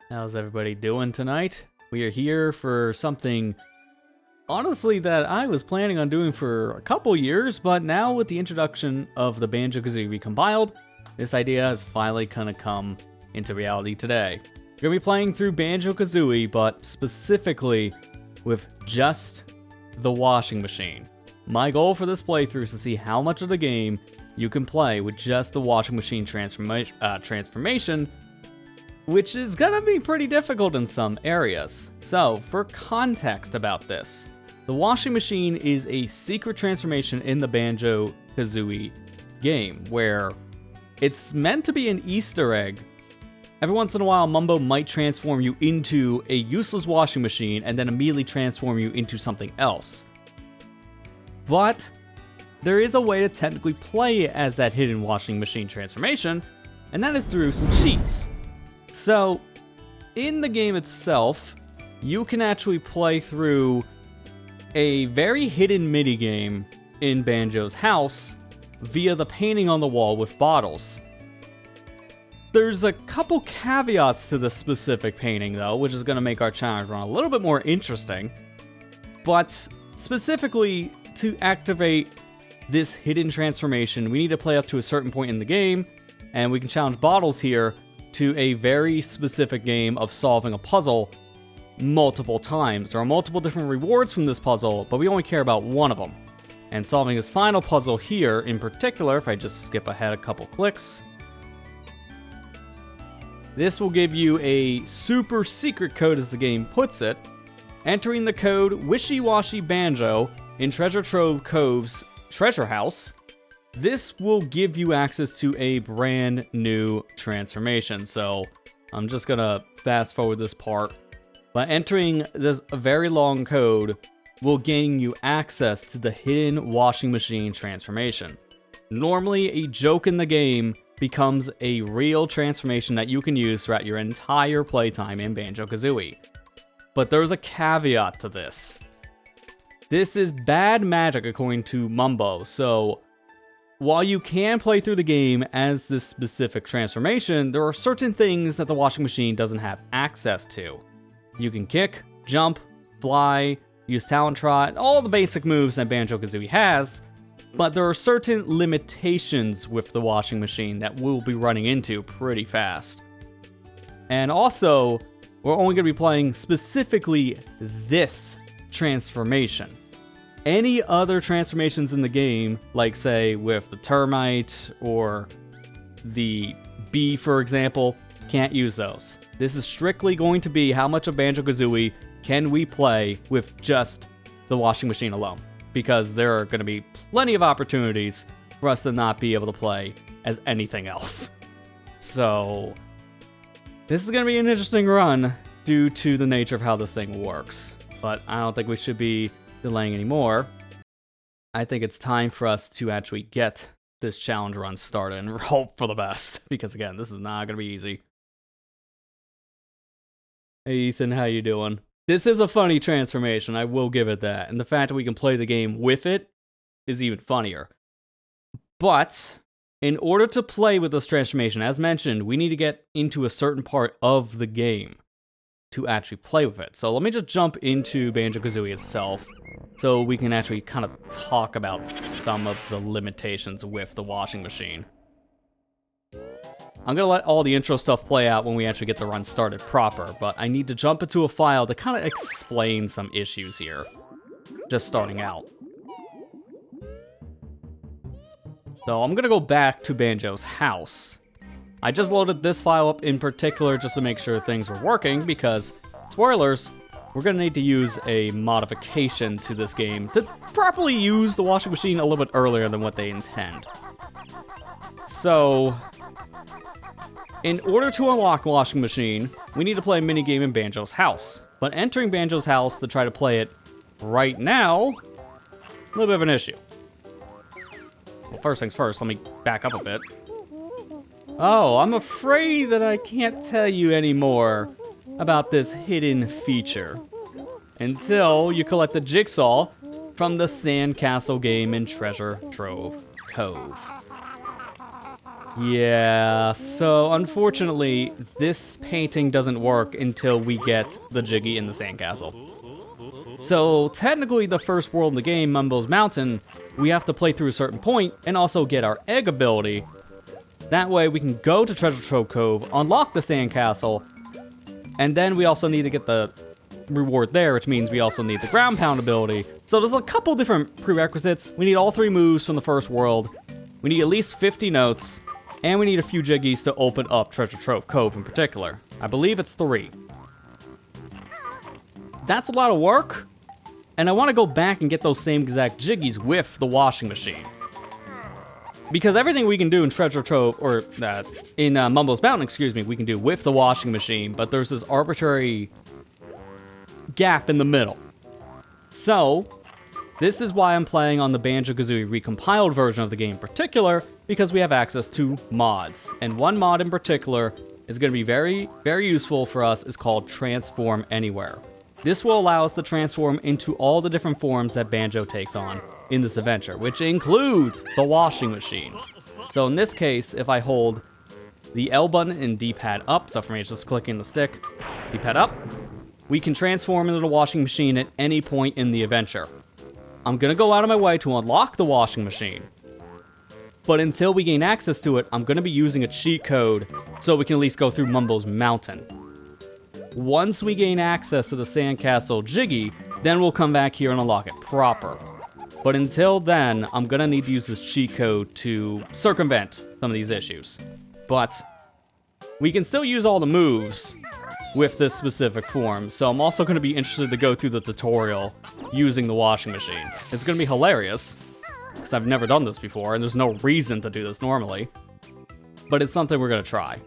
How's everybody doing tonight? We are here for something, honestly, that I was planning on doing for a couple years, but now with the introduction of the Banjo-Kazooie Recompiled, this idea has finally kind of come into reality today. We're going to be playing through Banjo-Kazooie, but specifically with just the washing machine. My goal for this playthrough is to see how much of the game you can play with just the washing machine transformation, which is gonna be pretty difficult in some areas. So, for context about this, the washing machine is a secret transformation in the Banjo-Kazooie game, where it's meant to be an Easter egg. Every once in a while, Mumbo might transform you into a useless washing machine and then immediately transform you into something else. But there is a way to technically play as that hidden washing machine transformation, and that is through some cheats. So, in the game itself, you can actually play through a very hidden minigame in Banjo's house via the painting on the wall with bottles. There's a couple caveats to this specific painting, though, which is going to make our challenge run a little bit more interesting. But specifically, to activate this hidden transformation, we need to play up to a certain point in the game, and we can challenge bottles here to a very specific game of solving a puzzle multiple times. There are multiple different rewards from this puzzle, but we only care about one of them. And solving this final puzzle here in particular, if I just skip ahead a couple clicks, this will give you a super secret code as the game puts it. Entering the code Wishy Washy Banjo in Treasure Trove Cove's treasure house, this will give you access to a brand new transformation. So I'm just gonna fast forward this part. By entering this very long code will gain you access to the hidden washing machine transformation. Normally, a joke in the game becomes a real transformation that you can use throughout your entire playtime in Banjo-Kazooie. But there's a caveat to this. This is bad magic according to Mumbo, so while you can play through the game as this specific transformation, there are certain things that the washing machine doesn't have access to. You can kick, jump, fly, use talent trot, all the basic moves that Banjo-Kazooie has, but there are certain limitations with the washing machine that we'll be running into pretty fast. And also, we're only going to be playing specifically this transformation. Any other transformations in the game, like say with the termite or the bee, for example, can't use those. This is strictly going to be how much of Banjo-Kazooie can we play with just the washing machine alone, because there are going to be plenty of opportunities for us to not be able to play as anything else. So this is going to be an interesting run due to the nature of how this thing works, but I don't think we should be delaying anymore. I think it's time for us to actually get this challenge run started and hope for the best, because again, this is not going to be easy. Hey Ethan, how you doing? This is a funny transformation, I will give it that, and the fact that we can play the game with it is even funnier. But in order to play with this transformation, as mentioned, we need to get into a certain part of the game to actually play with it. So let me just jump into Banjo-Kazooie itself so we can actually kind of talk about some of the limitations with the washing machine. I'm going to let all the intro stuff play out when we actually get the run started proper, but I need to jump into a file to kind of explain some issues here, just starting out. So I'm going to go back to Banjo's house. I just loaded this file up in particular just to make sure things were working, because, spoilers, we're going to need to use a modification to this game to properly use the washing machine a little bit earlier than what they intend. So, in order to unlock the washing machine, we need to play a minigame in Banjo's house. But entering Banjo's house to try to play it right now, a little bit of an issue. Well, first things first, let me back up a bit. Oh, I'm afraid that I can't tell you any more about this hidden feature until you collect the jigsaw from the Sandcastle game in Treasure Trove Cove. Yeah, so unfortunately, this painting doesn't work until we get the Jiggy in the sandcastle. So technically the first world in the game, Mumbo's Mountain, we have to play through a certain point and also get our egg ability. That way we can go to Treasure Trove Cove, unlock the sandcastle, and then we also need to get the reward there, which means we also need the ground pound ability. So there's a couple different prerequisites. We need all 3 moves from the first world. We need at least 50 notes. And we need a few Jiggies to open up Treasure Trove Cove in particular. I believe it's 3. That's a lot of work. And I want to go back and get those same exact Jiggies with the washing machine. Because everything we can do in Treasure Trove, or in Mumbo's Mountain, excuse me, we can do with the washing machine. But there's this arbitrary gap in the middle. So, this is why I'm playing on the Banjo-Kazooie recompiled version of the game in particular, because we have access to mods. And one mod in particular is going to be very, very useful for us. It's called Transform Anywhere. This will allow us to transform into all the different forms that Banjo takes on in this adventure, which includes the washing machine. So in this case, if I hold the L button and D-pad up, so for me it's just clicking the stick, D-pad up, we can transform into the washing machine at any point in the adventure. I'm going to go out of my way to unlock the washing machine. But until we gain access to it, I'm going to be using a cheat code so we can at least go through Mumbo's Mountain. Once we gain access to the Sandcastle Jiggy, then we'll come back here and unlock it proper. But until then, I'm going to need to use this cheat code to circumvent some of these issues. But we can still use all the moves with this specific form, so I'm also going to be interested to go through the tutorial using the washing machine. It's going to be hilarious, because I've never done this before, and there's no reason to do this normally. But it's something we're going to try.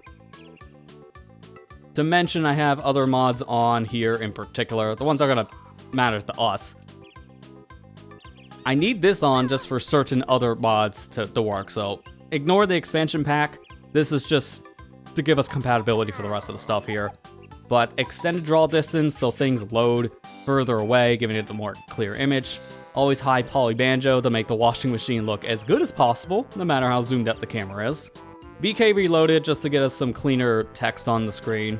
To mention, I have other mods on here in particular. The ones that are going to matter to us. I need this on just for certain other mods to work, so ignore the expansion pack. This is just to give us compatibility for the rest of the stuff here. But extended draw distance, so things load further away, giving it a more clear image. Always high poly banjo to make the washing machine look as good as possible, no matter how zoomed up the camera is. BK Reloaded just to get us some cleaner text on the screen.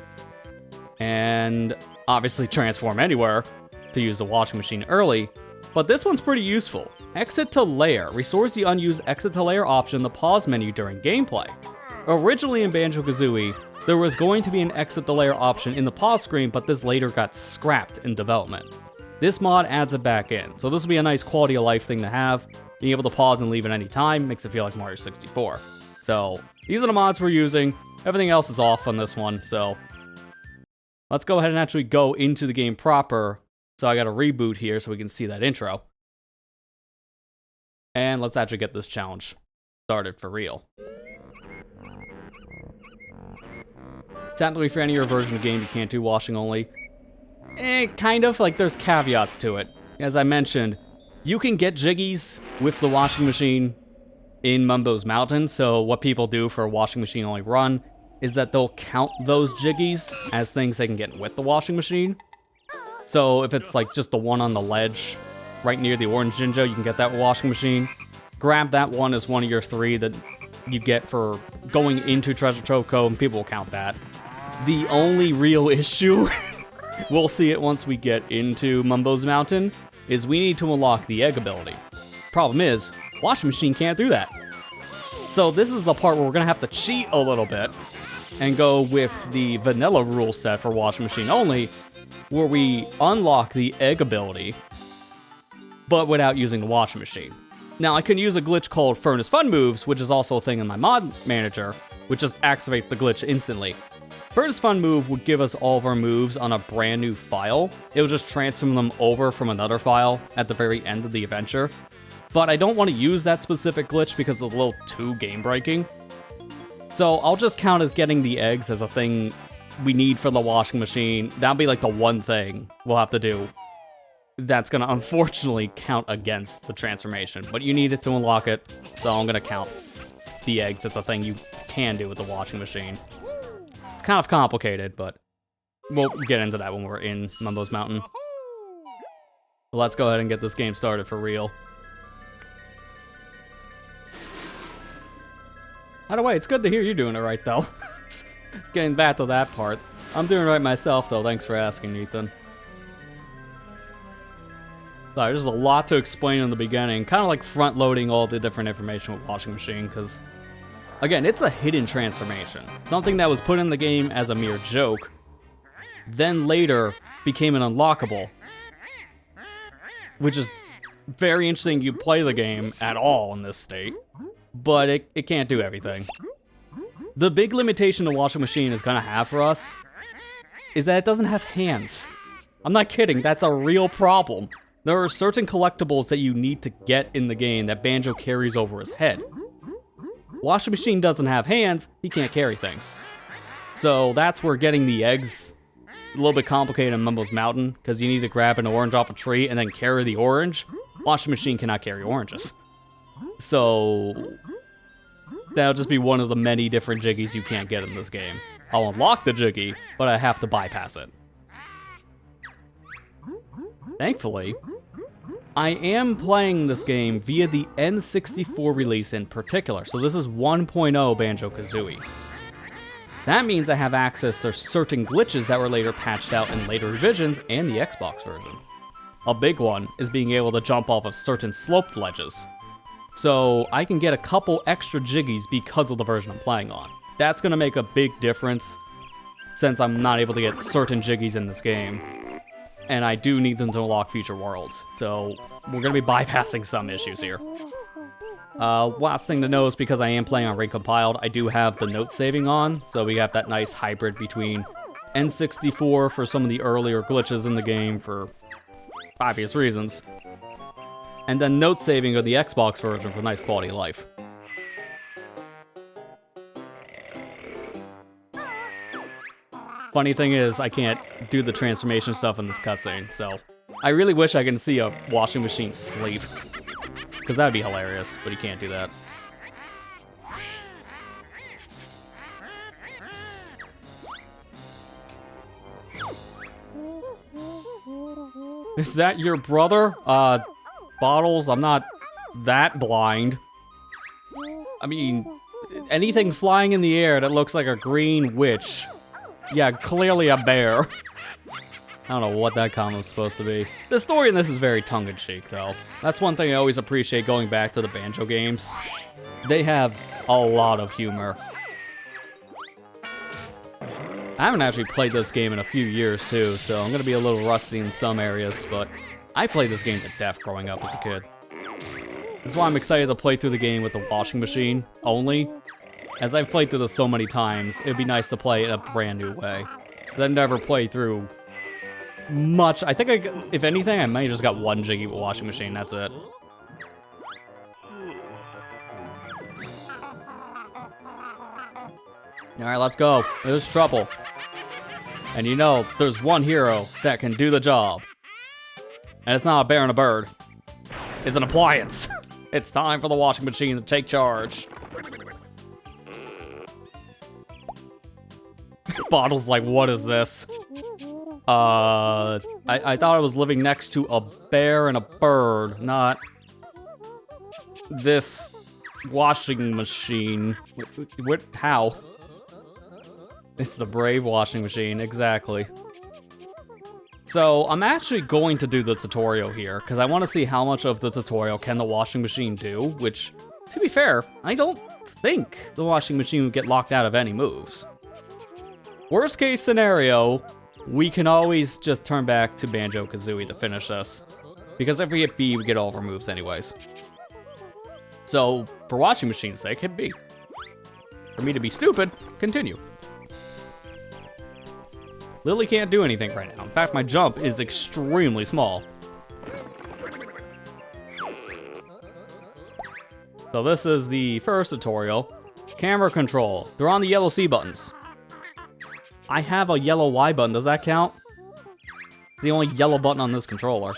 And obviously Transform Anywhere to use the washing machine early. But this one's pretty useful. Exit to Layer restores the unused Exit to Layer option in the pause menu during gameplay. Originally in Banjo-Kazooie, there was going to be an Exit the Layer option in the pause screen, but this later got scrapped in development. This mod adds it back in, so this will be a nice quality of life thing to have. Being able to pause and leave at any time makes it feel like Mario 64. So, these are the mods we're using. Everything else is off on this one, so let's go ahead and actually go into the game proper. So I got to reboot here so we can see that intro. And let's actually get this challenge started for real. Technically, for any of your version of the game, you can't do washing only. Kind of, like there's caveats to it. As I mentioned, you can get Jiggies with the washing machine in Mumbo's Mountain, so what people do for a washing machine only run is that they'll count those Jiggies as things they can get with the washing machine. So if it's like just the one on the ledge right near the orange Jinjo, you can get that washing machine. Grab that one as one of your 3 that you get for going into Treasure Trove Cove, and people will count that. The only real issue, we'll see it once we get into Mumbo's Mountain, is we need to unlock the egg ability. Problem is, washing machine can't do that. So this is the part where we're going to have to cheat a little bit and go with the vanilla rule set for washing machine only, where we unlock the egg ability, but without using the washing machine. Now, I can use a glitch called Furnace Fun Moves, which is also a thing in my mod manager, which just activates the glitch instantly. Furnace Fun Move would give us all of our moves on a brand new file. It will just transfer them over from another file at the very end of the adventure. But I don't want to use that specific glitch because it's a little too game-breaking. So I'll just count as getting the eggs as a thing we need for the washing machine. That'll be like the one thing we'll have to do that's going to unfortunately count against the transformation. But you need it to unlock it, so I'm going to count the eggs as a thing you can do with the washing machine. It's kind of complicated, but we'll get into that when we're in Mumbo's Mountain. Let's go ahead and get this game started for real. By the way, it's good to hear you're doing it right, though. It's getting back to that part. I'm doing it right myself, though. Thanks for asking, Ethan. Sorry, there's a lot to explain in the beginning. Kind of like front-loading all the different information with Washing Machine, because, again, it's a hidden transformation. Something that was put in the game as a mere joke, then later became an unlockable. Which is very interesting. You play the game at all in this state, but it can't do everything. The big limitation the Washing Machine is going to have for us is that it doesn't have hands. I'm not kidding, that's a real problem. There are certain collectibles that you need to get in the game that Banjo carries over his head. Washing Machine doesn't have hands, he can't carry things. So that's where getting the eggs a little bit complicated in Mumbo's Mountain, because you need to grab an orange off a tree and then carry the orange. Washing Machine cannot carry oranges. So that'll just be one of the many different jiggies you can't get in this game. I'll unlock the jiggy, but I have to bypass it. Thankfully, I am playing this game via the N64 release in particular, so this is 1.0 Banjo-Kazooie. That means I have access to certain glitches that were later patched out in later revisions and the Xbox version. A big one is being able to jump off of certain sloped ledges. So I can get a couple extra jiggies because of the version I'm playing on. That's going to make a big difference since I'm not able to get certain jiggies in this game. And I do need them to unlock future worlds. So we're going to be bypassing some issues here. Last thing to know is because I am playing on Recompiled, I do have the note saving on. So we have that nice hybrid between N64 for some of the earlier glitches in the game for obvious reasons. And then note saving of the Xbox version for nice quality of life. Funny thing is, I can't do the transformation stuff in this cutscene, so I really wish I can see a Washing Machine sleep. Because that would be hilarious, but he can't do that. Is that your brother? Bottles, I'm not that blind. I mean, anything flying in the air that looks like a green witch. Yeah, clearly a bear. I don't know what that comment was supposed to be. The story in this is very tongue-in-cheek, though. That's one thing I always appreciate going back to the Banjo games. They have a lot of humor. I haven't actually played this game in a few years, too, so I'm gonna be a little rusty in some areas, but I played this game to death growing up as a kid. That's why I'm excited to play through the game with the Washing Machine only. As I've played through this so many times, it'd be nice to play in a brand new way. I've never played through much. I think, if anything, I might have just got one jiggy with Washing Machine, that's it. Alright, let's go. There's trouble. And you know, there's one hero that can do the job. And it's not a bear and a bird. It's an appliance. It's time for the Washing Machine to take charge. Bottle's like, what is this? I thought I was living next to a bear and a bird, not this washing machine. What? How? It's the brave washing machine, exactly. So, I'm actually going to do the tutorial here, because I want to see how much of the tutorial can the washing machine do, which, to be fair, I don't think the washing machine would get locked out of any moves. Worst case scenario, we can always just turn back to Banjo-Kazooie to finish this. Because if we hit B, we get all of our moves anyways. So, for Washing Machine's sake, hit B. For me to be stupid, continue. Lily can't do anything right now. In fact, my jump is extremely small. So this is the first tutorial. Camera control. They're on the yellow C buttons. I have a yellow Y button. Does that count? It's the only yellow button on this controller.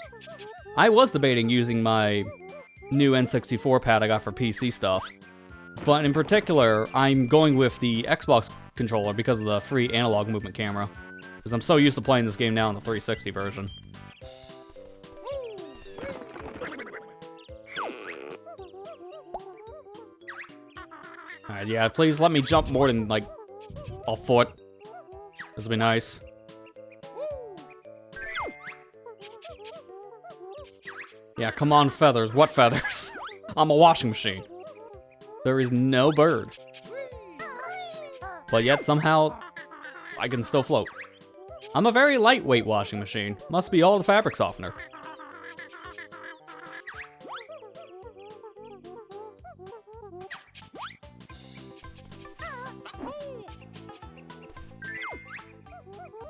I was debating using my new N64 pad I got for PC stuff. But in particular, I'm going with the Xbox controller because of the free analog movement camera. Because I'm so used to playing this game now in the 360 version. Alright, Alright, yeah, please let me jump more than, like, a foot. This would be nice. Yeah, come on, feathers. What feathers? I'm a washing machine. There is no bird. But yet, somehow, I can still float. I'm a very lightweight washing machine. Must be all the fabric softener.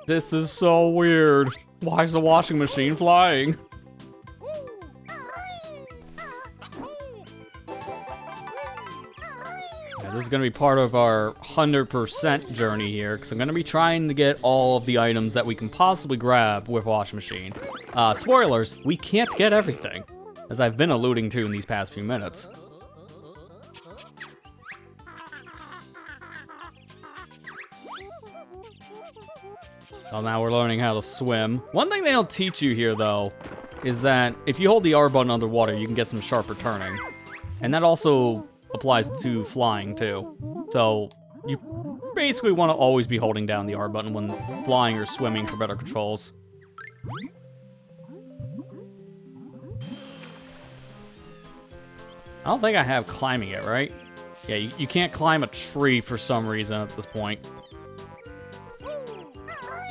This is so weird. Why is the washing machine flying? This is going to be part of our 100% journey here, because I'm going to be trying to get all of the items that we can possibly grab with Washing Machine. Spoilers, we can't get everything, as I've been alluding to in these past few minutes. So now we're learning how to swim. One thing they don't teach you here, though, is that if you hold the R button underwater, you can get some sharper turning. And that also applies to flying, too. So, you basically want to always be holding down the R button when flying or swimming for better controls. I don't think I have climbing yet, right? Yeah, you can't climb a tree for some reason at this point.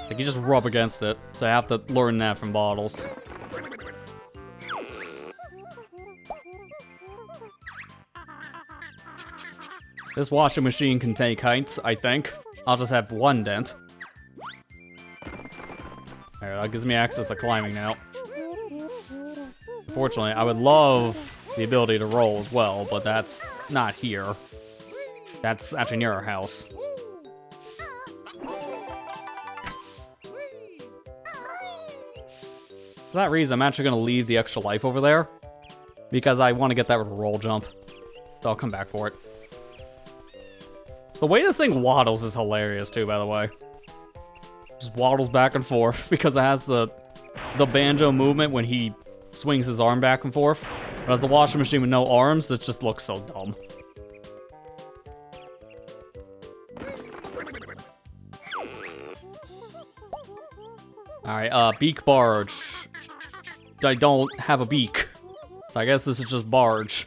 Like, you just rub against it, so I have to learn that from bottles. This washing machine can take heights, I think. I'll just have one dent. Alright, that gives me access to climbing now. Unfortunately, I would love the ability to roll as well, but that's not here. That's actually near our house. For that reason, I'm actually going to leave the extra life over there, because I want to get that with a roll jump. So I'll come back for it. The way this thing waddles is hilarious too, by the way. Just waddles back and forth, because it has the banjo movement when he swings his arm back and forth. But as a washing machine with no arms, it just looks so dumb. Alright, beak barge. I don't have a beak. So I guess this is just barge.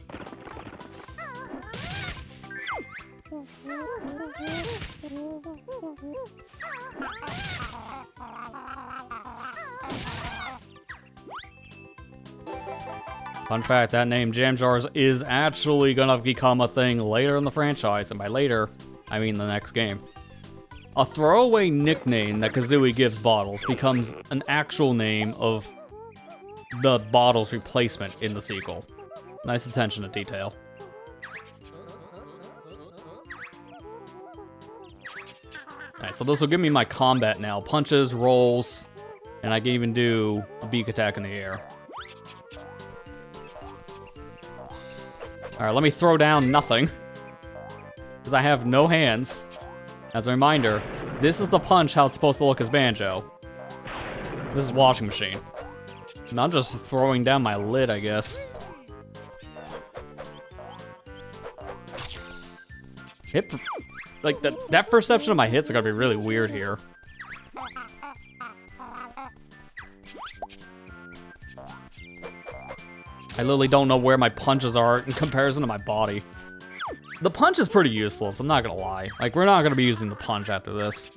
Fun fact, that name Jam Jars is actually gonna become a thing later in the franchise, and by later, I mean the next game. A throwaway nickname that Kazooie gives bottles becomes an actual name of the bottle's replacement in the sequel. Nice attention to detail. Alright, so this will give me my combat now. Punches, rolls, and I can even do a beak attack in the air. Alright, let me throw down nothing, because I have no hands. As a reminder, this is the punch how it's supposed to look as Banjo. This is washing machine. And I'm just throwing down my lid, I guess. Hit, like, that perception of my hits are gonna be really weird here. I literally don't know where my punches are in comparison to my body. The punch is pretty useless, I'm not gonna lie. Like, we're not gonna be using the punch after this.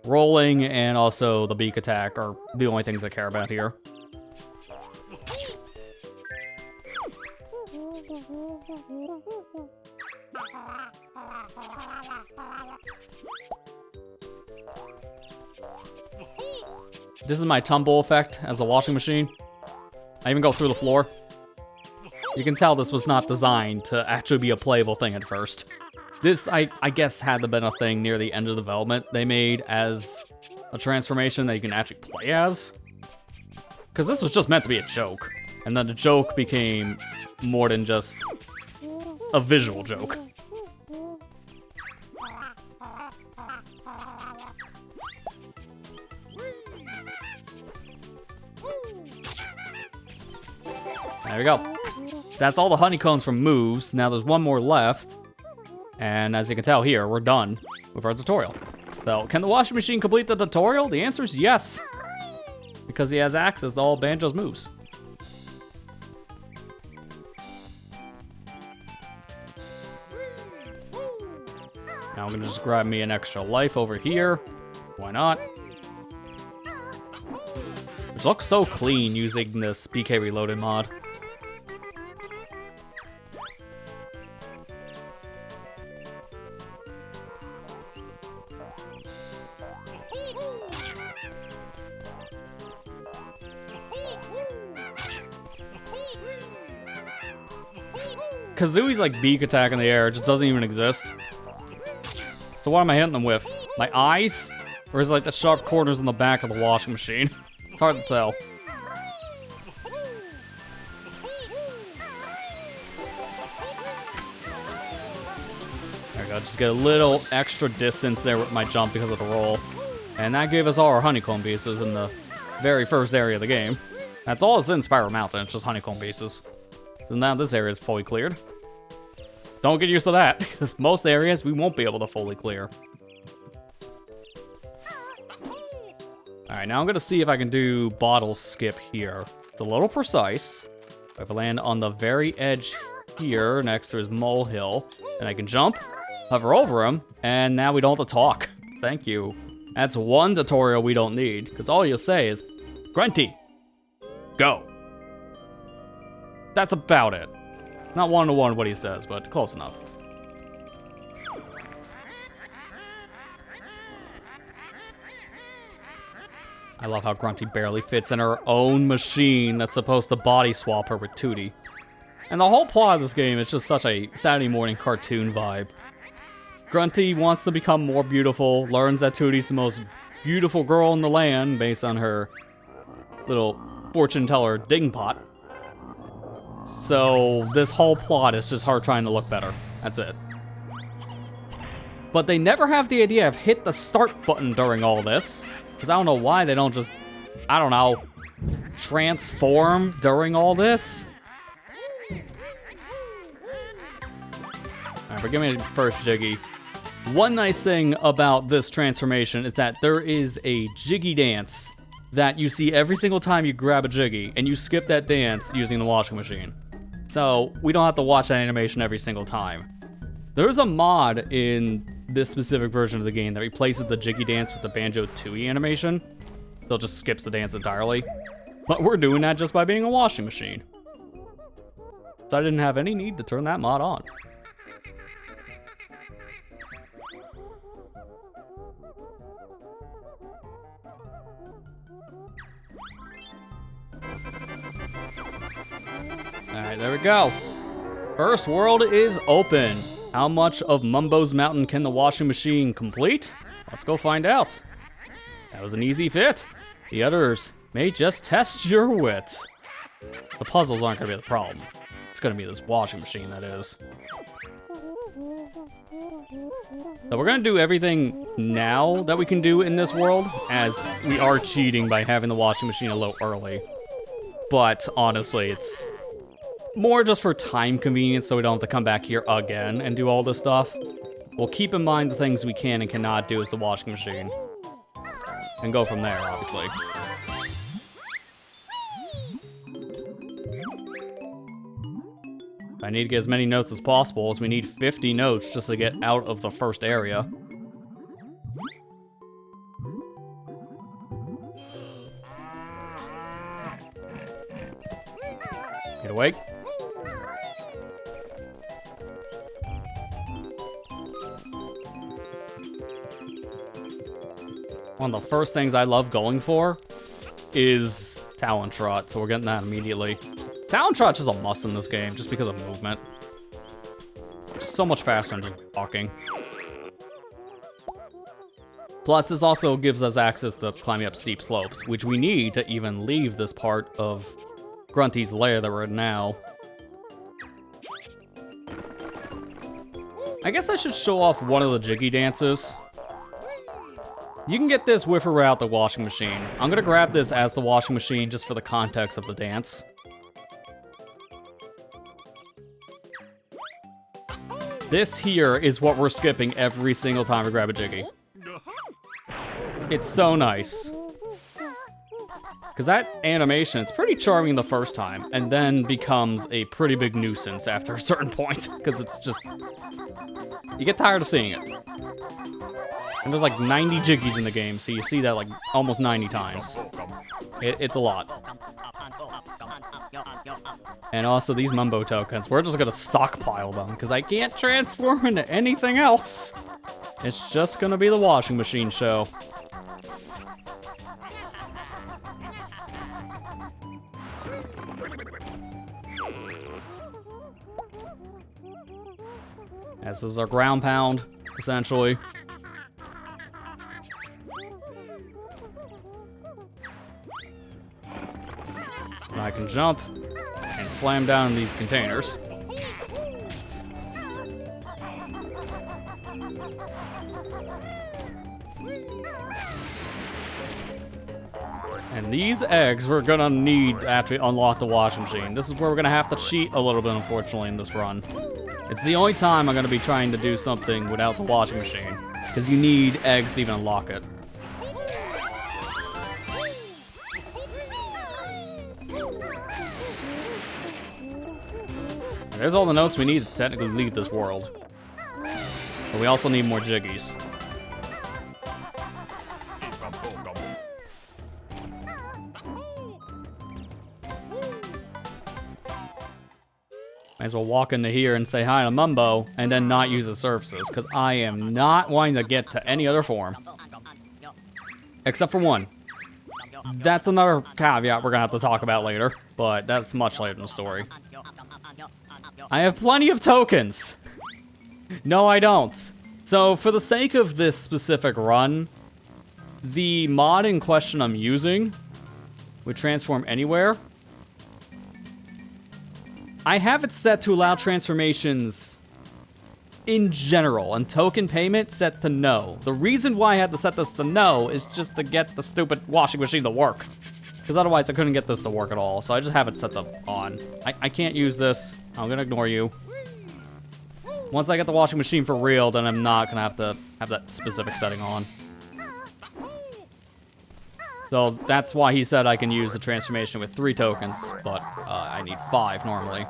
Rolling and also the beak attack are the only things I care about here. This is my tumble effect as a washing machine. I even go through the floor. You can tell this was not designed to actually be a playable thing at first. This, I guess, had to been a thing near the end of development they made as a transformation that you can actually play as. Because this was just meant to be a joke. And then the joke became more than just a visual joke. There we go. That's all the honeycombs from moves. Now there's one more left. And as you can tell here, we're done with our tutorial. So, can the washing machine complete the tutorial? The answer is yes. Because he has access to all Banjo's moves. Now I'm gonna just grab me an extra life over here. Why not? Which looks so clean using this PK Reloaded mod. Kazooie's like beak attack in the air, it just doesn't even exist. So what am I hitting them with? My eyes? Or is it like the sharp corners in the back of the washing machine? It's hard to tell. There we go, just get a little extra distance there with my jump because of the roll. And that gave us all our honeycomb pieces in the very first area of the game. That's all that's in Spiral Mountain, it's just honeycomb pieces. So now this area is fully cleared. Don't get used to that, because most areas we won't be able to fully clear. Alright, now I'm going to see if I can do bottle skip here. It's a little precise. If I land on the very edge here, next to his molehill, then I can jump, hover over him, and now we don't have to talk. Thank you. That's one tutorial we don't need, because all you'll say is, Grunty, go. That's about it. Not one-to-one what he says, but close enough. I love how Grunty barely fits in her own machine that's supposed to body swap her with Tootie. And the whole plot of this game is just such a Saturday morning cartoon vibe. Grunty wants to become more beautiful, learns that Tootie's the most beautiful girl in the land based on her little fortune teller dingpot. So this whole plot is just her trying to look better. That's it. But they never have the idea of hit the start button during all this. Because I don't know why they don't just, I don't know, transform during all this. Alright, but give me the first Jiggy. One nice thing about this transformation is that there is a Jiggy dance that you see every single time you grab a Jiggy, and you skip that dance using the washing machine. So we don't have to watch that animation every single time. There's a mod in this specific version of the game that replaces the Jiggy dance with the Banjo-Tooie animation. So it just skips the dance entirely. But we're doing that just by being a washing machine. So I didn't have any need to turn that mod on. Alright, there we go. First world is open. How much of Mumbo's Mountain can the washing machine complete? Let's go find out. That was an easy fit. The others may just test your wit. The puzzles aren't going to be the problem. It's going to be this washing machine, that is. So we're going to do everything now that we can do in this world, as we are cheating by having the washing machine a little early. But honestly, it's more just for time convenience so we don't have to come back here again and do all this stuff. We'll keep in mind the things we can and cannot do as the washing machine. And go from there, obviously. I need to get as many notes as possible, as we need 50 notes just to get out of the first area. Get awake. One of the first things I love going for is Talon Trot, so we're getting that immediately. Talon Trot's just a must in this game, just because of movement. It's so much faster than just walking. Plus, this also gives us access to climbing up steep slopes, which we need to even leave this part of Grunty's lair that we're in now. I guess I should show off one of the Jiggy dances. You can get this with or without the washing machine. I'm gonna grab this as the washing machine just for the context of the dance. This here is what we're skipping every single time we grab a Jiggy. It's so nice. Because that animation, it's pretty charming the first time, and then becomes a pretty big nuisance after a certain point. Because it's just... you get tired of seeing it. And there's like 90 Jiggies in the game, so you see that like almost 90 times. It's a lot. And also these Mumbo tokens, we're just gonna stockpile them, because I can't transform into anything else. It's just gonna be the washing machine show. This is our ground pound, essentially. I can jump and slam down these containers. And these eggs we're gonna need to actually unlock the washing machine. This is where we're gonna have to cheat a little bit, unfortunately, in this run. It's the only time I'm gonna be trying to do something without the washing machine, because you need eggs to even unlock it. There's all the notes we need to technically leave this world. But we also need more Jiggies. Might as well walk into here and say hi to Mumbo, and then not use the services, because I am not wanting to get to any other form. Except for one. That's another caveat we're gonna have to talk about later, but that's much later in the story. I have plenty of tokens! No, I don't. So, for the sake of this specific run, the mod in question I'm using would transform anywhere. I have it set to allow transformations in general, and token payment set to no. The reason why I had to set this to no is just to get the stupid washing machine to work. Because otherwise I couldn't get this to work at all, so I just have it set to on. I can't use this. I'm gonna ignore you. Once I get the washing machine for real, then I'm not gonna have to have that specific setting on. So that's why he said I can use the transformation with 3 tokens, but I need 5 normally.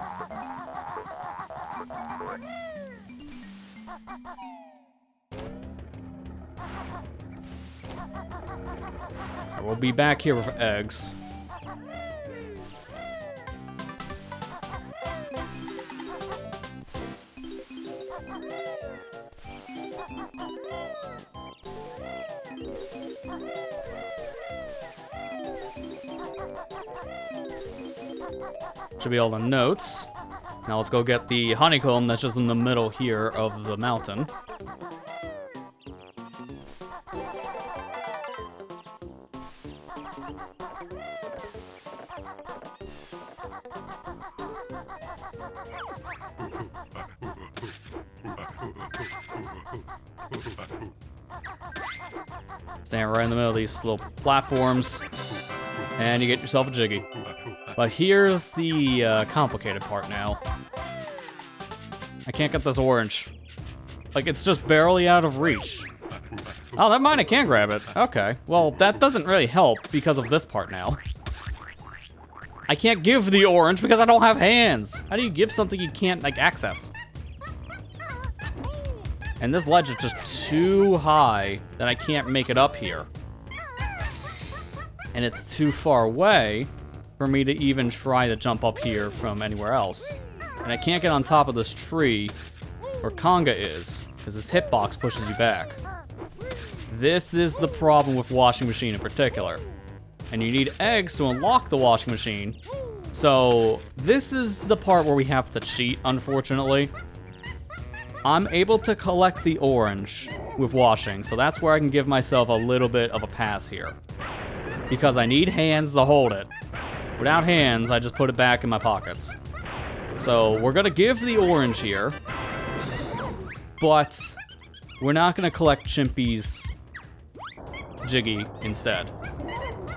We'll be back here with eggs. Should be all the notes. Now let's go get the honeycomb that's just in the middle here of the mountain. Stand right in the middle of these little platforms, and you get yourself a Jiggy. But here's the complicated part now. I can't get this orange. Like, it's just barely out of reach. Oh, never mind, I can grab it. Okay, well, that doesn't really help because of this part now. I can't give the orange because I don't have hands. How do you give something you can't, like, access? And this ledge is just too high that I can't make it up here. And it's too far away for me to even try to jump up here from anywhere else. And I can't get on top of this tree where Conga is, because this hitbox pushes you back. This is the problem with washing machine in particular. And you need eggs to unlock the washing machine. So this is the part where we have to cheat, unfortunately. I'm able to collect the orange with washing, so that's where I can give myself a little bit of a pass here. Because I need hands to hold it. Without hands, I just put it back in my pockets. So we're gonna give the orange here, but we're not gonna collect Chimpy's Jiggy instead.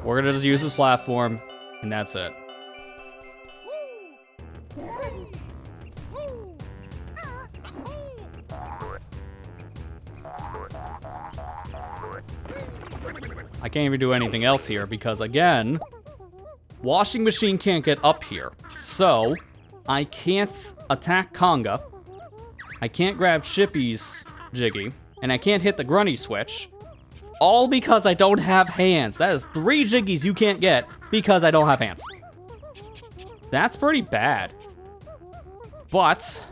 We're gonna just use this platform, and that's it. I can't even do anything else here because, again, washing machine can't get up here. So, I can't attack Conga. I can't grab Chippy's Jiggy. And I can't hit the Grunny switch. All because I don't have hands. That is 3 Jiggies you can't get because I don't have hands. That's pretty bad. But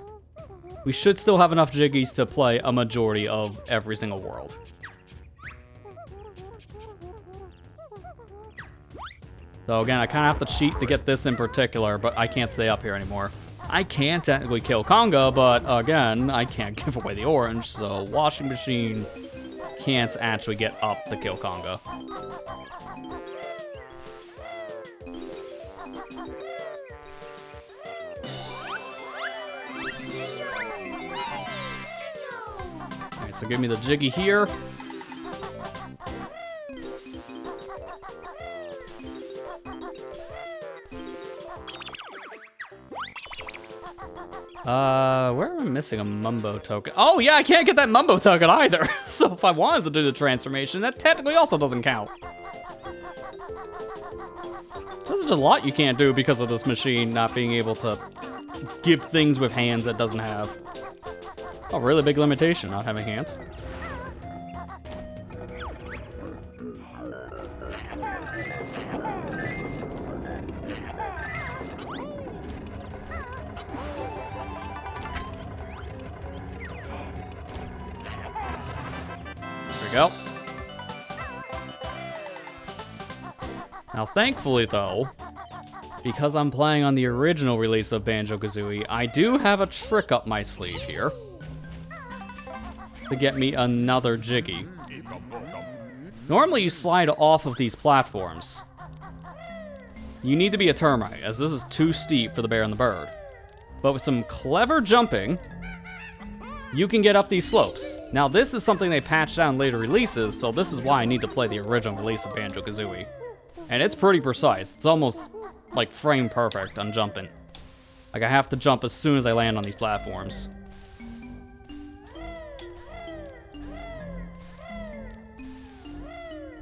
we should still have enough Jiggies to play a majority of every single world. So again, I kind of have to cheat to get this in particular, but I can't stay up here anymore. I can technically kill Conga, but again, I can't give away the orange, so washing machine can't actually get up to kill Conga. Alright, so give me the Jiggy here. Where am I missing a Mumbo token? Oh, yeah, I can't get that Mumbo token either. So if I wanted to do the transformation, that technically also doesn't count. There's just a lot you can't do because of this machine not being able to give things with hands that doesn't have. Oh, really big limitation, not having hands. Go. Now, thankfully, though, because I'm playing on the original release of Banjo-Kazooie, I do have a trick up my sleeve here to get me another Jiggy. Normally, you slide off of these platforms. You need to be a termite, as this is too steep for the bear and the bird. But with some clever jumping, you can get up these slopes. Now, this is something they patched out in later releases, so this is why I need to play the original release of Banjo-Kazooie. And it's pretty precise. It's almost, like, frame perfect on jumping. Like, I have to jump as soon as I land on these platforms.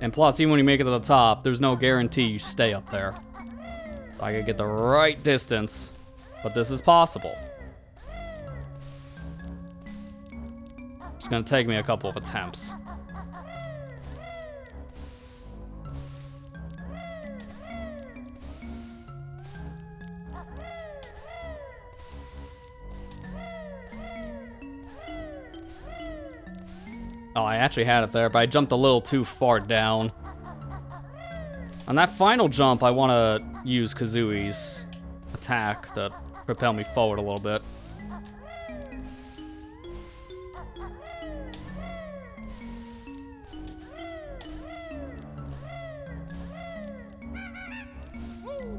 And plus, even when you make it to the top, there's no guarantee you stay up there. So I gotta get the right distance, but this is possible. It's gonna take me a couple of attempts. Oh, I actually had it there, but I jumped a little too far down. On that final jump, I want to use Kazooie's attack to propel me forward a little bit.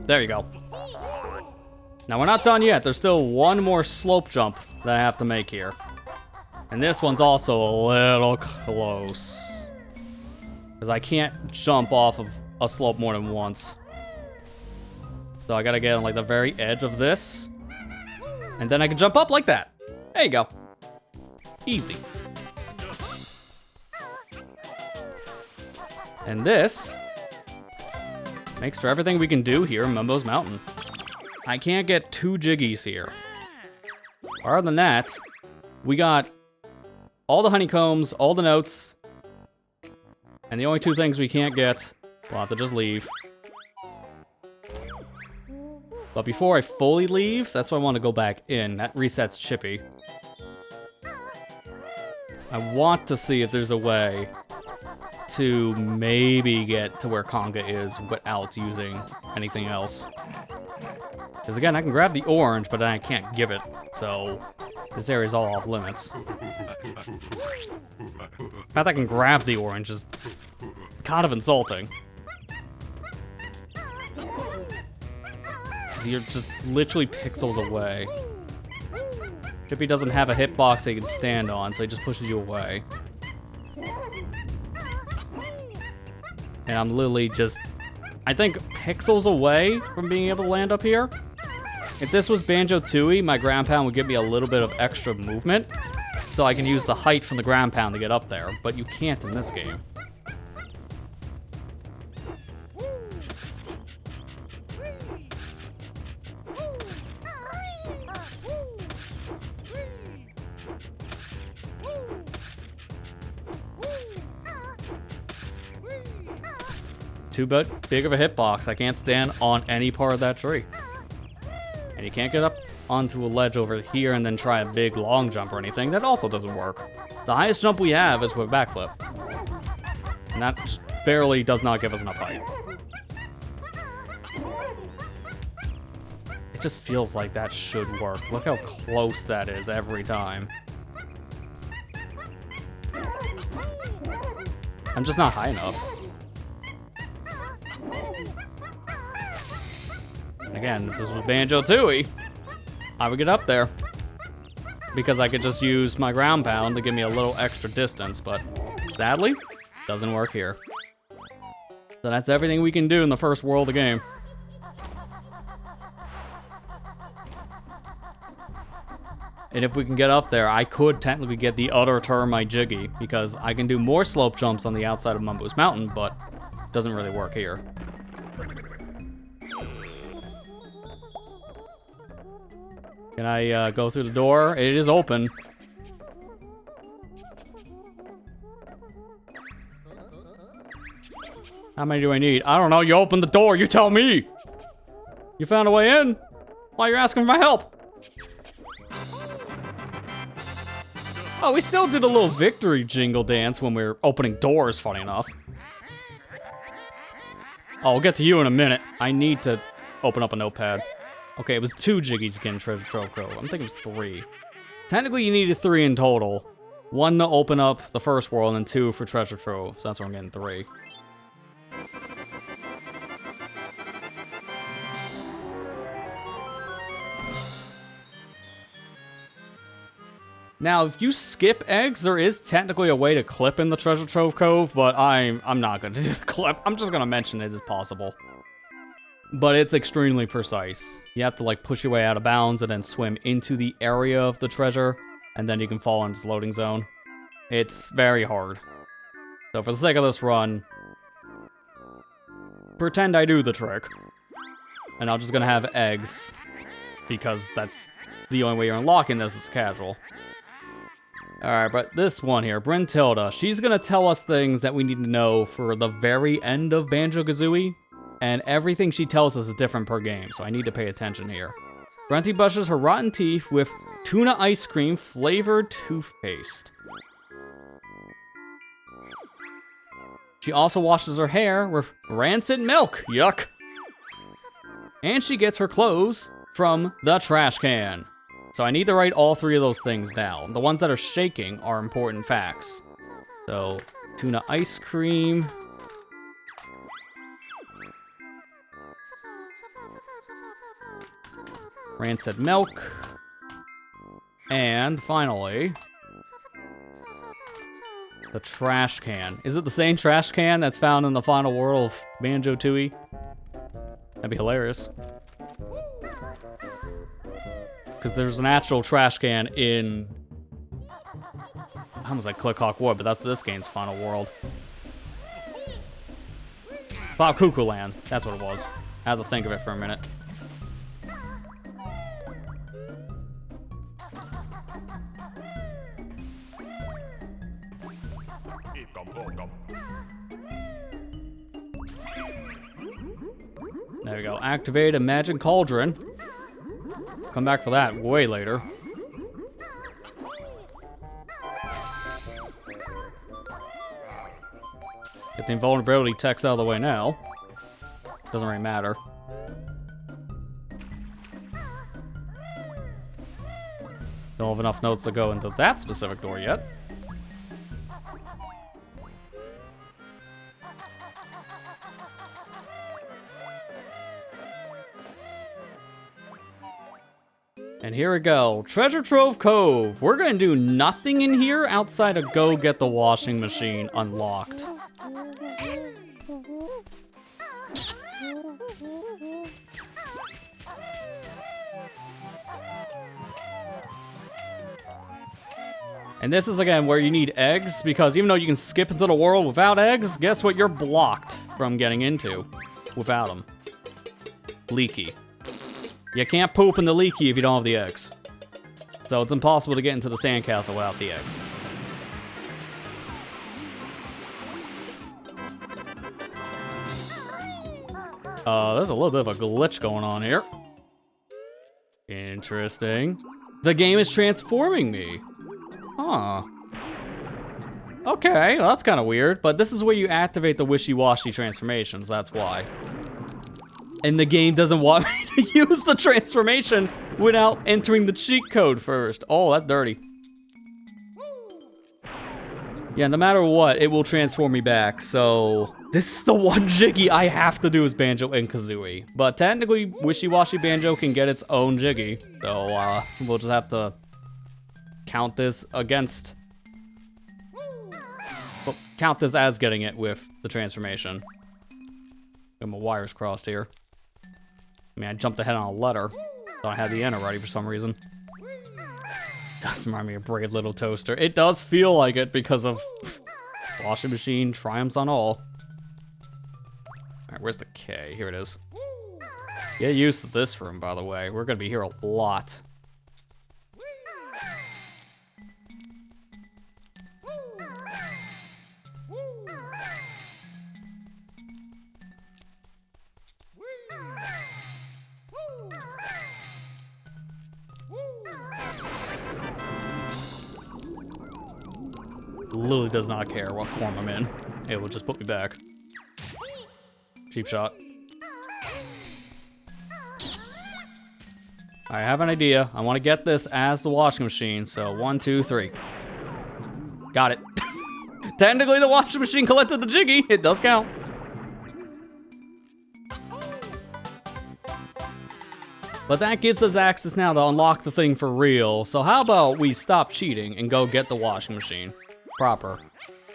There you go. Now, we're not done yet. There's still one more slope jump that I have to make here. And this one's also a little close. Because I can't jump off of a slope more than once. So I gotta get on like the very edge of this. And then I can jump up like that. There you go. Easy. And this makes for everything we can do here in Mumbo's Mountain. I can't get 2 Jiggies here. Other than that, we got all the honeycombs, all the notes, and the only 2 things we can't get, we'll have to just leave. But before I fully leave, that's why I want to go back in. That resets Chippy. I want to see if there's a way to maybe get to where Conga is without using anything else. Because again, I can grab the orange, but I can't give it. So this area's all off limits. The fact I can grab the orange is kind of insulting. Because you're just literally pixels away. Chippy doesn't have a hitbox that he can stand on, so he just pushes you away. And I'm literally just, I think, pixels away from being able to land up here. If this was Banjo-Tooie, my ground pound would give me a little bit of extra movement, so I can use the height from the ground pound to get up there, but you can't in this game. too big of a hitbox. I can't stand on any part of that tree. And you can't get up onto a ledge over here and then try a big long jump or anything. That also doesn't work. The highest jump we have is with backflip. And that just barely does not give us enough height. It just feels like that should work. Look how close that is every time. I'm just not high enough. And again, if this was Banjo-Tooie, I would get up there. Because I could just use my ground pound to give me a little extra distance, but sadly, doesn't work here. So that's everything we can do in the first world of the game. And if we can get up there, I could technically get the other termite Jiggy, because I can do more slope jumps on the outside of Mumbo's Mountain, but it doesn't really work here. Can I go through the door? It is open. How many do I need? I don't know. You opened the door. You tell me. You found a way in? Why you're asking for my help? Oh, we still did a little victory jingle dance when we were opening doors, funny enough. Oh, I'll get to you in a minute. I need to open up a notepad. Okay, it was 2 Jiggies to get in Treasure Trove Cove. I'm thinking it was 3. Technically, you needed 3 in total. 1 to open up the first world, and 2 for Treasure Trove. So that's why I'm getting 3. Now, if you skip eggs, there is technically a way to clip in the Treasure Trove Cove, but I'm not going to do the clip. I'm just going to mention it as possible. But it's extremely precise. You have to, like, push your way out of bounds and then swim into the area of the treasure, and then you can fall into this loading zone. It's very hard. So for the sake of this run, pretend I do the trick. And I'm just going to have eggs, because that's the only way you're unlocking this is casual. Alright, but this one here, Brentilda, she's gonna tell us things that we need to know for the very end of Banjo-Kazooie, and everything she tells us is different per game, so I need to pay attention here. Brenty brushes her rotten teeth with tuna ice cream flavored toothpaste. She also washes her hair with rancid milk, yuck! And she gets her clothes from the trash can. So I need to write all 3 of those things down. The ones that are shaking are important facts. So, tuna ice cream. Rancid milk. And finally, the trash can. Is it the same trash can that's found in the final world of Banjo-Tooie? That'd be hilarious. Because there's an actual trash can in... I almost like Click Hawk Wood, but that's this game's final world. Bob Cuckoo Land. That's what it was. I had to think of it for a minute. There we go. Activate a magic cauldron. Come back for that way later. Get the invulnerability text out of the way now. Doesn't really matter. Don't have enough notes to go into that specific door yet. And here we go. Treasure Trove Cove. We're gonna do nothing in here outside of go get the washing machine unlocked. And this is, again, where you need eggs, because even though you can skip into the world without eggs, guess what you're blocked from getting into without them? Leaky. You can't poop in the leaky if you don't have the eggs. So it's impossible to get into the sandcastle without the eggs. There's a little bit of a glitch going on here. Interesting. The game is transforming me. Huh. Okay, well, that's kind of weird, but this is where you activate the wishy-washy transformations, that's why. And the game doesn't want me to use the transformation without entering the cheat code first. Oh, that's dirty. Yeah, no matter what, it will transform me back, so... This is the one Jiggy I have to do as Banjo and Kazooie. But technically, Wishy-Washy Banjo can get its own Jiggy. So, we'll just have to count this against... Well, count this as getting it with the transformation. Got my wires crossed here. I mean, I jumped ahead on a letter, so I had the enter ready for some reason. Does remind me of Brave Little Toaster. It does feel like it because of washing machine triumphs on all. Alright, where's the K? Here it is. Get used to this room, by the way. We're gonna be here a lot. Lily does not care what form I'm in. It will just put me back. Cheap shot. I have an idea. I want to get this as the washing machine, so 1, 2, 3. Got it. Technically, the washing machine collected the Jiggy. It does count. But that gives us access now to unlock the thing for real. So how about we stop cheating and go get the washing machine proper.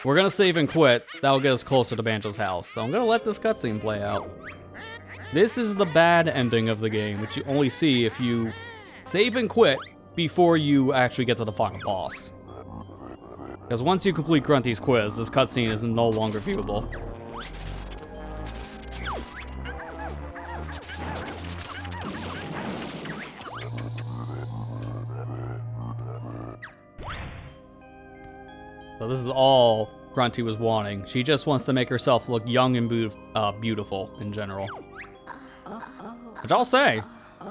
We're gonna save and quit. That'll get us closer to Banjo's house. So I'm gonna let this cutscene play out. This is the bad ending of the game, which you only see if you save and quit before you actually get to the final boss. Because once you complete Grunty's quiz, this cutscene is no longer viewable. So this is all Grunty was wanting. She just wants to make herself look young and beautiful in general. Which I'll say,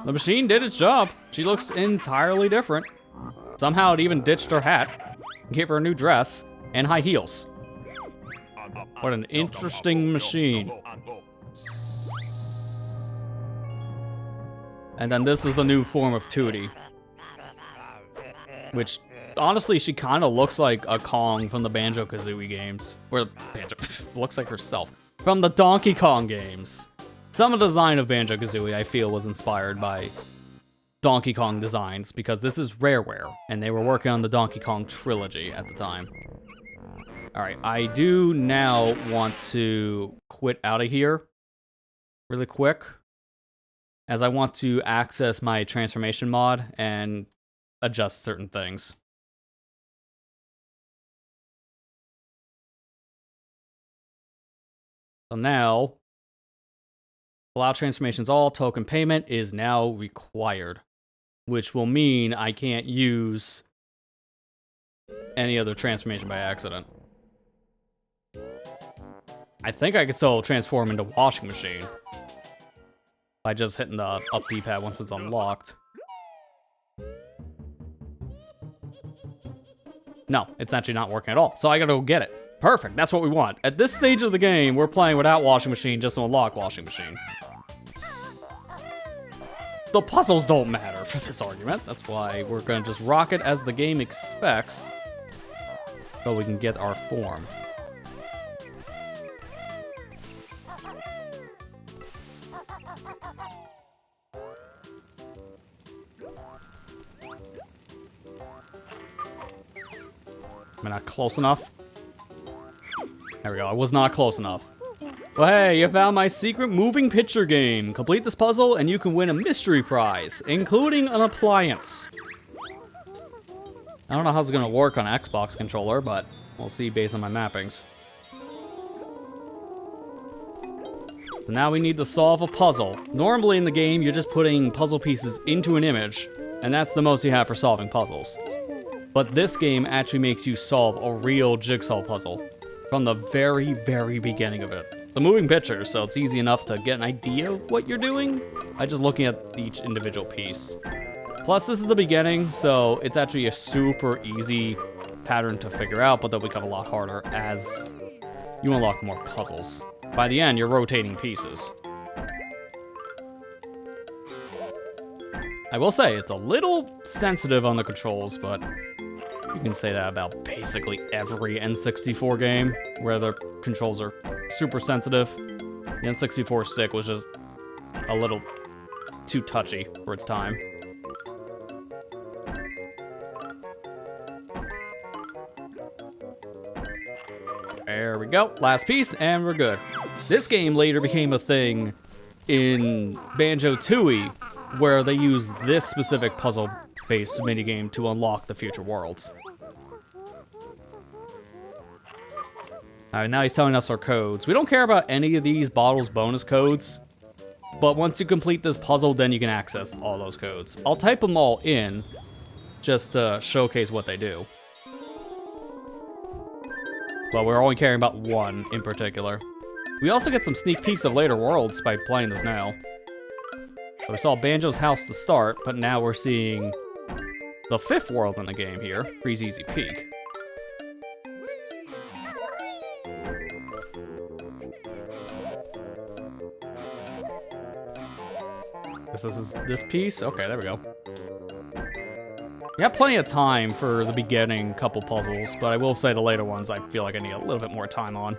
the machine did its job. She looks entirely different. Somehow it even ditched her hat, gave her a new dress, and high heels. What an interesting machine. And then this is the new form of Tootie. Which... honestly, she kind of looks like a Kong from the Banjo-Kazooie games. Or Banjo looks like herself. From the Donkey Kong games. Some of the design of Banjo-Kazooie, I feel, was inspired by Donkey Kong designs, because this is Rareware, and they were working on the Donkey Kong trilogy at the time. Alright, I do now want to quit out of here really quick, as I want to access my transformation mod and adjust certain things. So now, allow transformations all, token payment is now required, which will mean I can't use any other transformation by accident. I think I can still transform into washing machine by just hitting the up D-pad once it's unlocked. No, it's actually not working at all, so I gotta go get it. Perfect, that's what we want. At this stage of the game, we're playing without washing machine just to unlock washing machine. The puzzles don't matter for this argument. That's why we're gonna just rock it as the game expects, so we can get our form. Am I not close enough? There we go, I was not close enough. Well, hey, you found my secret moving picture game. Complete this puzzle and you can win a mystery prize, including an appliance. I don't know how it's gonna work on an Xbox controller, but we'll see based on my mappings. So now we need to solve a puzzle. Normally in the game, you're just putting puzzle pieces into an image, and that's the most you have for solving puzzles. But this game actually makes you solve a real jigsaw puzzle from the very, very beginning of it. the moving pictures, so it's easy enough to get an idea of what you're doing by just looking at each individual piece. Plus, this is the beginning, so it's actually a super easy pattern to figure out, but they'll become a lot harder as you unlock more puzzles. By the end, you're rotating pieces. I will say, it's a little sensitive on the controls, but you can say that about basically every N64 game, where the controls are super sensitive. The N64 stick was just a little too touchy for its time. There we go, last piece, and we're good. This game later became a thing in Banjo-Tooie, where they used this specific puzzle-based minigame to unlock the future worlds. Alright, now he's telling us our codes. We don't care about any of these bottles bonus codes, but once you complete this puzzle, then you can access all those codes. I'll type them all in, just to showcase what they do. But we're only caring about one in particular. We also get some sneak peeks of later worlds by playing this now. So we saw Banjo's house to start, but now we're seeing the 5th world in the game here, Freeze Easy Peak. This is this piece? Okay, there we go. We have plenty of time for the beginning couple puzzles, but I will say the later ones I feel like I need a little bit more time on.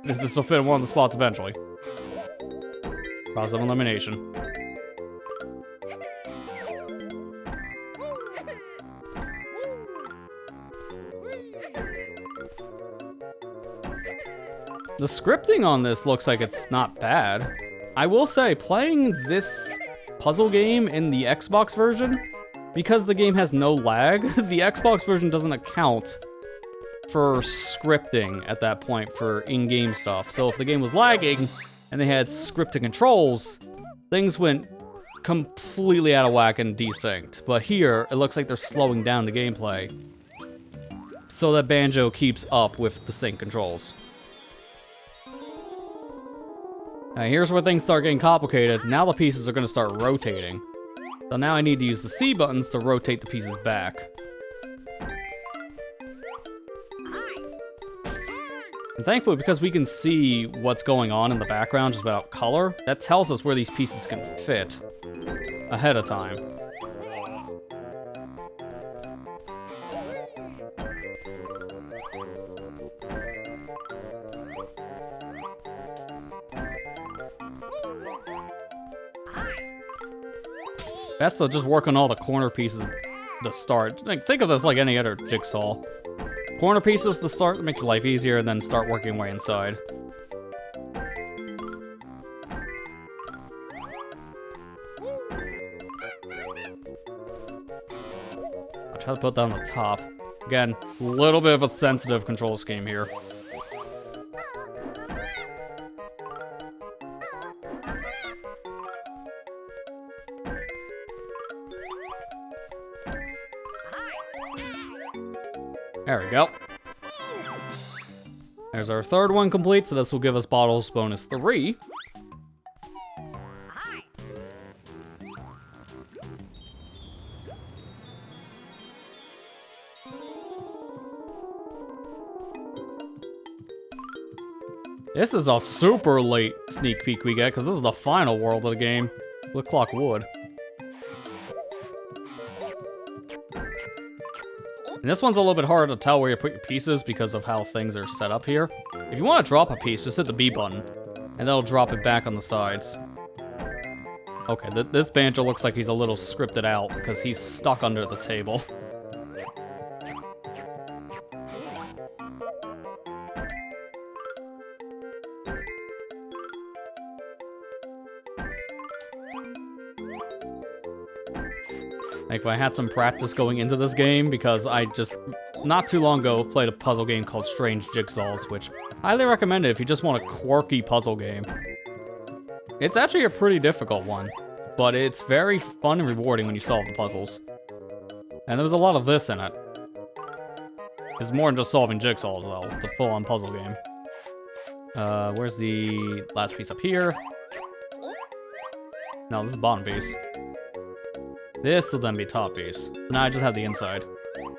This will fit in one of the spots eventually. Process of elimination. The scripting on this looks like it's not bad. I will say, playing this puzzle game in the Xbox version, because the game has no lag, the Xbox version doesn't account for scripting at that point for in-game stuff. So if the game was lagging and they had scripted controls, things went completely out of whack and desynced. But here, it looks like they're slowing down the gameplay so that Banjo keeps up with the sync controls. Now here's where things start getting complicated. Now the pieces are going to start rotating. So now I need to use the C buttons to rotate the pieces back. And thankfully, because we can see what's going on in the background just without color, that tells us where these pieces can fit ahead of time. Best to just work on all the corner pieces to start. Like, think of this like any other jigsaw. Corner pieces to start to make your life easier, and then start working your way inside. I'll try to put that on the top. Again, a little bit of a sensitive control scheme here. There we go. There's our third one complete, so this will give us bottles bonus 3. This is a super late sneak peek we get, because this is the final world of the game. With Clock Wood. And this one's a little bit harder to tell where you put your pieces because of how things are set up here. If you want to drop a piece, just hit the B button, and that'll drop it back on the sides. Okay, this Banjo looks like he's a little scripted out because he's stuck under the table. Like, if I had some practice going into this game, because I just, not too long ago, played a puzzle game called Strange Jigsaws, which I highly recommend it if you just want a quirky puzzle game. It's actually a pretty difficult one, but it's very fun and rewarding when you solve the puzzles. And there was a lot of this in it. It's more than just solving jigsaws, though. It's a full-on puzzle game. Where's the last piece up here? No, this is the bottom piece. This will then be top piece. Now I just have the inside.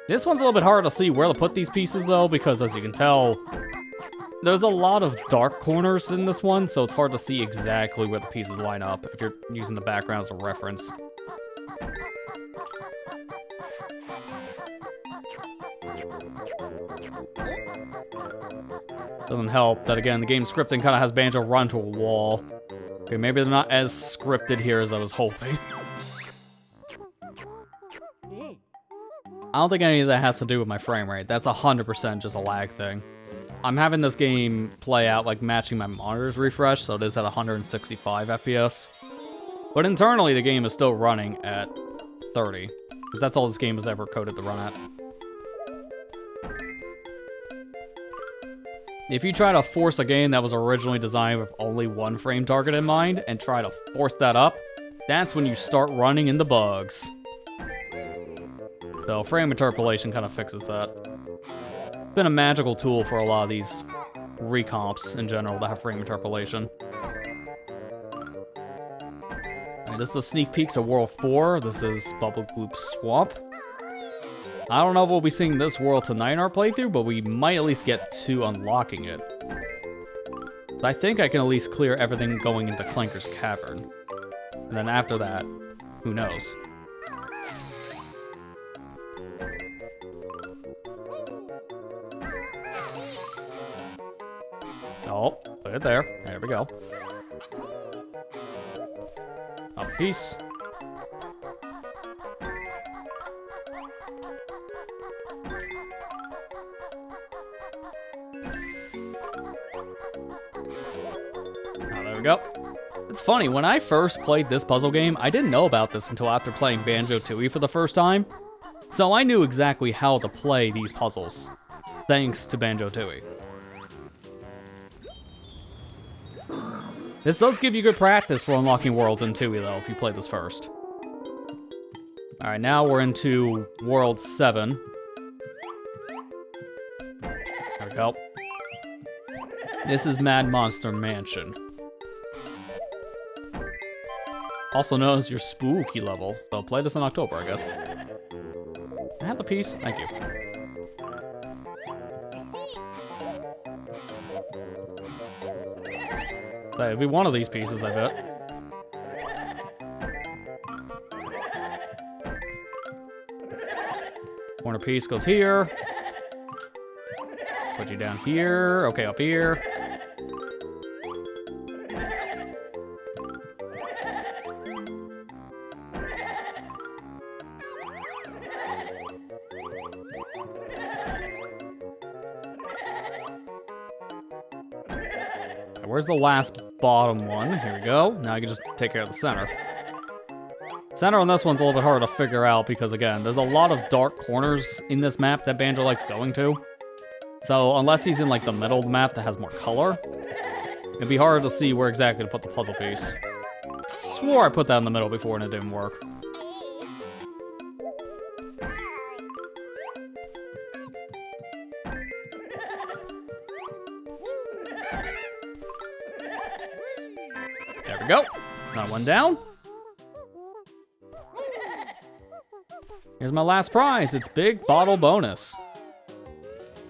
This one's a little bit hard to see where to put these pieces, though, because as you can tell, there's a lot of dark corners in this one, so it's hard to see exactly where the pieces line up if you're using the background as a reference. Doesn't help that, again, the game scripting kind of has Banjo run to a wall. Okay, maybe they're not as scripted here as I was hoping. I don't think any of that has to do with my frame rate. That's 100% just a lag thing. I'm having this game play out like matching my monitor's refresh, so it is at 165 FPS. But internally, the game is still running at 30, because that's all this game is ever coded to run at. If you try to force a game that was originally designed with only one frame target in mind, and try to force that up, that's when you start running into bugs. So frame interpolation kind of fixes that. It's been a magical tool for a lot of these recomps in general to have frame interpolation. Right, this is a sneak peek to World 4. This is Bubble Gloop Swamp. I don't know if we'll be seeing this world tonight in our playthrough, but we might at least get to unlocking it. I think I can at least clear everything going into Clanker's Cavern. And then after that, who knows? Oh, put it there. There we go. Up a piece. There we go. It's funny, when I first played this puzzle game, I didn't know about this until after playing Banjo-Tooie for the first time. So I knew exactly how to play these puzzles, thanks to Banjo-Tooie. This does give you good practice for unlocking worlds in Tooie, though, if you play this first. Alright, now we're into World 7. There we go. This is Mad Monster Mansion. Also known as your spooky level. So play this in October, I guess. I have the piece. Thank you. It'd be one of these pieces, I bet. Corner piece goes here. Put you down here. Okay, up here. Where's the last bottom one? Here we go. Now I can just take care of the center. Center on this one's a little bit harder to figure out because, again, there's a lot of dark corners in this map that Banjo likes going to. So unless he's in, like, the middle of the map that has more color, it'd be harder to see where exactly to put the puzzle piece. Swore I put that in the middle before and it didn't work. There we go. Another one down. Here's my last prize. It's big bottle bonus.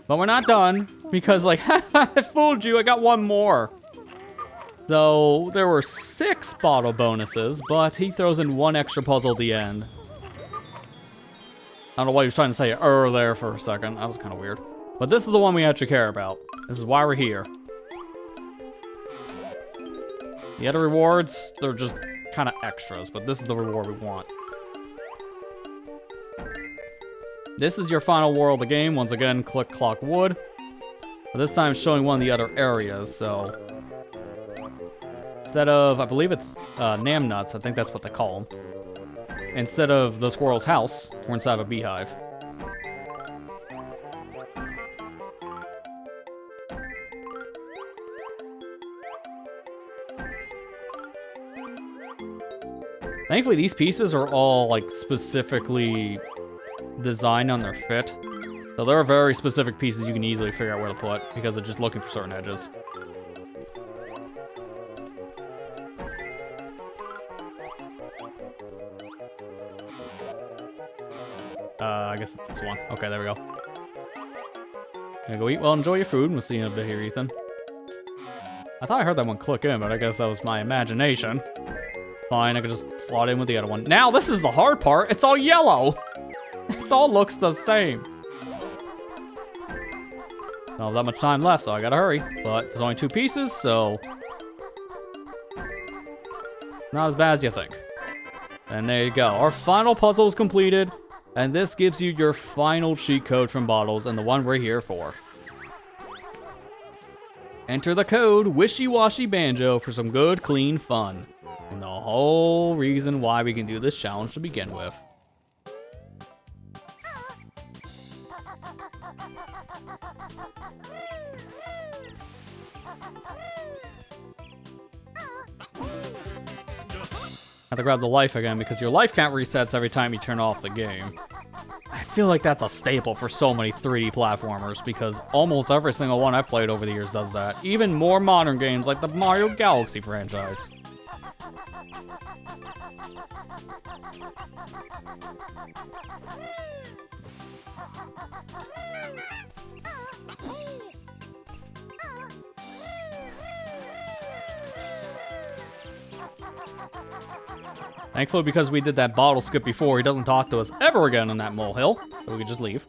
But we're not done because, like, I fooled you. I got one more. So there were 6 bottle bonuses, but he throws in one extra puzzle at the end. I don't know what he was trying to say there for a second. That was kind of weird. But this is the one we actually care about. This is why we're here. The other rewards, they're just kind of extras, but this is the reward we want. This is your final world of the game. Once again, click Clock Wood. But this time it's showing one of the other areas, so... Instead of, I believe it's Nam Nuts, I think that's what they call them. Instead of the squirrel's house, we're inside of a beehive. Thankfully, these pieces are all, like, specifically designed on their fit. So there are very specific pieces you can easily figure out where to put because of just looking for certain edges. I guess it's this one. Okay, there we go. Gonna go eat. Well, enjoy your food. We'll see you in a bit here, Ethan. I thought I heard that one click in, but I guess that was my imagination. Fine, I could just slot in with the other one. Now, this is the hard part. It's all yellow. It all looks the same. Don't have that much time left, so I gotta hurry. But there's only 2 pieces, so... not as bad as you think. And there you go. Our final puzzle is completed. And this gives you your final cheat code from Bottles, and the one we're here for. Enter the code Wishy-Washy Banjo for some good, clean fun. And the whole reason why we can do this challenge to begin with. Have to grab the life again because your life count resets every time you turn off the game. I feel like that's a staple for so many 3D platformers because almost every single one I've played over the years does that. Even more modern games like the Mario Galaxy franchise. Thankfully, because we did that bottle skip before, he doesn't talk to us ever again on that molehill. So we can just leave.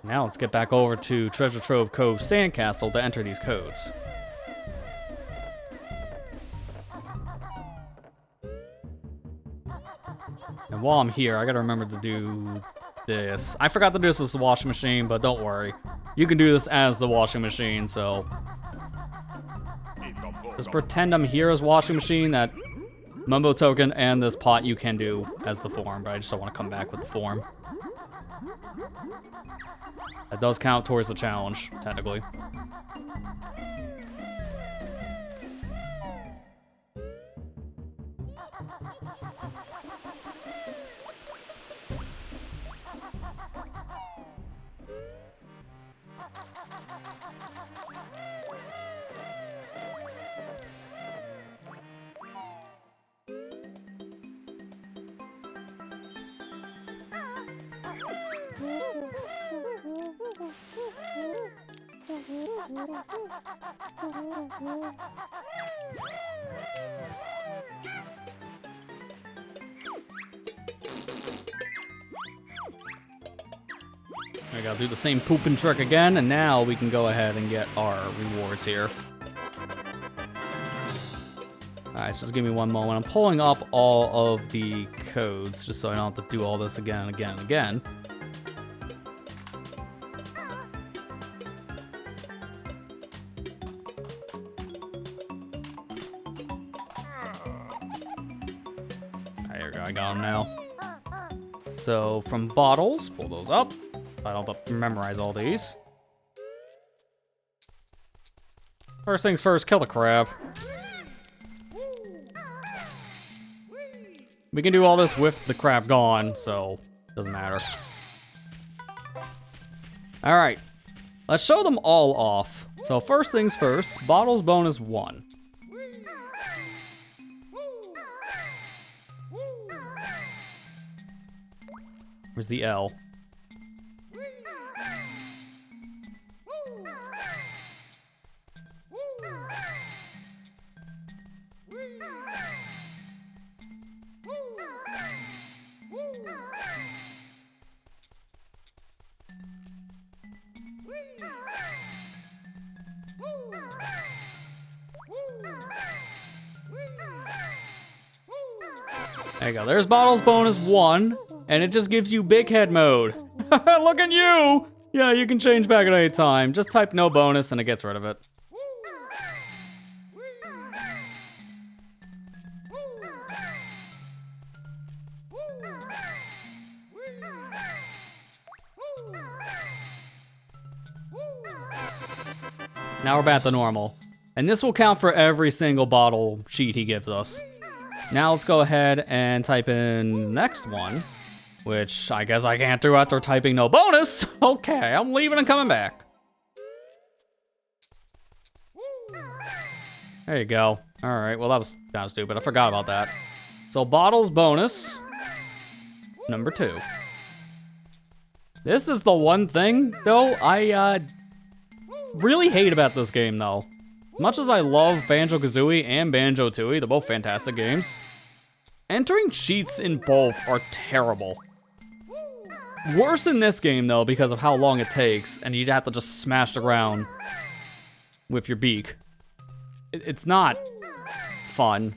Now let's get back over to Treasure Trove Cove Sandcastle to enter these codes. And while I'm here, I gotta remember to do this. I forgot to do this as the washing machine, but don't worry. You can do this as the washing machine, so... just pretend I'm here as washing machine, that Mumbo token and this pot you can do as the form, but I just don't want to come back with the form. That does count towards the challenge, technically. I gotta do the same pooping trick again, and now we can go ahead and get our rewards here. Alright, so just give me one moment. I'm pulling up all of the codes, just so I don't have to do all this again and again and again. There we go, I got them now. So, from bottles, pull those up. I don't have to memorize all these. First things first, kill the crab. We can do all this with the crab gone, so doesn't matter. Alright, let's show them all off. So first things first, bottles bonus 1. Where's the L? There you go. There's bottles bonus 1, and it just gives you big head mode. Look at you! Yeah, you can change back at any time. Just type no bonus and it gets rid of it. Now we're back to normal. And this will count for every single bottle sheet he gives us. Now let's go ahead and type in the next one. Which I guess I can't do after typing no bonus. Okay, I'm leaving and coming back. There you go. Alright, well that was kind of stupid. I forgot about that. So bottles bonus. Number 2. This is the one thing, though, I really hate about this game, though. Much as I love Banjo-Kazooie and Banjo-Tooie, they're both fantastic games, entering cheats in both are terrible. Worse in this game, though, because of how long it takes, and you'd have to just smash the ground with your beak. It's not fun.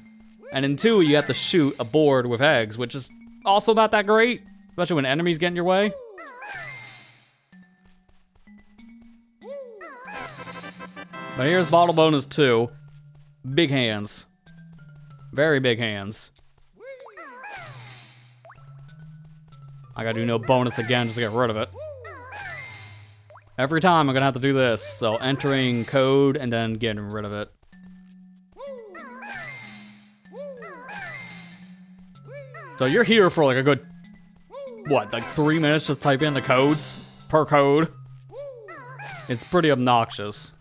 And in 2, you have to shoot a board with eggs, which is also not that great, especially when enemies get in your way. But here's bottle bonus 2. Big hands. Very big hands. I gotta do no bonus again just to get rid of it. Every time I'm gonna have to do this. So entering code and then getting rid of it. So you're here for like a good, what, like 3 minutes just type in the codes per code? It's pretty obnoxious.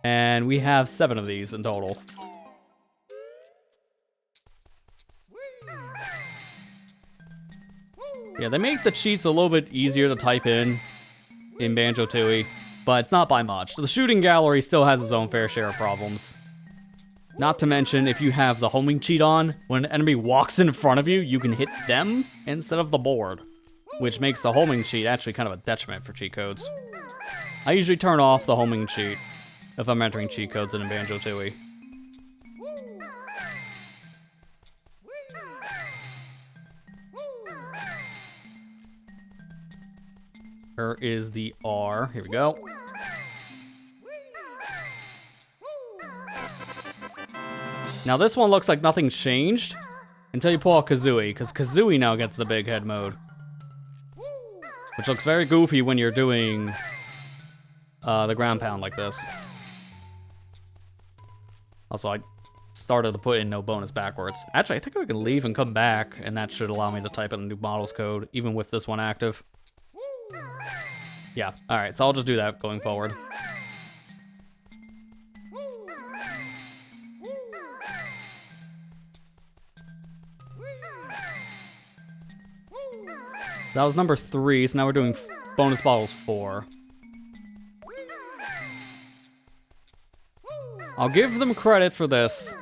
And we have 7 of these in total. Yeah, they make the cheats a little bit easier to type in Banjo-Tooie, but it's not by much. The shooting gallery still has its own fair share of problems. Not to mention, if you have the homing cheat on, when an enemy walks in front of you, you can hit them instead of the board, which makes the homing cheat actually kind of a detriment for cheat codes. I usually turn off the homing cheat if I'm entering cheat codes in Banjo-Tooie. Here is the R. Here we go. Now this one looks like nothing's changed until you pull out Kazooie, because Kazooie now gets the big head mode. Which looks very goofy when you're doing the ground pound like this. Also, I started to put in no bonus backwards. Actually, I think I can leave and come back, and that should allow me to type in a new bottles code, even with this one active. Yeah, alright, so I'll just do that going forward. That was number 3, so now we're doing bonus bottles 4. I'll give them credit for this.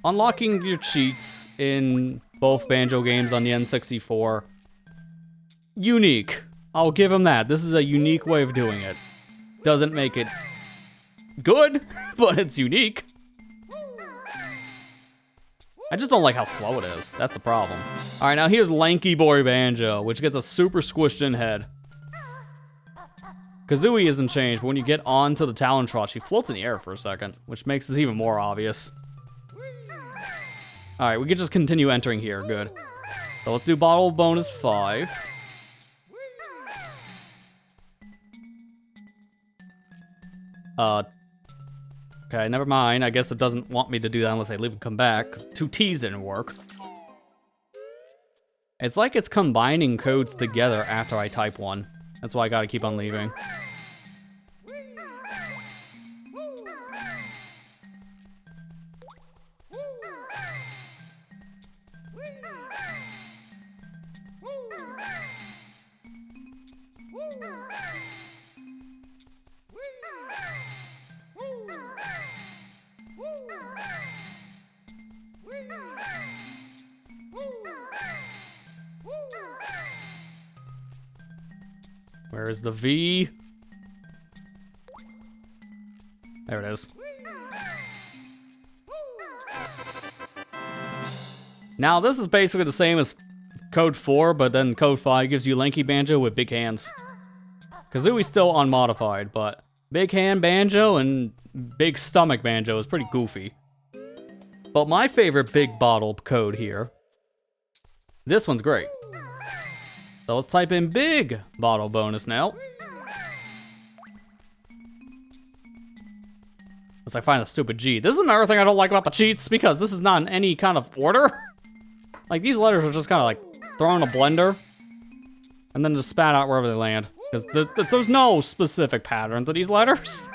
Unlocking your cheats in both Banjo games on the N64. Unique. I'll give them that. This is a unique way of doing it. Doesn't make it good, but it's unique. I just don't like how slow it is. That's the problem. Alright, now here's Lanky Boy Banjo, which gets a super squished in head. Kazooie isn't changed, but when you get onto the Talon Trot, she floats in the air for a second, which makes this even more obvious. Alright, we can just continue entering here. Good. So let's do bottle bonus 5. Okay, never mind. I guess it doesn't want me to do that unless I leave and come back, because 2 T's didn't work. It's like it's combining codes together after I type one. That's why I gotta keep on leaving. Where's the V? There it is. Now, this is basically the same as Code 4, but then Code 5 gives you Lanky Banjo with big hands. Kazooie's still unmodified, but Big Hand Banjo and Big Stomach Banjo is pretty goofy. But my favorite big bottle code here, this one's great. So let's type in big bottle bonus now. Unless I find a stupid G. This is another thing I don't like about the cheats, because this is not in any kind of order. Like, these letters are just kind of like throw in a blender, and then just spat out wherever they land. Because there's no specific pattern to these letters.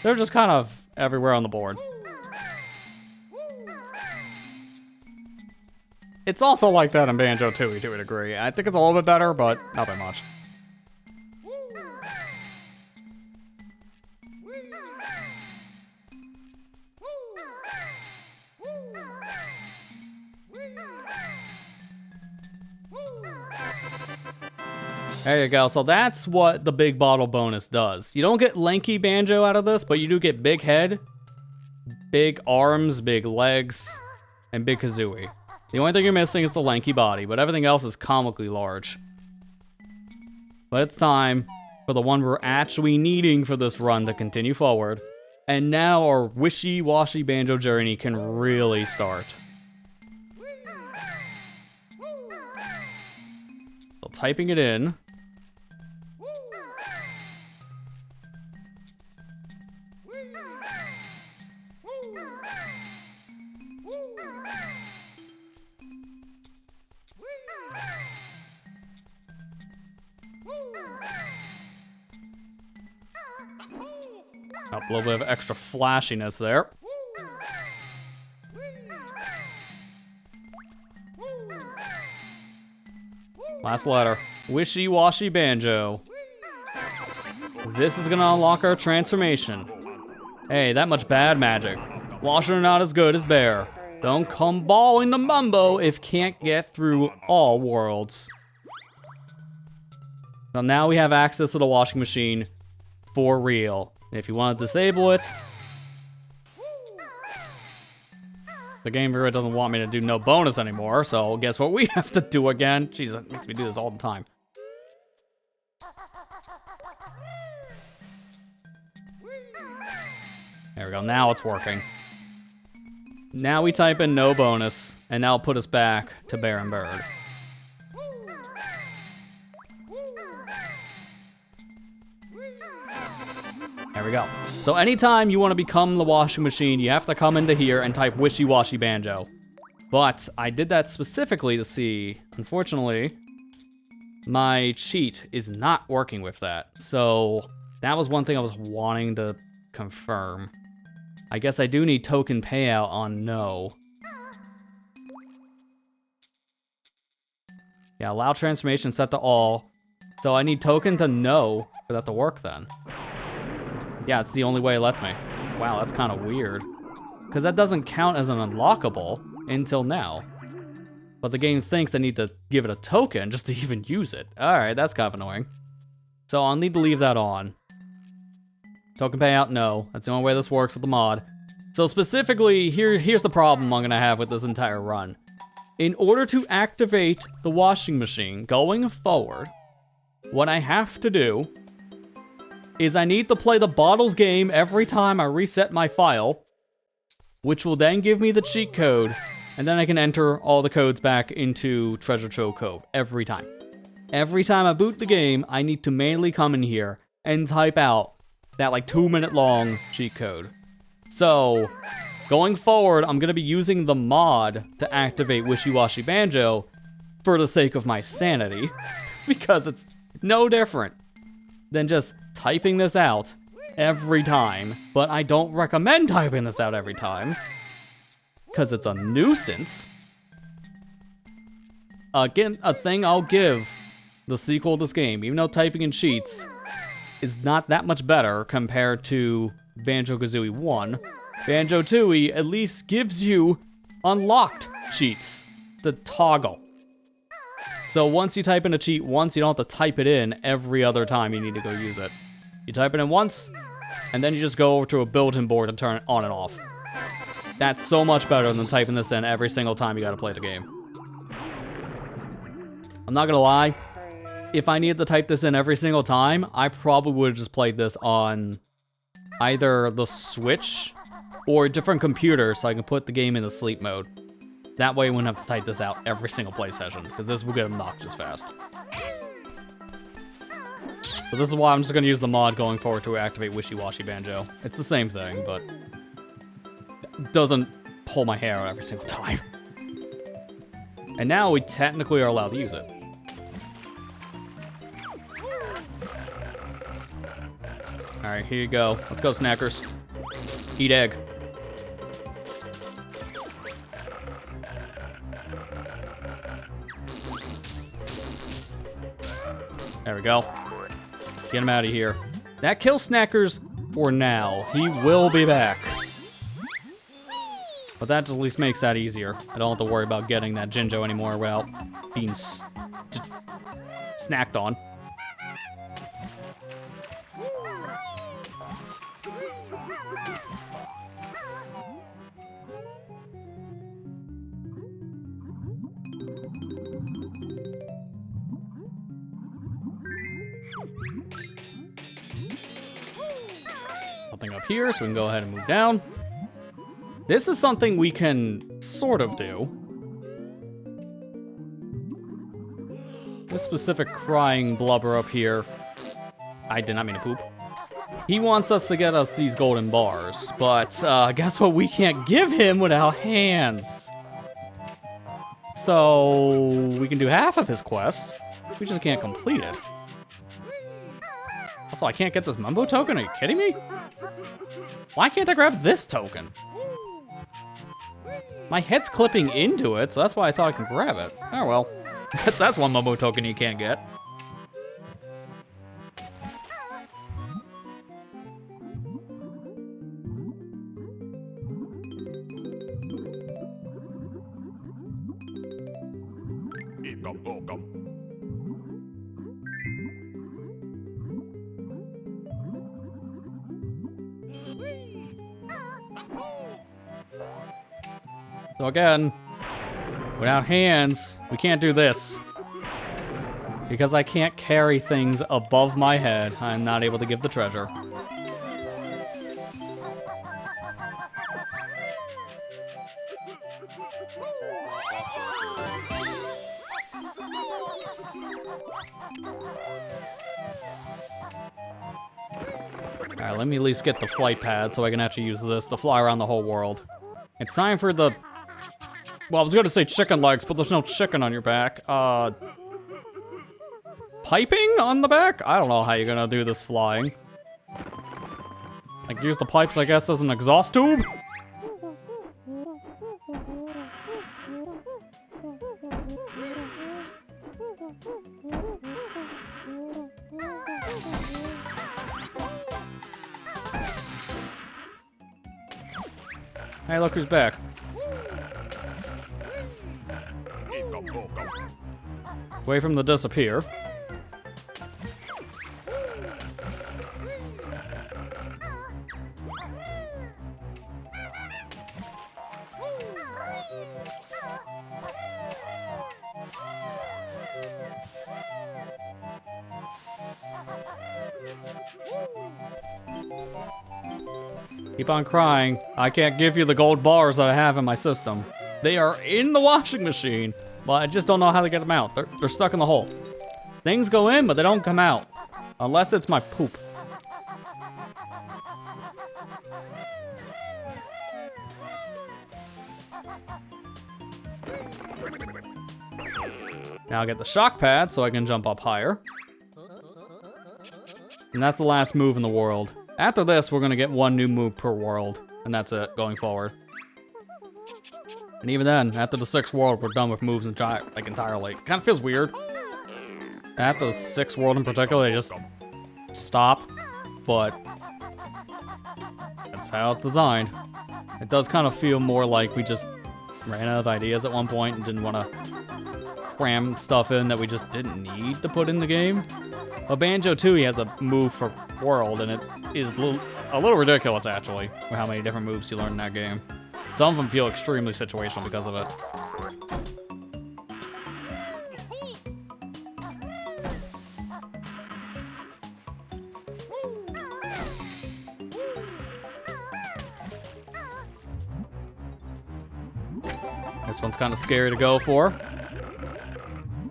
They're just kind of everywhere on the board. It's also like that in Banjo-Tooie to a degree. I think it's a little bit better, but not that much. There you go. So that's what the big bottle bonus does. You don't get lanky Banjo out of this, but you do get big head, big arms, big legs, and big Kazooie. The only thing you're missing is the lanky body, but everything else is comically large. But it's time for the one we're actually needing for this run to continue forward. And now our wishy-washy Banjo journey can really start. So typing it in. Up a little bit of extra flashiness there. Last letter. Wishy-washy Banjo. This is gonna unlock our transformation. Hey, that much bad magic. Washer not as good as Bear. Don't come bawling to Mumbo if can't get through all worlds. So now we have access to the washing machine for real. And if you want to disable it, the game really doesn't want me to do no bonus anymore, so guess what we have to do again? Jeez, that makes me do this all the time. There we go, now it's working. Now we type in no bonus, and that'll put us back to Bear and Bird. There we go. So anytime you want to become the washing machine, you have to come into here and type wishy-washy Banjo. But I did that specifically to see, unfortunately, my cheat is not working with that. So that was one thing I was wanting to confirm. I guess I do need token payout on no. Yeah, allow transformation set to all. So I need token to no for that to work then. Yeah, it's the only way it lets me. Wow, that's kind of weird. Because that doesn't count as an unlockable until now. But the game thinks I need to give it a token just to even use it. Alright, that's kind of annoying. So I'll need to leave that on. Token payout, no. That's the only way this works with the mod. So specifically, here's the problem I'm going to have with this entire run. In order to activate the washing machine going forward, what I have to do is I need to play the bottles game every time I reset my file, which will then give me the cheat code, and then I can enter all the codes back into Treasure Trove Cove every time. Every time I boot the game, I need to manually come in here and type out that like 2-minute long cheat code. So, going forward, I'm going to be using the mod to activate Wishy-Washy Banjo for the sake of my sanity, because it's no different than just typing this out every time, but I don't recommend typing this out every time, because it's a nuisance. Again, a thing I'll give the sequel to this game, even though typing in cheats is not that much better compared to Banjo-Kazooie 1, Banjo-Tooie at least gives you unlocked cheats to toggle. So once you type in a cheat once, you don't have to type it in every other time you need to go use it. You type it in once, and then you just go over to a built-in board and turn it on and off. That's so much better than typing this in every single time you gotta play the game. I'm not gonna lie, if I needed to type this in every single time, I probably would have just played this on either the Switch or a different computer so I can put the game into sleep mode. That way I wouldn't have to type this out every single play session, because this will get obnoxious fast. So this is why I'm just going to use the mod going forward to activate Wishy-Washy Banjo. It's the same thing, but it doesn't pull my hair out every single time. And now we technically are allowed to use it. Alright, here you go. Let's go, Snackers. Eat egg. There we go. Get him out of here. That kills Snackers for now. He will be back. But that at least makes that easier. I don't have to worry about getting that Jinjo anymore without being snacked on. Nothing up here, so we can go ahead and move down. This is something we can sort of do. This specific crying blubber up here. I did not mean to poop. He wants us to get us these golden bars, but guess what we can't give him without hands? So we can do half of his quest. We just can't complete it. Also, I can't get this Mumbo token? Are you kidding me? Why can't I grab this token? My head's clipping into it, so that's why I thought I can grab it. Oh well. That's one Mumbo token you can't get. So again, without hands, we can't do this. Because I can't carry things above my head, I'm not able to give the treasure. Alright, let me at least get the flight pad so I can actually use this to fly around the whole world. It's time for the... Well, I was gonna say chicken legs, but there's no chicken on your back. Piping on the back? I don't know how you're gonna do this flying. Like, use the pipes, I guess, as an exhaust tube? Hey, look who's back. Wait for him to disappear. Keep on crying. I can't give you the gold bars that I have in my system. They are in the washing machine, but I just don't know how to get them out. They're stuck in the hole. Things go in, but they don't come out. Unless it's my poop. Now I'll get the shock pad so I can jump up higher. And that's the last move in the world. After this, we're gonna get one new move per world, and that's it, going forward. And even then, after the 6th world, we're done with moves entirely. Kind of feels weird. After the 6th world in particular, they just stop, but that's how it's designed. It does kind of feel more like we just ran out of ideas at one point and didn't want to cram stuff in that we just didn't need to put in the game. But Banjo-Tooie has a move for world, and it is a little ridiculous, actually, with how many different moves you learn in that game. Some of them feel extremely situational because of it. This one's kind of scary to go for.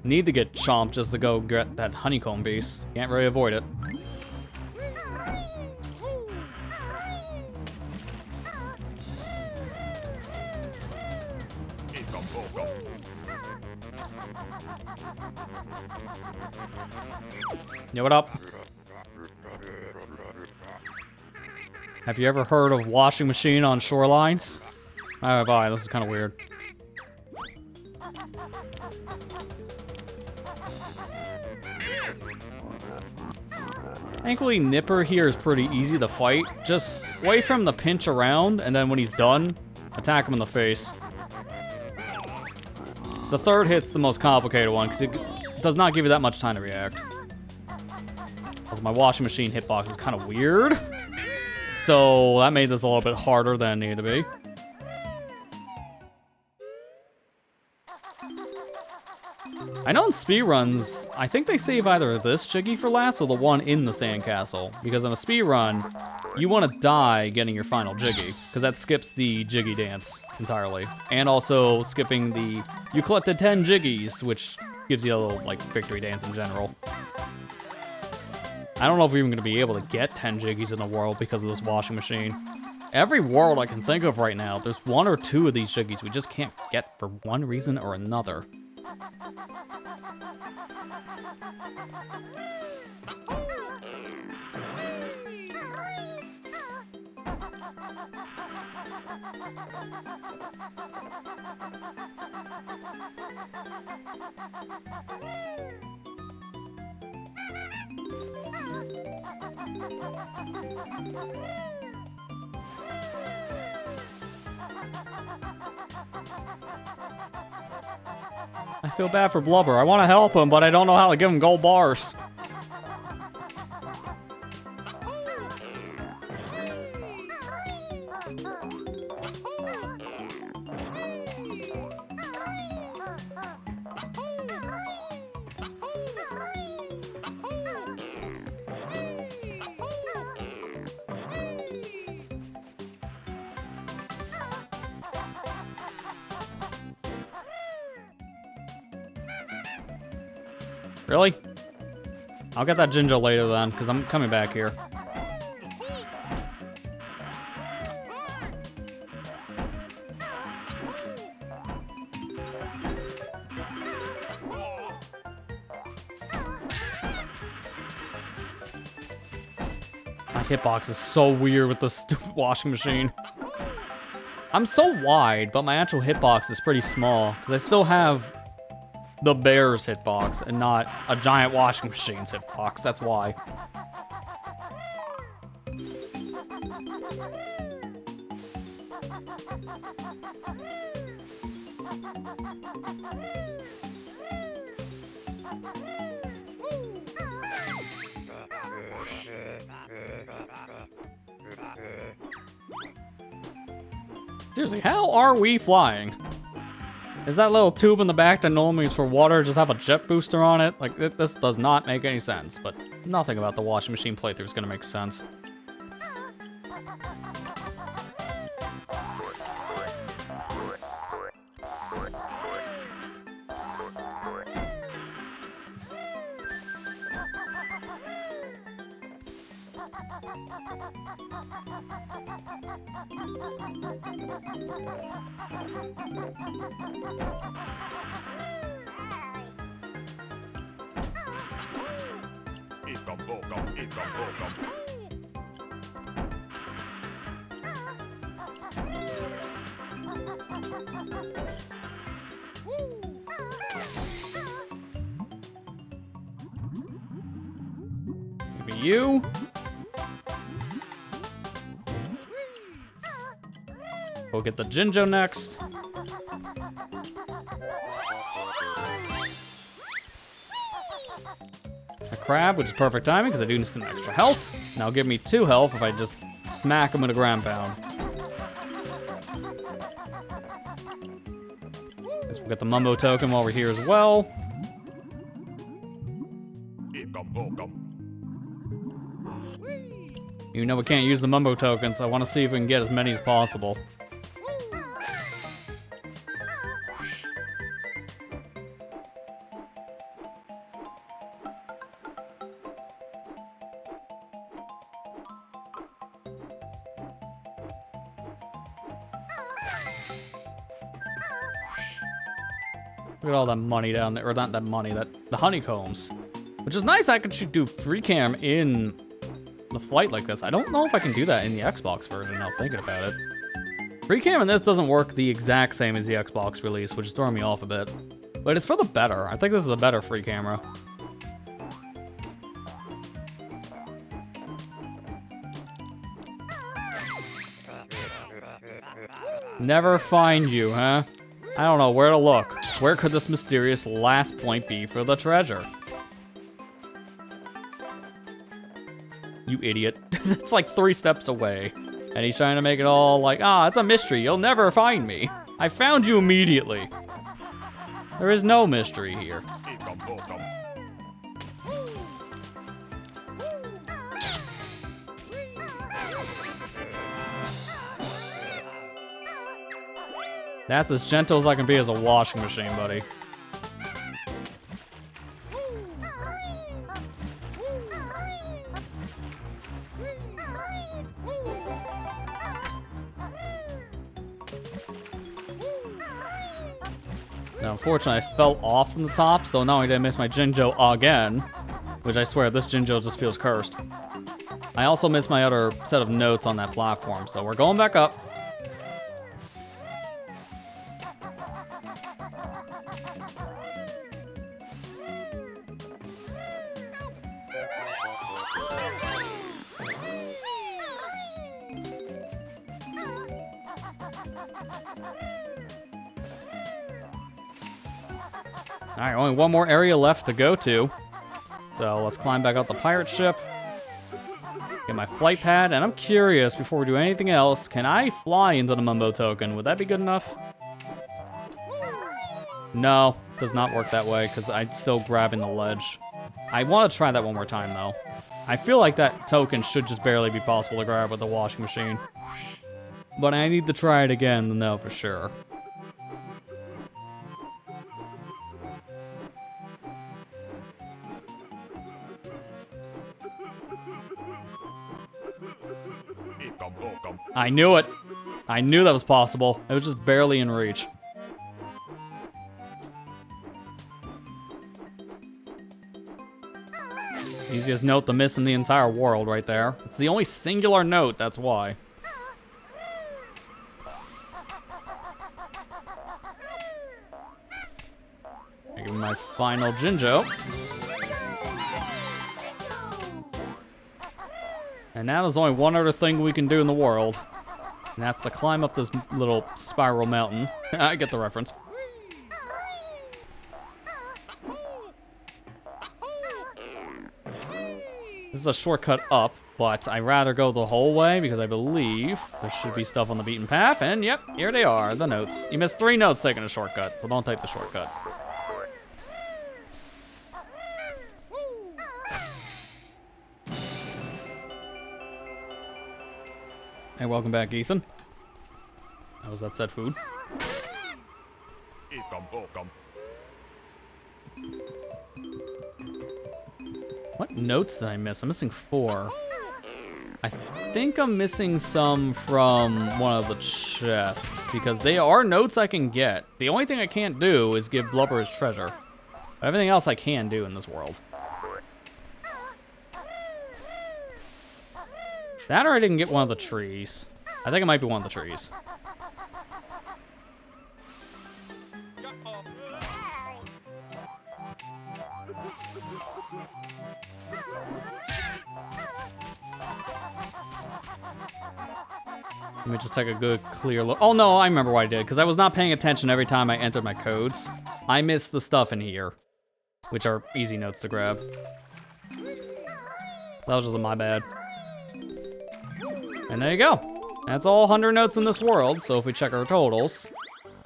Need to get chomped just to go get that honeycomb piece. Can't really avoid it. Yo, what up? Have you ever heard of washing machine on shorelines? Oh, bye. This is kind of weird. Thankfully, Nipper here is pretty easy to fight. Just wait for him to pinch around, and then when he's done, attack him in the face. The third hit's the most complicated one, because it does not give you that much time to react. Also, my washing machine hitbox is kind of weird. So that made this a little bit harder than it needed to be. I know in speedruns, I think they save either this Jiggy for last or the one in the sandcastle. Because in a speedrun, you want to die getting your final Jiggy. Because that skips the Jiggy dance entirely. And also skipping the, you collected 10 Jiggies, which gives you a little, like, victory dance in general. I don't know if we're even going to be able to get 10 Jiggies in the world because of this washing machine. Every world I can think of right now, there's one or two of these Jiggies we just can't get for one reason or another. I feel bad for Blubber. I want to help him, but I don't know how to give him gold bars. Really? I'll get that Ginger later then, because I'm coming back here. My hitbox is so weird with this stupid washing machine. I'm so wide, but my actual hitbox is pretty small, because I still have the bear's hitbox and not a giant washing machine's hitbox. That's why. Seriously, how are we flying? Is that little tube in the back that normally is for water just have a jet booster on it? Like, this does not make any sense, but nothing about the washing machine playthrough is gonna make sense. Maybe you? We'll get the Jinjo next. A crab, which is perfect timing because I do need some extra health. Now give me 2 health if I just smack him with a ground pound. Guess we'll get the Mumbo token while we're here as well. You know we can't use the Mumbo tokens, so I want to see if we can get as many as possible. Look at all that money down there, or not that money, the honeycombs. Which is nice, I can do free cam in the flight like this. I don't know if I can do that in the Xbox version now thinking about it. Free cam in this doesn't work the exact same as the Xbox release, which is throwing me off a bit. But it's for the better. I think this is a better free camera. Never find you, huh? I don't know where to look. Where could this mysterious last point be for the treasure? You idiot. That's like 3 steps away. And he's trying to make it all like, it's a mystery. You'll never find me. I found you immediately. There is no mystery here. That's as gentle as I can be as a washing machine, buddy. Now, unfortunately, I fell off from the top, so not only did I miss my Jinjo again, which I swear, this Jinjo just feels cursed. I also missed my other set of notes on that platform, so we're going back up. Alright, only one more area left to go to. So let's climb back out the pirate ship. Get my flight pad, and I'm curious, before we do anything else, can I fly into the Mumbo token? Would that be good enough? No, does not work that way, because I'm still grabbing the ledge. I want to try that one more time, though. I feel like that token should just barely be possible to grab with the washing machine. But I need to try it again to know for sure. I knew it. I knew that was possible. It was just barely in reach. Easiest note to miss in the entire world right there. It's the only singular note, that's why. I give me my final Jinjo. And now there's only one other thing we can do in the world. And that's to climb up this little spiral mountain. I get the reference. This is a shortcut up, but I'd rather go the whole way because I believe there should be stuff on the beaten path. And yep, here they are, the notes. You missed 3 notes taking a shortcut, so don't take the shortcut. Hey, welcome back, Ethan. How was that said food? What notes did I miss? I'm missing 4. I think I'm missing some from one of the chests, because they are notes I can get. The only thing I can't do is give Blubber his treasure. But everything else I can do in this world. That or I didn't get one of the trees. I think it might be one of the trees. Let me just take a good clear look. Oh no, I remember what I did, because I was not paying attention every time I entered my codes. I missed the stuff in here, which are easy notes to grab. That was just my bad. And there you go. That's all 100 notes in this world, so if we check our totals,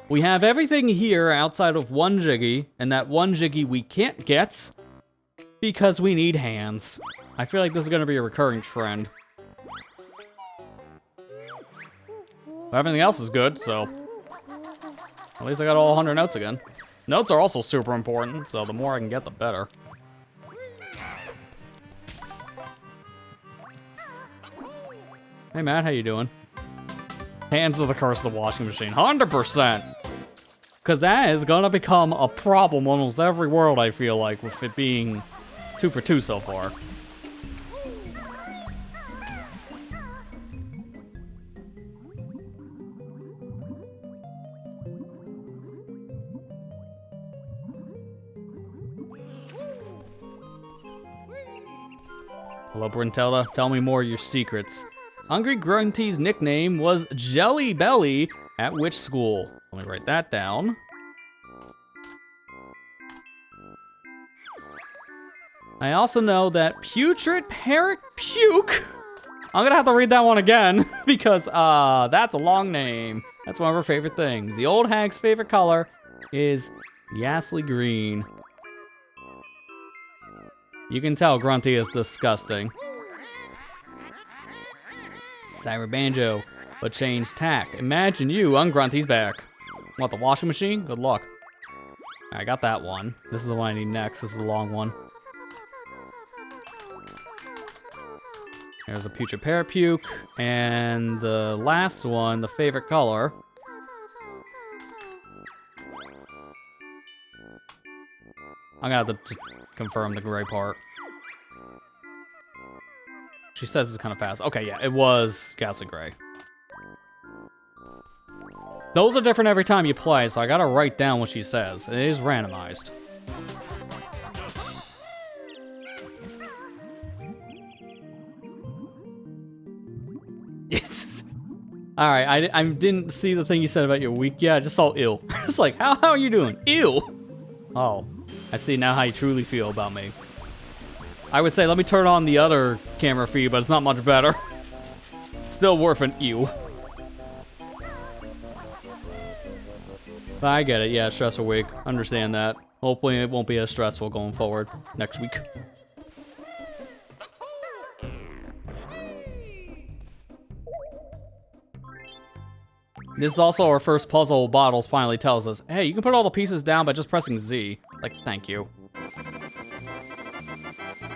we have everything here outside of 1 Jiggy, and that 1 Jiggy we can't get because we need hands. I feel like this is going to be a recurring trend. But everything else is good, so at least I got all 100 notes again. Notes are also super important, so the more I can get, the better. Hey Matt, how you doing? Hands of the curse of the washing machine, 100%. Because that is gonna become a problem almost every world, I feel like, with it being 2 for 2 so far. Hello, Brintella. Tell me more of your secrets. Hungry Grunty's nickname was Jelly Belly at which school? Let me write that down. I also know that Putrid Parrot Puke. I'm gonna have to read that one again because that's a long name. That's one of her favorite things. The old hag's favorite color is ghastly green. You can tell Grunty is disgusting. Cyber Banjo, but changed tack. Imagine you on Grunty's back. Want the washing machine? Good luck. I got that one. This is the one I need next. This is the long one. There's a Putrid Parrot Puke, and the last one, the favorite color. I'm gonna have to just confirm the gray part. She says it's kind of fast. Okay, yeah, it was ghastly gray. Those are different every time you play, so I gotta write down what she says. It is randomized. Alright, I didn't see the thing you said about your week. Yeah, I just saw ill. It's like, how are you doing? Ill! Oh, I see now how you truly feel about me. I would say, let me turn on the other camera feed, but it's not much better. Still worth an ew. But I get it, yeah, stressful week. Understand that. Hopefully it won't be as stressful going forward next week. This is also our first puzzle. Bottles finally tells us, hey, you can put all the pieces down by just pressing Z. Like, thank you.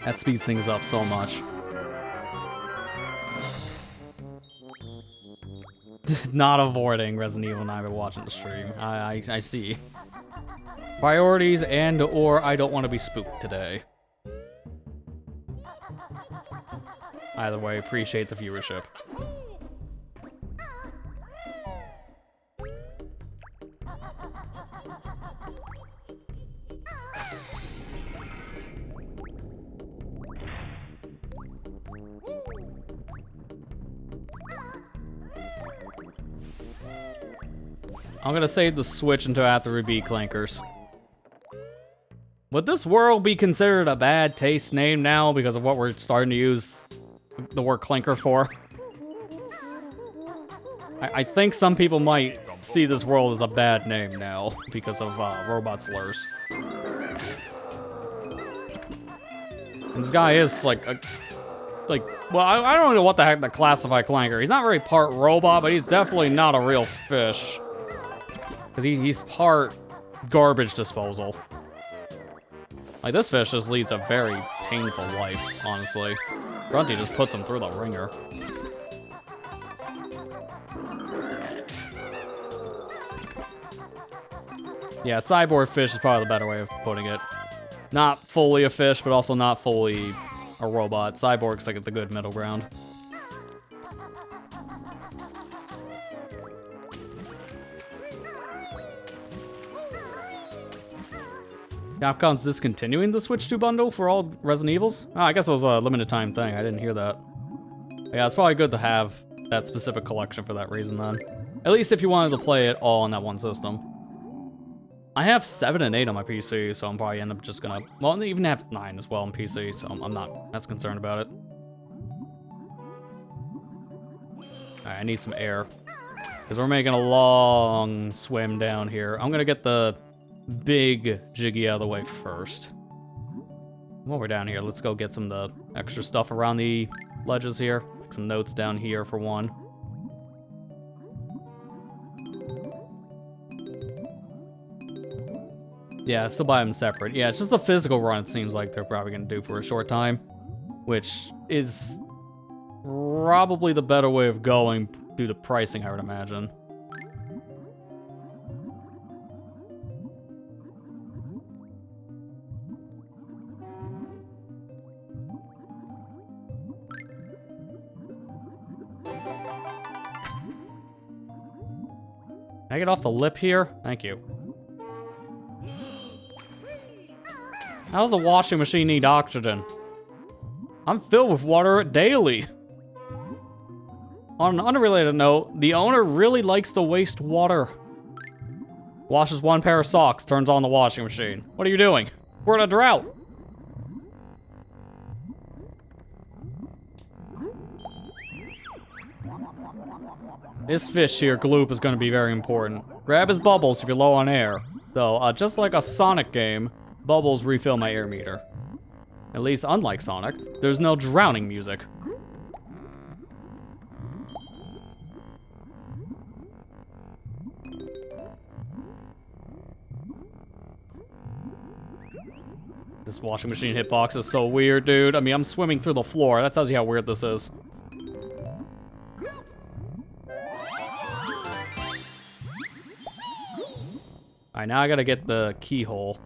That speeds things up so much. Not avoiding Resident Evil 9 by watching the stream. I see. Priorities and or I don't want to be spooked today. Either way, appreciate the viewership. I'm gonna save the Switch until after we beat Clankers. Would this world be considered a bad taste name now because of what we're starting to use the word clanker for? I think some people might see this world as a bad name now because of robot slurs. And this guy is like well, I don't know what the heck to classify Clanker. He's not very part robot, but he's definitely not a real fish. Because he's part garbage disposal. Like, this fish just leads a very painful life, honestly. Grunty just puts him through the ringer. Yeah, cyborg fish is probably the better way of putting it. Not fully a fish, but also not fully a robot. Cyborg's like the good middle ground. Capcom's discontinuing the Switch 2 bundle for all Resident Evils? Oh, I guess it was a limited time thing. I didn't hear that. Yeah, it's probably good to have that specific collection for that reason then. At least if you wanted to play it all on that one system. I have 7 and 8 on my PC, so I'm probably end up just gonna... Well, I even have 9 as well on PC, so I'm not as concerned about it. Alright, I need some air. Because we're making a long swim down here. I'm gonna get the big Jiggy out of the way first. While we're down here, let's go get some of the extra stuff around the ledges here. Like some notes down here for one. Yeah, still buy them separate. Yeah, it's just a physical run it seems like they're probably going to do for a short time. Which is probably the better way of going due to pricing, I would imagine. I get off the lip here? Thank you. How does a washing machine need oxygen? I'm filled with water daily. On an unrelated note, the owner really likes to waste water. Washes one pair of socks, turns on the washing machine. What are you doing? We're in a drought. This fish here, Gloop, is going to be very important. Grab his bubbles if you're low on air. So, just like a Sonic game, bubbles refill my air meter. At least, unlike Sonic, there's no drowning music. This washing machine hitbox is so weird, dude. I mean, I'm swimming through the floor. That tells you how weird this is. Alright, now I gotta get the keyhole.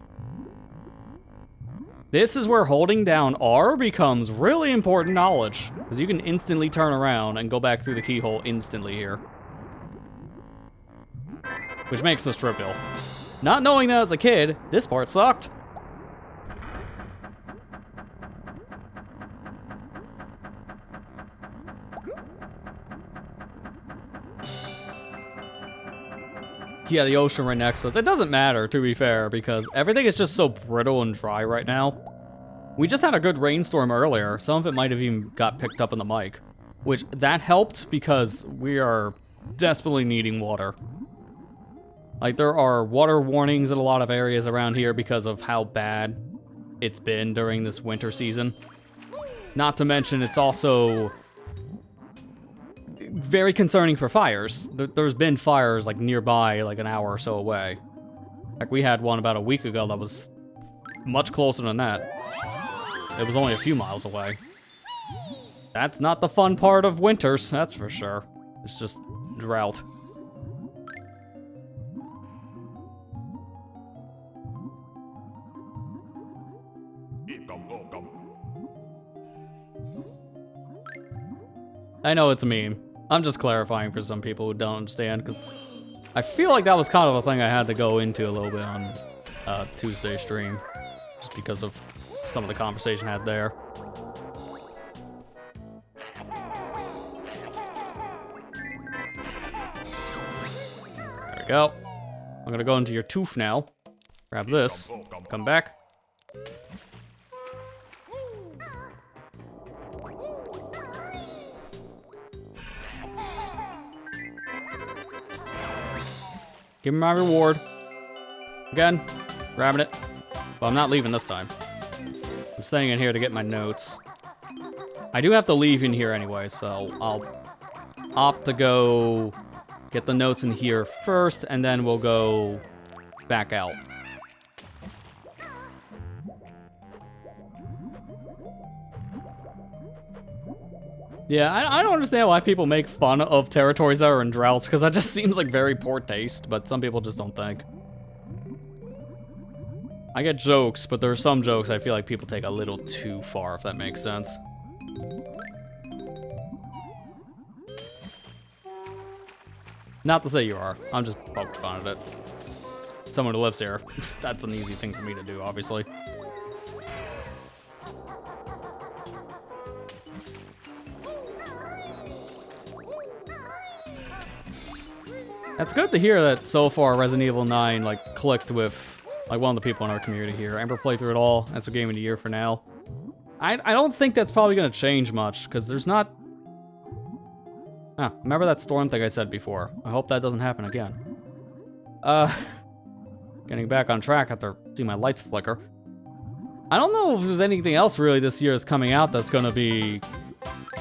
This is where holding down R becomes really important knowledge, because you can instantly turn around and go back through the keyhole instantly here. Which makes this trivial. Not knowing that as a kid, this part sucked. Yeah, the ocean right next to us. It doesn't matter, to be fair, because everything is just so brittle and dry right now. We just had a good rainstorm earlier. Some of it might have even got picked up in the mic. Which, that helped because we are desperately needing water. Like, there are water warnings in a lot of areas around here because of how bad it's been during this winter season. Not to mention, it's also very concerning for fires. There's been fires like nearby, like an hour or so away. Like we had one about a week ago that was much closer than that. It was only a few miles away. That's not the fun part of winters, that's for sure. It's just drought. I know it's a meme. I'm just clarifying for some people who don't understand, because I feel like that was kind of a thing I had to go into a little bit on Tuesday stream, just because of some of the conversation I had there. There we go. I'm gonna go into your tooth now. Grab this. Come back. Give me my reward. Again, grabbing it. Well, I'm not leaving this time. I'm staying in here to get my notes. I do have to leave in here anyway, so I'll opt to go get the notes in here first, and then we'll go back out. Yeah, I don't understand why people make fun of territories that are in droughts, because that just seems like very poor taste, but some people just don't think. I get jokes, but there are some jokes I feel like people take a little too far, if that makes sense. Not to say you are, I'm just poking fun at it. Someone who lives here, that's an easy thing for me to do, obviously. It's good to hear that so far Resident Evil 9 like clicked with like one of the people in our community here. Amber played through it all. That's a game of the year for now. I don't think that's probably gonna change much because there's not. Remember that storm thing I said before? I hope that doesn't happen again. Getting back on track after seeing my lights flicker. I don't know if there's anything else really this year is coming out that's gonna be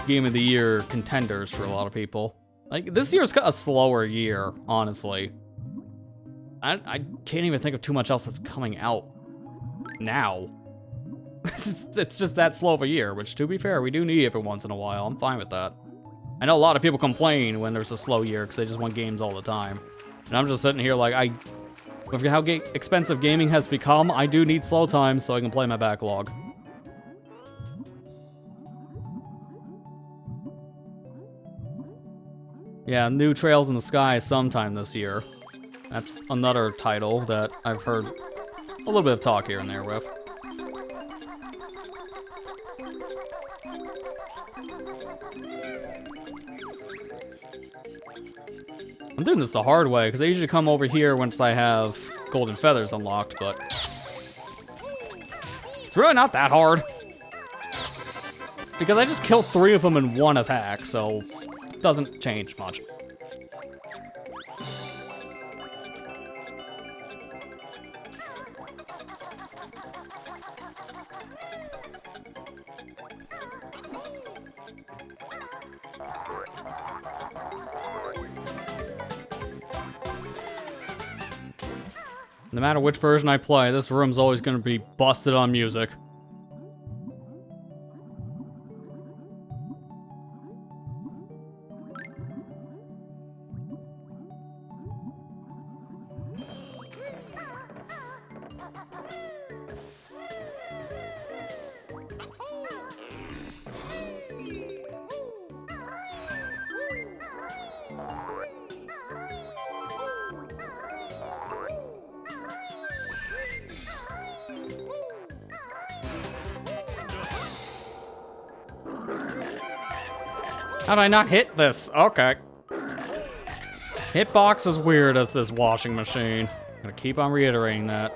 game of the year contenders for a lot of people. Like, this year's got a slower year, honestly. I can't even think of too much else that's coming out now. It's just that slow of a year, which, to be fair, we do need every once in a while. I'm fine with that. I know a lot of people complain when there's a slow year because they just want games all the time. And I'm just sitting here like, with how expensive gaming has become, I do need slow times so I can play my backlog. Yeah, new Trails in the Sky sometime this year. That's another title that I've heard a little bit of talk here and there with. I'm doing this the hard way, because I usually come over here once I have golden feathers unlocked, but it's really not that hard. Because I just kill 3 of them in 1 attack, so it doesn't change much. No matter which version I play, this room's always going to be busted on music. How did I not hit this? Okay. Hitbox is weird as this washing machine. I'm gonna keep on reiterating that.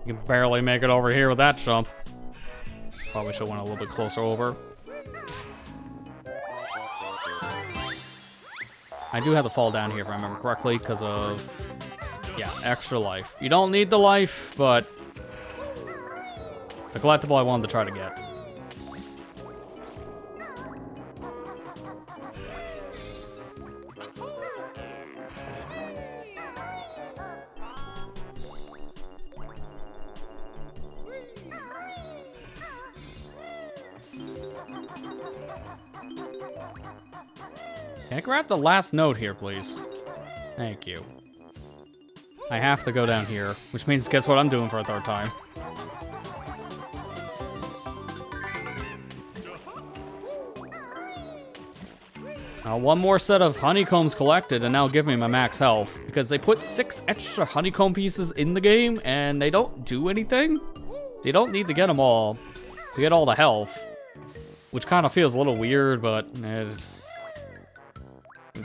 You can barely make it over here with that jump. Probably should have went a little bit closer over. I do have to fall down here if I remember correctly because of, yeah, extra life. You don't need the life, but it's a collectible I wanted to try to get. Can I grab the last note here, please? Thank you. I have to go down here, which means guess what I'm doing for a 3rd time. Now, 1 more set of honeycombs collected, and now give me my max health, because they put 6 extra honeycomb pieces in the game, and they don't do anything. So you don't need to get them all to get all the health, which kind of feels a little weird, but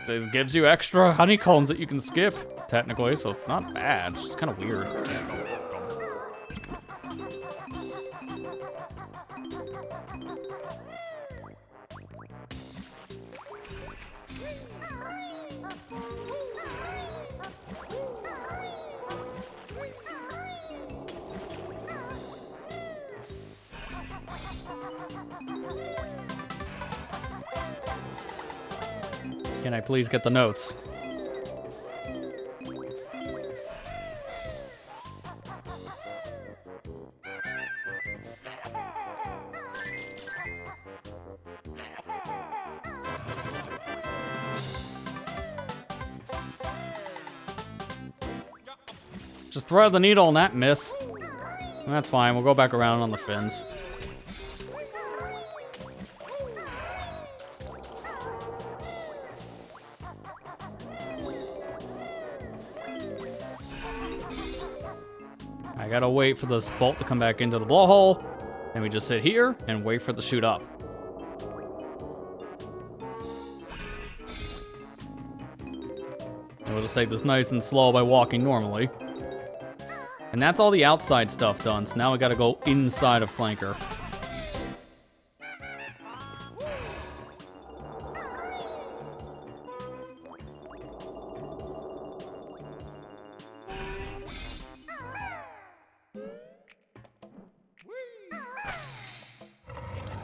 it gives you extra honeycombs that you can skip, technically, so it's not bad. It's just kind of weird. Can I please get the notes? Just thread the needle on that, miss. That's fine, we'll go back around on the fins. I gotta wait for this bolt to come back into the blowhole, and we just sit here and wait for it to shoot up. And we'll just take this nice and slow by walking normally. And that's all the outside stuff done, so now we gotta go inside of Clanker.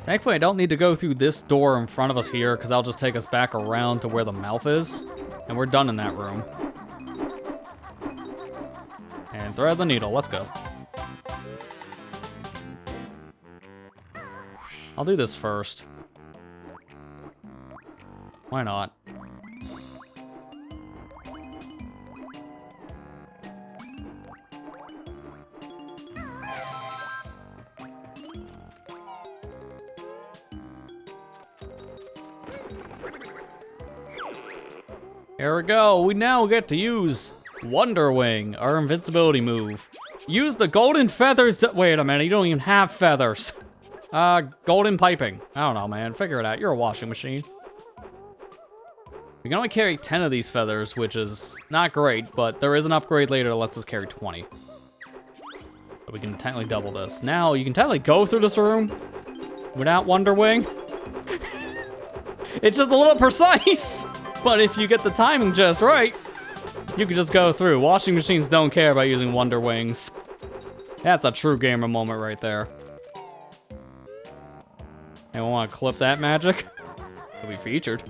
Thankfully, I don't need to go through this door in front of us here, because that'll just take us back around to where the mouth is. And we're done in that room. And thread the needle, let's go. I'll do this first. Why not? Here we go. We now get to use Wonder Wing, our invincibility move. Use the golden feathers that— wait a minute, you don't even have feathers. Golden piping. I don't know, man. Figure it out. You're a washing machine. We can only carry 10 of these feathers, which is not great, but there is an upgrade later that lets us carry 20. So we can technically double this. Now, you can technically go through this room without Wonder Wing. It's just a little precise, but if you get the timing just right, you can just go through. Washing machines don't care about using Wonder Wings. That's a true gamer moment right there. Anyone want to clip that magic? It'll be featured.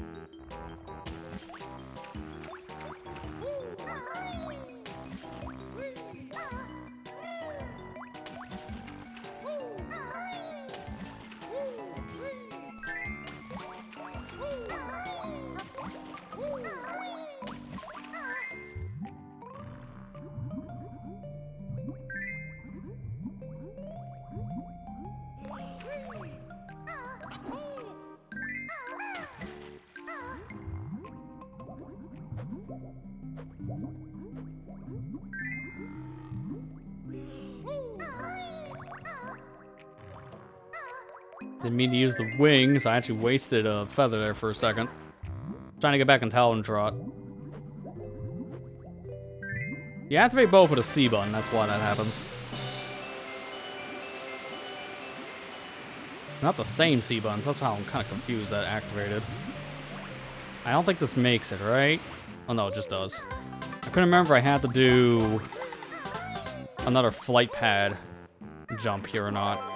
Didn't mean to use the wings. I actually wasted a feather there for a second. Trying to get back in Talon Trot. You activate both with a C button, that's why that happens. Not the same C buttons, that's how I'm kind of confused that activated. I don't think this makes it, right? Oh no, it just does. I couldn't remember if I had to do another flight pad jump here or not.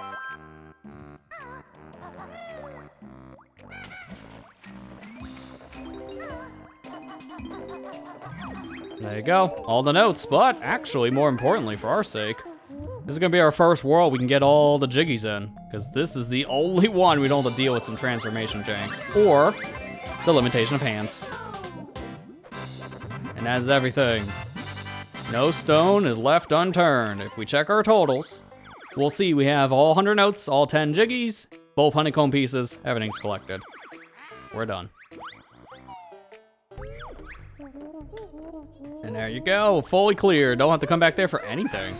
There you go, all the notes, but actually, more importantly for our sake, this is gonna be our first world we can get all the jiggies in, because this is the only one we don't have to deal with some transformation jank, or the limitation of hands. And that is everything. No stone is left unturned. If we check our totals, we'll see we have all 100 notes, all 10 jiggies, both honeycomb pieces, everything's collected. We're done. And there you go, fully clear. Don't have to come back there for anything.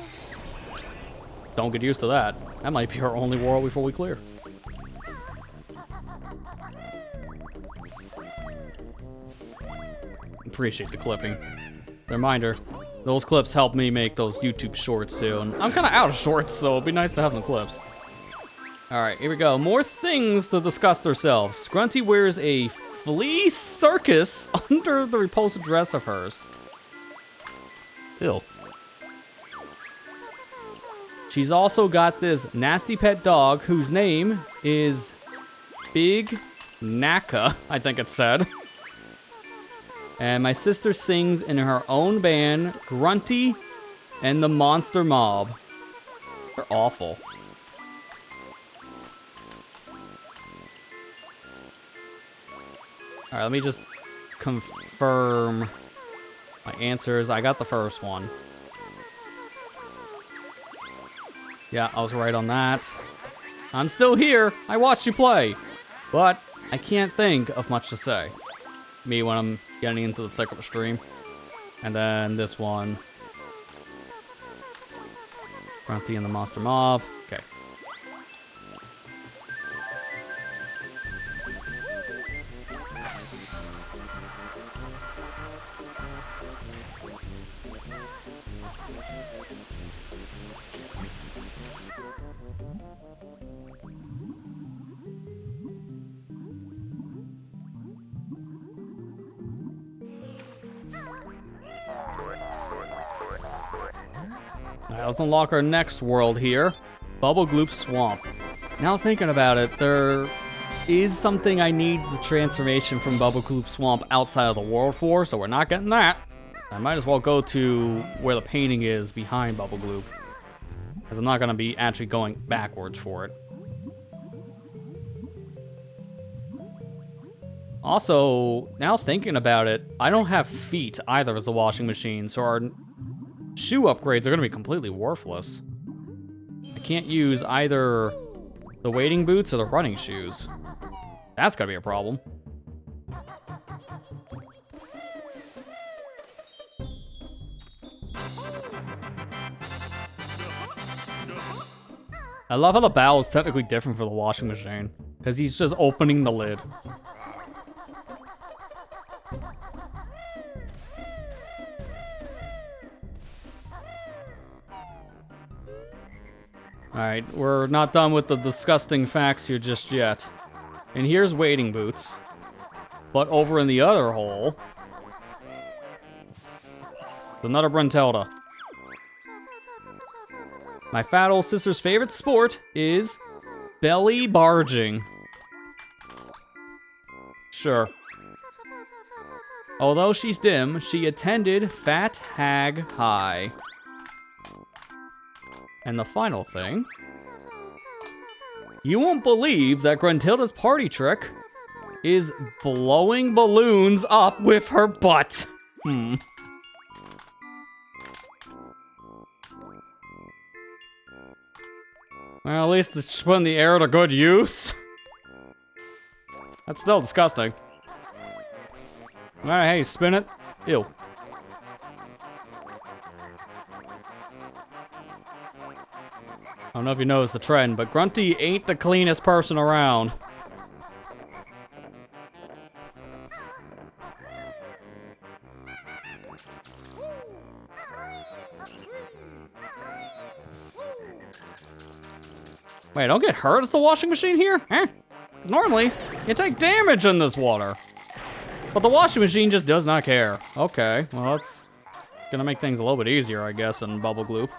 Don't get used to that. That might be our only world before we clear. Appreciate the clipping. Reminder, those clips help me make those YouTube shorts too, and I'm kind of out of shorts, so it'd be nice to have some clips. Alright, here we go. More things to discuss ourselves. Grunty wears a flea circus under the repulsive dress of hers. Ew. She's also got this nasty pet dog whose name is Big Naka, I think it said. And my sister sings in her own band, Grunty and the Monster Mob. They're awful. Alright, let me just confirm my answers. I got the first one. Yeah, I was right on that. I'm still here. I watched you play. But I can't think of much to say. Me when I'm getting into the thick of a stream. And then this one. Grunty and the Monster Mob. Okay. Alright, let's unlock our next world here. Bubble Gloop Swamp. Now thinking about it, there is something I need the transformation from Bubble Gloop Swamp outside of the world for, so we're not getting that. I might as well go to where the painting is behind Bubble Gloop, because I'm not going to be actually going backwards for it. Also, now thinking about it, I don't have feet either as the washing machine, so our shoe upgrades are going to be completely worthless. I can't use either the wading boots or the running shoes. That's gotta be a problem. I love how the bow is technically different for the washing machine, because he's just opening the lid. Alright, we're not done with the disgusting facts here just yet. And here's wading boots. But over in the other hole, another Bruntilda. My fat old sister's favorite sport is belly barging. Sure. Although she's dim, she attended Fat Hag High. And the final thing, you won't believe that Gruntilda's party trick is blowing balloons up with her butt. Well, at least it's putting the air to good use. That's still disgusting. Alright, hey, spin it. Ew. I don't know if you noticed the trend, but Grunty ain't the cleanest person around. Wait, don't get hurt? Is the washing machine here? Eh? Normally, you take damage in this water. But the washing machine just does not care. Okay, well that's gonna make things a little bit easier, I guess, in Bubble Gloop.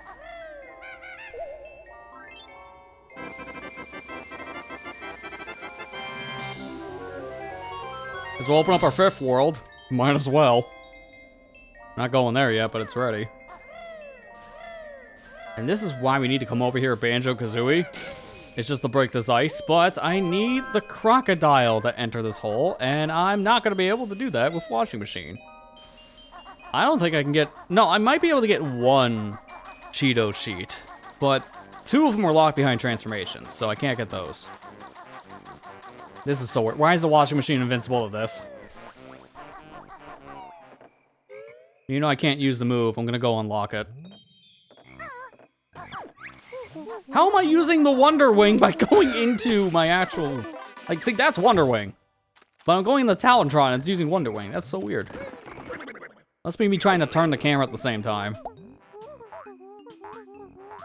As we'll open up our 5th world. Might as well. Not going there yet, but it's ready. And this is why we need to come over here at Banjo-Kazooie. It's just to break this ice, but I need the crocodile to enter this hole, and I'm not going to be able to do that with washing machine. I don't think I can get... No, I might be able to get one Cheeto cheat, but 2 of them are locked behind transformations, so I can't get those. This is so weird. Why is the washing machine invincible to this? You know I can't use the move. I'm gonna go unlock it. How am I using the Wonder Wing by going into my actual... Like, see, that's Wonder Wing. But I'm going in the Talentron and it's using Wonder Wing. That's so weird. Must be me trying to turn the camera at the same time.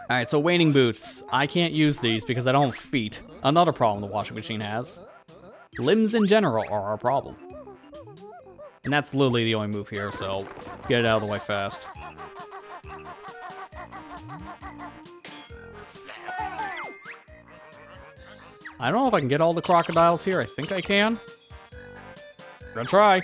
Alright, so wading boots. I can't use these because I don't have feet. Another problem the washing machine has. Limbs in general are a problem. And that's literally the only move here, so get it out of the way fast. I don't know if I can get all the crocodiles here. I think I can. Gonna try.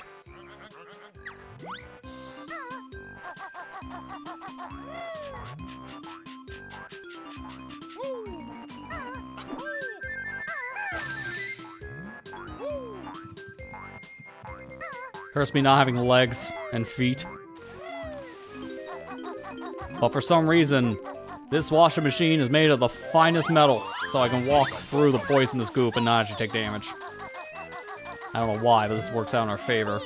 Curse me not having legs and feet. But for some reason, this washing machine is made of the finest metal, so I can walk through the poisonous goop and not actually take damage. I don't know why, but this works out in our favor.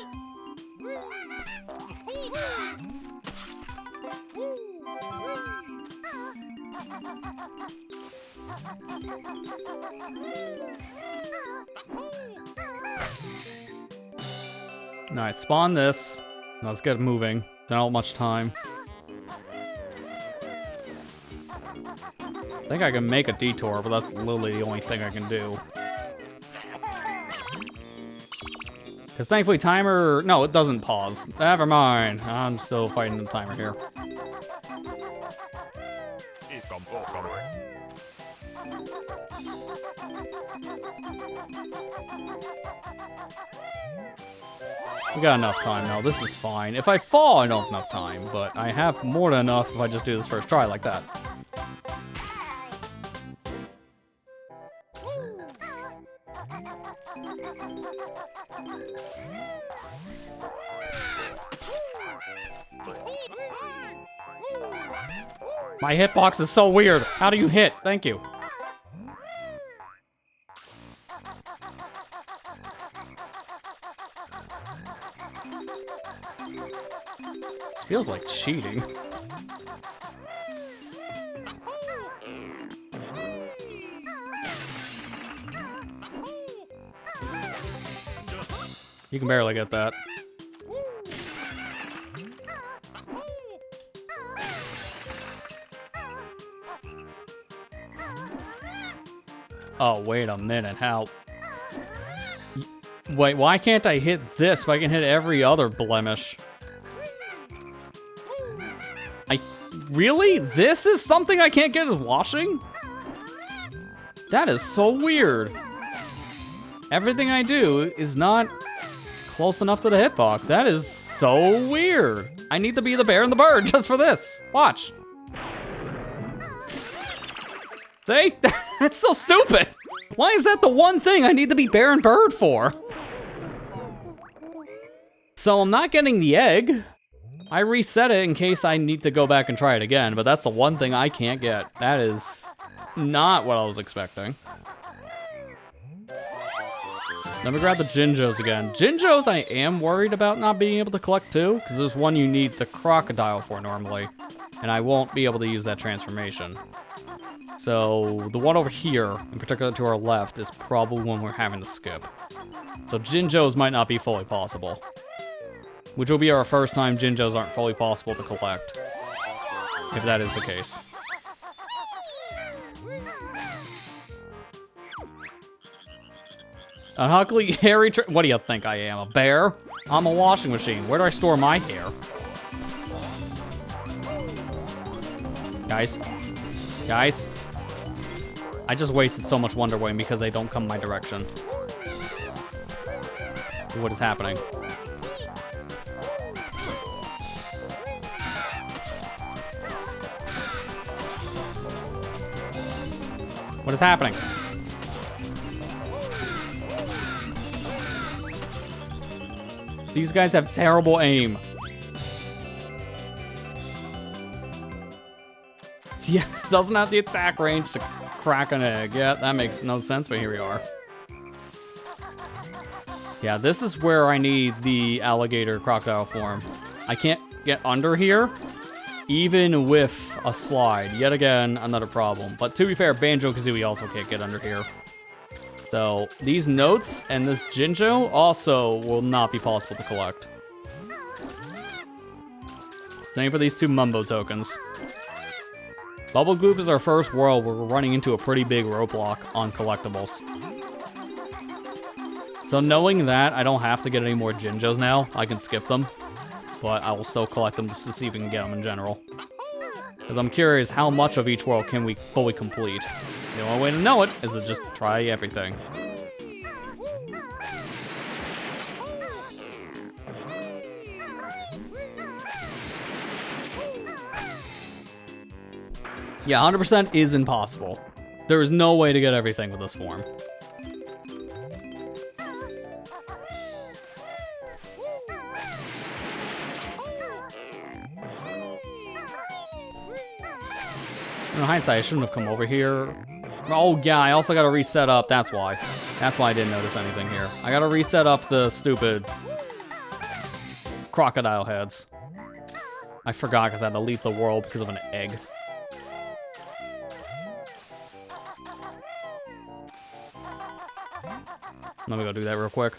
Alright, spawn this. Let's get moving. Don't have much time. I think I can make a detour, but that's literally the only thing I can do. Because thankfully timer... No, it doesn't pause. Never mind. I'm still fighting the timer here. We got enough time now. This is fine. If I fall, I don't have enough time, but I have more than enough if I just do this first try like that. My hitbox is so weird. How do you hit? Thank you. This feels like cheating. You can barely get that. Oh, wait a minute, how? Wait, why can't I hit this if I can hit every other blemish? Really? This is something I can't get as washing? That is so weird. Everything I do is not close enough to the hitbox. That is so weird. I need to be the bear and the bird just for this. Watch. See? That's so stupid. Why is that the one thing I need to be bear and bird for? So I'm not getting the egg. I reset it in case I need to go back and try it again, but that's the one thing I can't get. That is not what I was expecting. Let me grab the Jinjos again. Jinjos I am worried about not being able to collect too, because there's one you need the crocodile for normally, and I won't be able to use that transformation. So the one over here, in particular to our left, is probably one we're having to skip. So Jinjos might not be fully possible. Which will be our first time Jinjos aren't fully possible to collect. If that is the case. An ugly, hairy what do you think I am, a bear? I'm a washing machine. Where do I store my hair? Guys? Guys? I just wasted so much Wonder Wing because they don't come my direction. What is happening? What is happening? These guys have terrible aim. Yeah, doesn't have the attack range to crack an egg. Yeah, that makes no sense, but here we are. Yeah, this is where I need the alligator crocodile form. I can't get under here, even with a slide. Yet again, another problem. But to be fair, Banjo-Kazooie also can't get under here. So these notes and this Jinjo also will not be possible to collect. Same for these two Mumbo tokens. Bubble Goop is our first world where we're running into a pretty big roadblock on collectibles. So knowing that, I don't have to get any more Jinjos now. I can skip them. But I will still collect them just to see if we can get them in general. Because I'm curious, how much of each world can we fully complete? The only way to know it is to just try everything. Yeah, 100% is impossible. There is no way to get everything with this form. In hindsight, I shouldn't have come over here. Oh, yeah, I also gotta reset up. That's why. That's why I didn't notice anything here. I gotta reset up the stupid crocodile heads. I forgot because I had to leave the world because of an egg. Let me go do that real quick.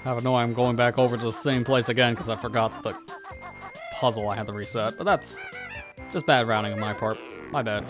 I don't know why I'm going back over to the same place again because I forgot the puzzle I had to reset, but that's just bad routing on my part. My bad.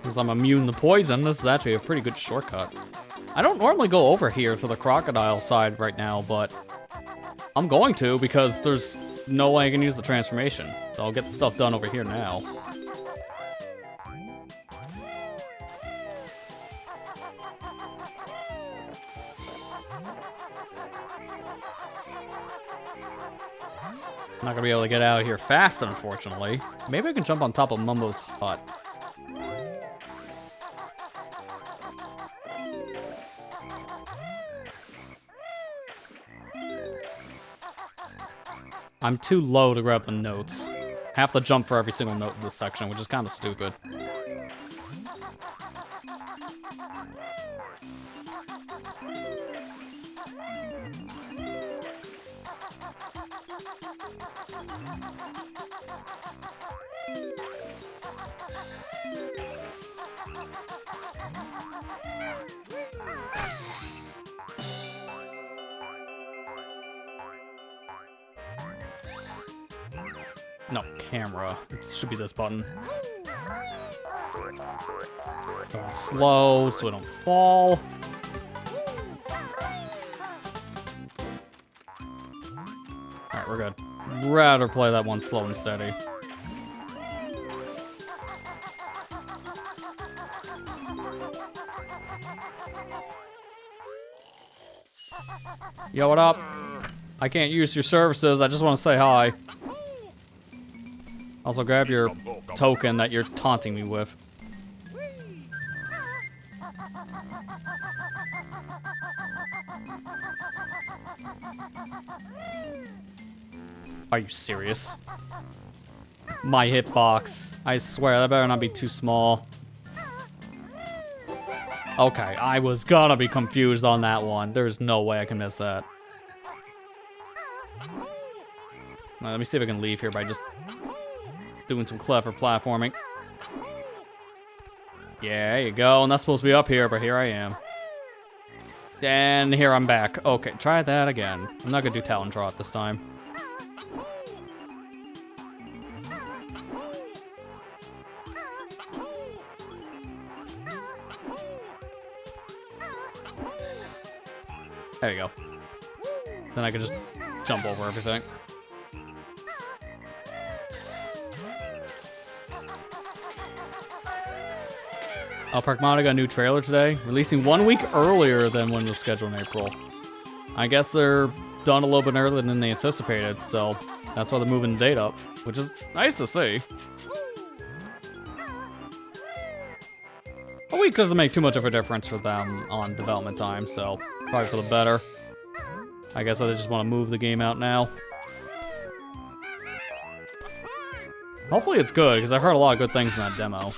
Since I'm immune to poison, this is actually a pretty good shortcut. I don't normally go over here to the crocodile side right now, but I'm going to because there's no way I can use the transformation. So I'll get the stuff done over here now. I'm not gonna be able to get out of here fast, unfortunately. Maybe I can jump on top of Mumbo's hut. I'm too low to grab the notes. I have to jump for every single note in this section, which is kind of stupid. No, camera. It should be this button. Going slow so we don't fall. Alright, we're good. Rather play that one slow and steady. Yo, what up? I can't use your services, I just want to say hi. Also, grab your token that you're taunting me with. Are you serious? My hitbox. I swear, that better not be too small. Okay, I was gonna be confused on that one. There's no way I can miss that. Let me see if I can leave here by just doing some clever platforming. Yeah, there you go. I'm not supposed to be up here, but here I am. And here I'm back. Okay, try that again. I'm not gonna do Talon Trot this time. There you go. Then I can just jump over everything. Pragmata got a new trailer today, releasing 1 week earlier than when it was scheduled in April. I guess they're done a little bit earlier than they anticipated, so that's why they're moving the date up, which is nice to see. A week doesn't make too much of a difference for them on development time, so probably for the better. I guess I just want to move the game out now. Hopefully it's good, because I've heard a lot of good things in that demo.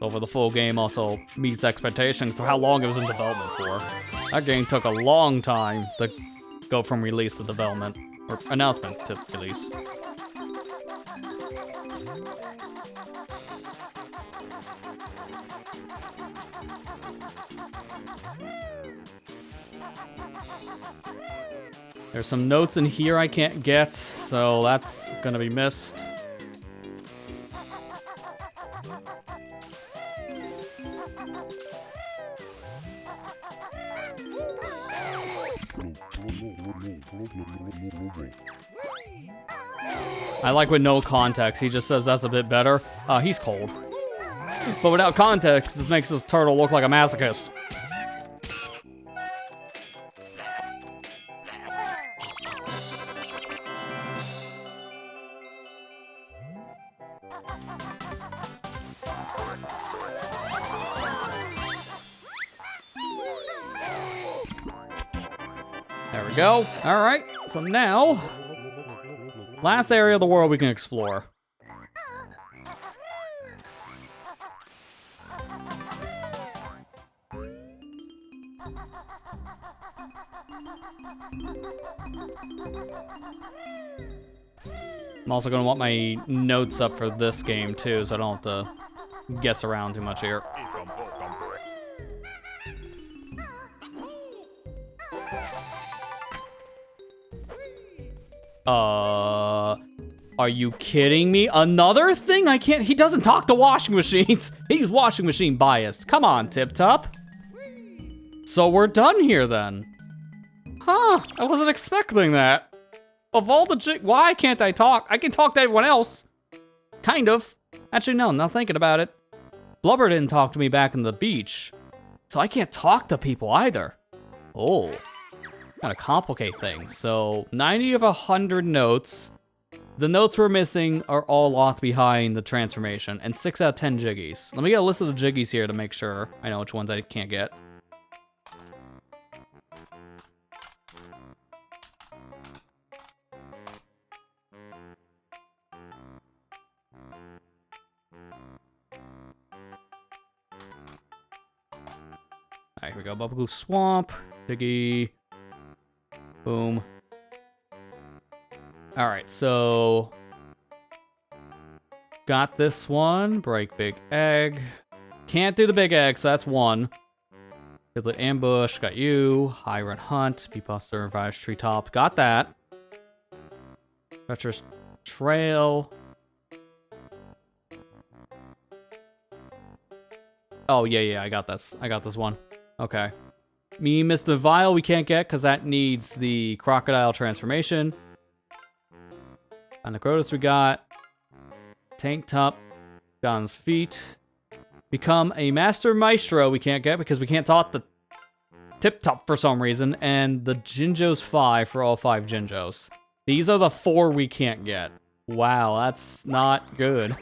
Over the full game also meets expectations of how long it was in development for. That game took a long time to go from release to development, or announcement to release. There's some notes in here I can't get, so that's gonna be missed. I like with no context, he just says that's a bit better. He's cold. But without context, this makes this turtle look like a masochist. we go. All right, so now, last area of the world we can explore. I'm also gonna want my notes up for this game too, so I don't have to guess around too much here. Are you kidding me? Another thing? I can't, he doesn't talk to washing machines. He's washing machine biased. Come on, Tip Top. So we're done here then. Huh, I wasn't expecting that. Of all the why can't I talk? I can talk to everyone else. Kind of. Actually, no, not thinking about it. Blubber didn't talk to me back in the beach. So I can't talk to people either. Oh. Gotta complicate things. So, 90 of 100 notes. The notes we're missing are all locked behind the transformation. And 6 out of 10 jiggies. Let me get a list of the jiggies here to make sure I know which ones I can't get. Alright, here we go. Bubble Glue Swamp. Jiggy. Boom. Alright, so... got this one. Break Big Egg. Can't do the Big Egg, so that's one. Giblet Ambush. Got you. High Run Hunt. Beatbuster. Revised Treetop. Got that. Treacherous Trail. Oh, yeah, I got this. I got this one. Okay. Me, Mr. Vile, we can't get because that needs the crocodile transformation. On the Crotus we got Tank Top, got on his feet. Become a Master Maestro we can't get because we can't talk the Tip Top for some reason. And the Jinjo's 5 for all 5 Jinjos. These are the 4 we can't get. Wow, that's not good.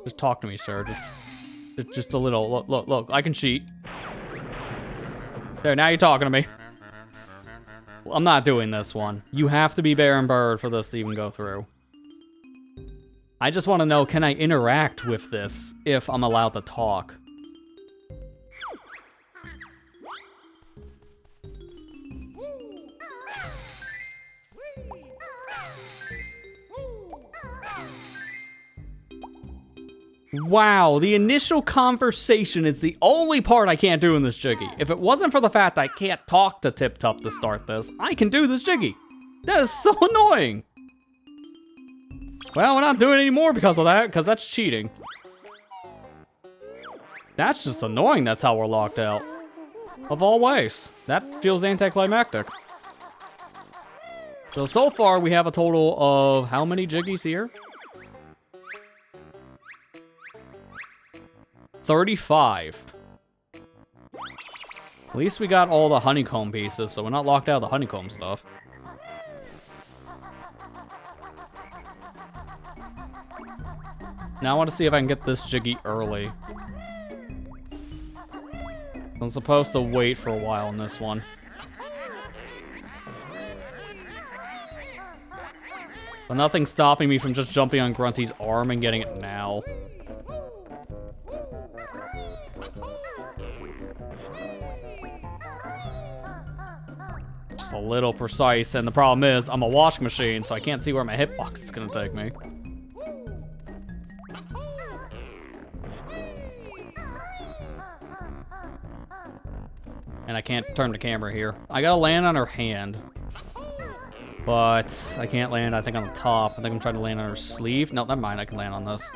Just talk to me, sir. Just a little. Look. I can cheat. There, now you're talking to me. Well, I'm not doing this one. You have to be Baron Bird for this to even go through. I just want to know, can I interact with this if I'm allowed to talk? Wow, the initial conversation is the only part I can't do in this Jiggy. If it wasn't for the fact that I can't talk to Tip Top to start this, I can do this Jiggy. That is so annoying. Well, we're not doing it anymore because of that, because that's cheating. That's just annoying that's how we're locked out. Of all ways. That feels anticlimactic. So far we have a total of how many Jiggies here? 35. At least we got all the honeycomb pieces, so we're not locked out of the honeycomb stuff. Now I want to see if I can get this Jiggy early. I'm supposed to wait for a while in this one. But nothing's stopping me from just jumping on Grunty's arm and getting it now. A little precise, and the problem is I'm a washing machine, so I can't see where my hitbox is gonna take me. And I can't turn the camera here. I gotta land on her hand, but I can't land, I think, on the top. I think I'm trying to land on her sleeve. No, never mind, I can land on this.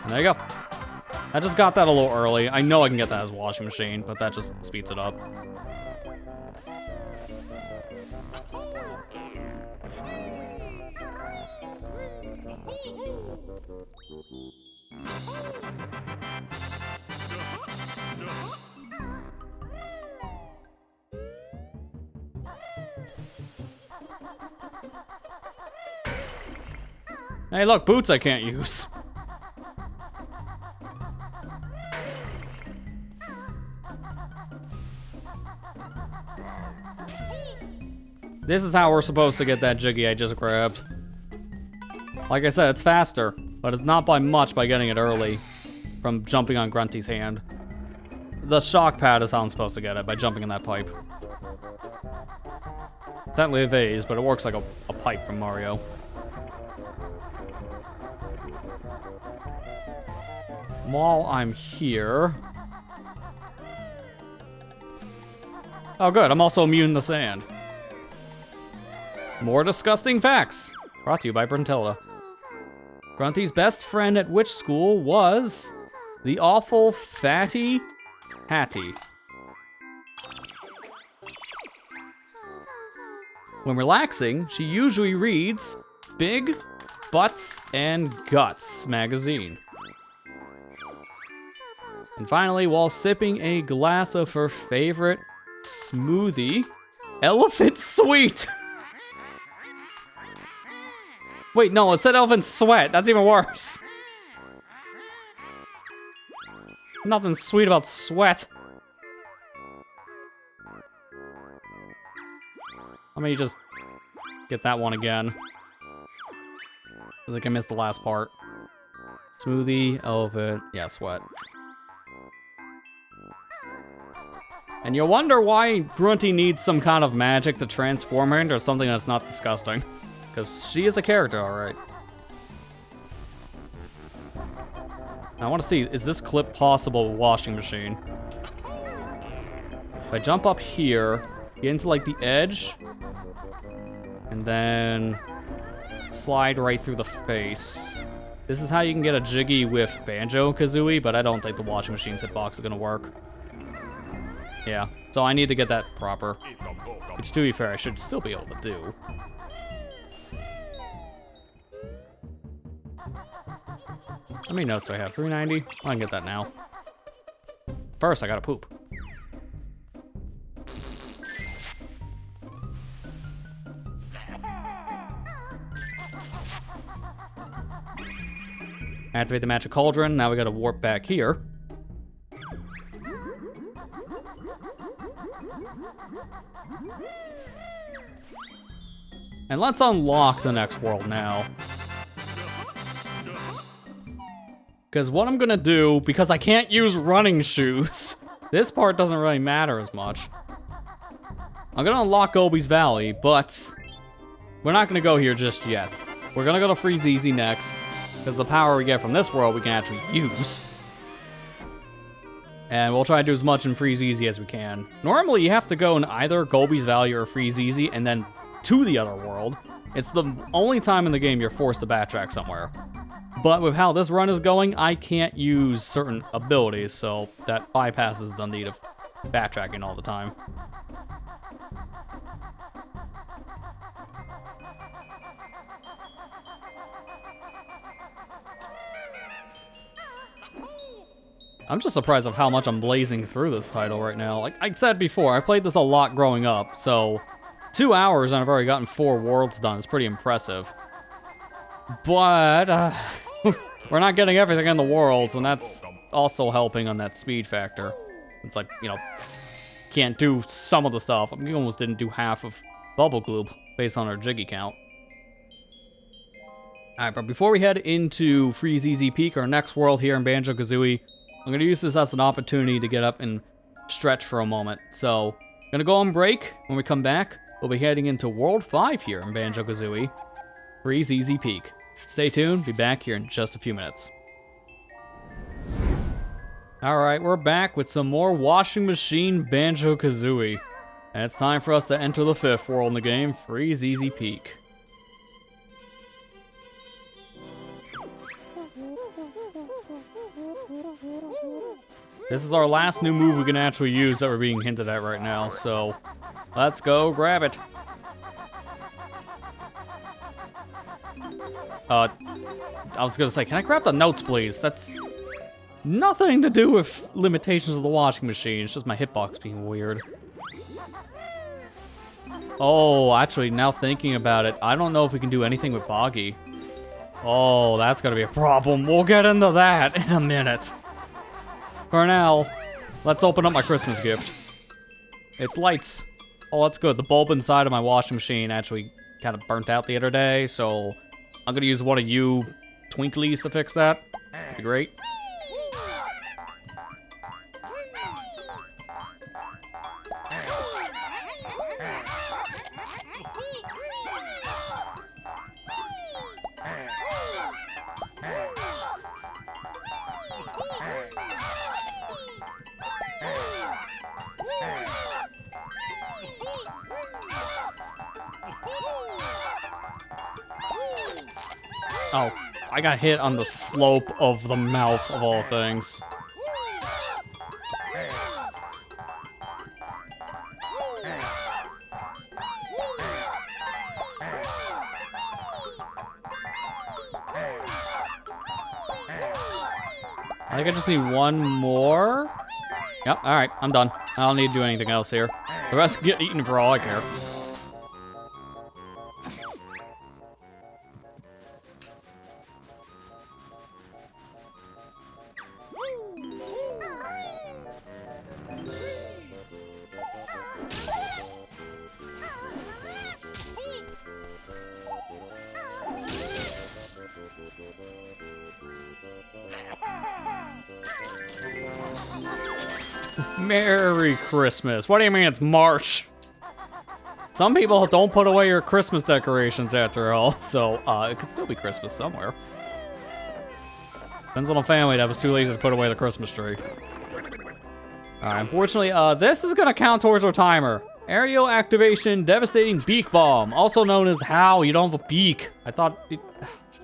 And there you go. I just got that a little early. I know I can get that as a washing machine, but that just speeds it up. Hey, look, boots I can't use. This is how we're supposed to get that Jiggy I just grabbed. Like I said, it's faster, but it's not by much by getting it early from jumping on Grunty's hand. The shock pad is how I'm supposed to get it, by jumping in that pipe. Technically a vase, but it works like a pipe from Mario. While I'm here... Oh good, I'm also immune to sand. More disgusting facts. Brought to you by Brintilda. Grunty's best friend at which school was the awful Fatty Hattie. When relaxing, she usually reads Big Butts and Guts magazine. And finally, while sipping a glass of her favorite smoothie, Elephant Sweet. Wait, no, it said Elephant Sweat. That's even worse. Nothing sweet about sweat. Let me just get that one again. I think I missed the last part. Smoothie, elephant, yeah, sweat. And you wonder why Grunty needs some kind of magic to transform her into something that's not disgusting. Because she is a character, alright. Now I want to see, is this clip possible with washing machine? If I jump up here, get into like the edge, and then slide right through the face. This is how you can get a Jiggy with Banjo-Kazooie, but I don't think the washing machine's hitbox is gonna work. Yeah, so I need to get that proper. Which, to be fair, I should still be able to do. How many notes do I have? 390? I can get that now. First, I gotta poop. Activate the magic cauldron. Now we gotta warp back here. And let's unlock the next world now. Because what I'm gonna do, because I can't use running shoes, this part doesn't really matter as much. I'm gonna unlock Gobi's Valley, but we're not gonna go here just yet. We're gonna go to Freeze Easy next, because the power we get from this world we can actually use. And we'll try to do as much in Freeze Easy as we can. Normally you have to go in either Gobi's Valley or Freeze Easy and then to the other world. It's the only time in the game you're forced to backtrack somewhere. But with how this run is going, I can't use certain abilities, so that bypasses the need of backtracking all the time. I'm just surprised of how much I'm blazing through this title right now. Like I said before, I played this a lot growing up, so 2 hours and I've already gotten 4 worlds done. It's pretty impressive. But we're not getting everything in the worlds, and that's also helping on that speed factor. It's like, you know, can't do some of the stuff. I mean, we almost didn't do half of Bubble Gloop based on our Jiggy count. Alright, but before we head into Freeze Easy Peak, our next world here in Banjo-Kazooie, I'm going to use this as an opportunity to get up and stretch for a moment. So, I'm going to go on break. When we come back, we'll be heading into World 5 here in Banjo-Kazooie. Freeze Easy Peak. Stay tuned, be back here in just a few minutes. Alright, we're back with some more washing machine Banjo-Kazooie. And it's time for us to enter the 5th world in the game, Freeze Easy Peak. This is our last new move we can actually use that we're being hinted at right now, so let's go grab it. I was gonna say, can I grab the notes, please? That's nothing to do with limitations of the washing machine. It's just my hitbox being weird. Oh, actually, now thinking about it, I don't know if we can do anything with Boggy. Oh, that's gonna be a problem. We'll get into that in a minute. For now, Let's open up my Christmas gift. It's lights. Oh, that's good. The bulb inside of my washing machine actually kind of burnt out the other day, so I'm gonna use one of you twinklies to fix that. That'd be great. Oh, I got hit on the slope of the mouth of all things. I think I just need one more. Yep, alright, I'm done. I don't need to do anything else here. The rest get eaten for all I care. Merry Christmas. What do you mean it's March? Some people don't put away your Christmas decorations after all, so it could still be Christmas somewhere. Depends on the family that was too lazy to put away the Christmas tree. Alright, unfortunately, this is gonna count towards our timer. Aerial activation, devastating beak bomb, also known as how you don't have a beak.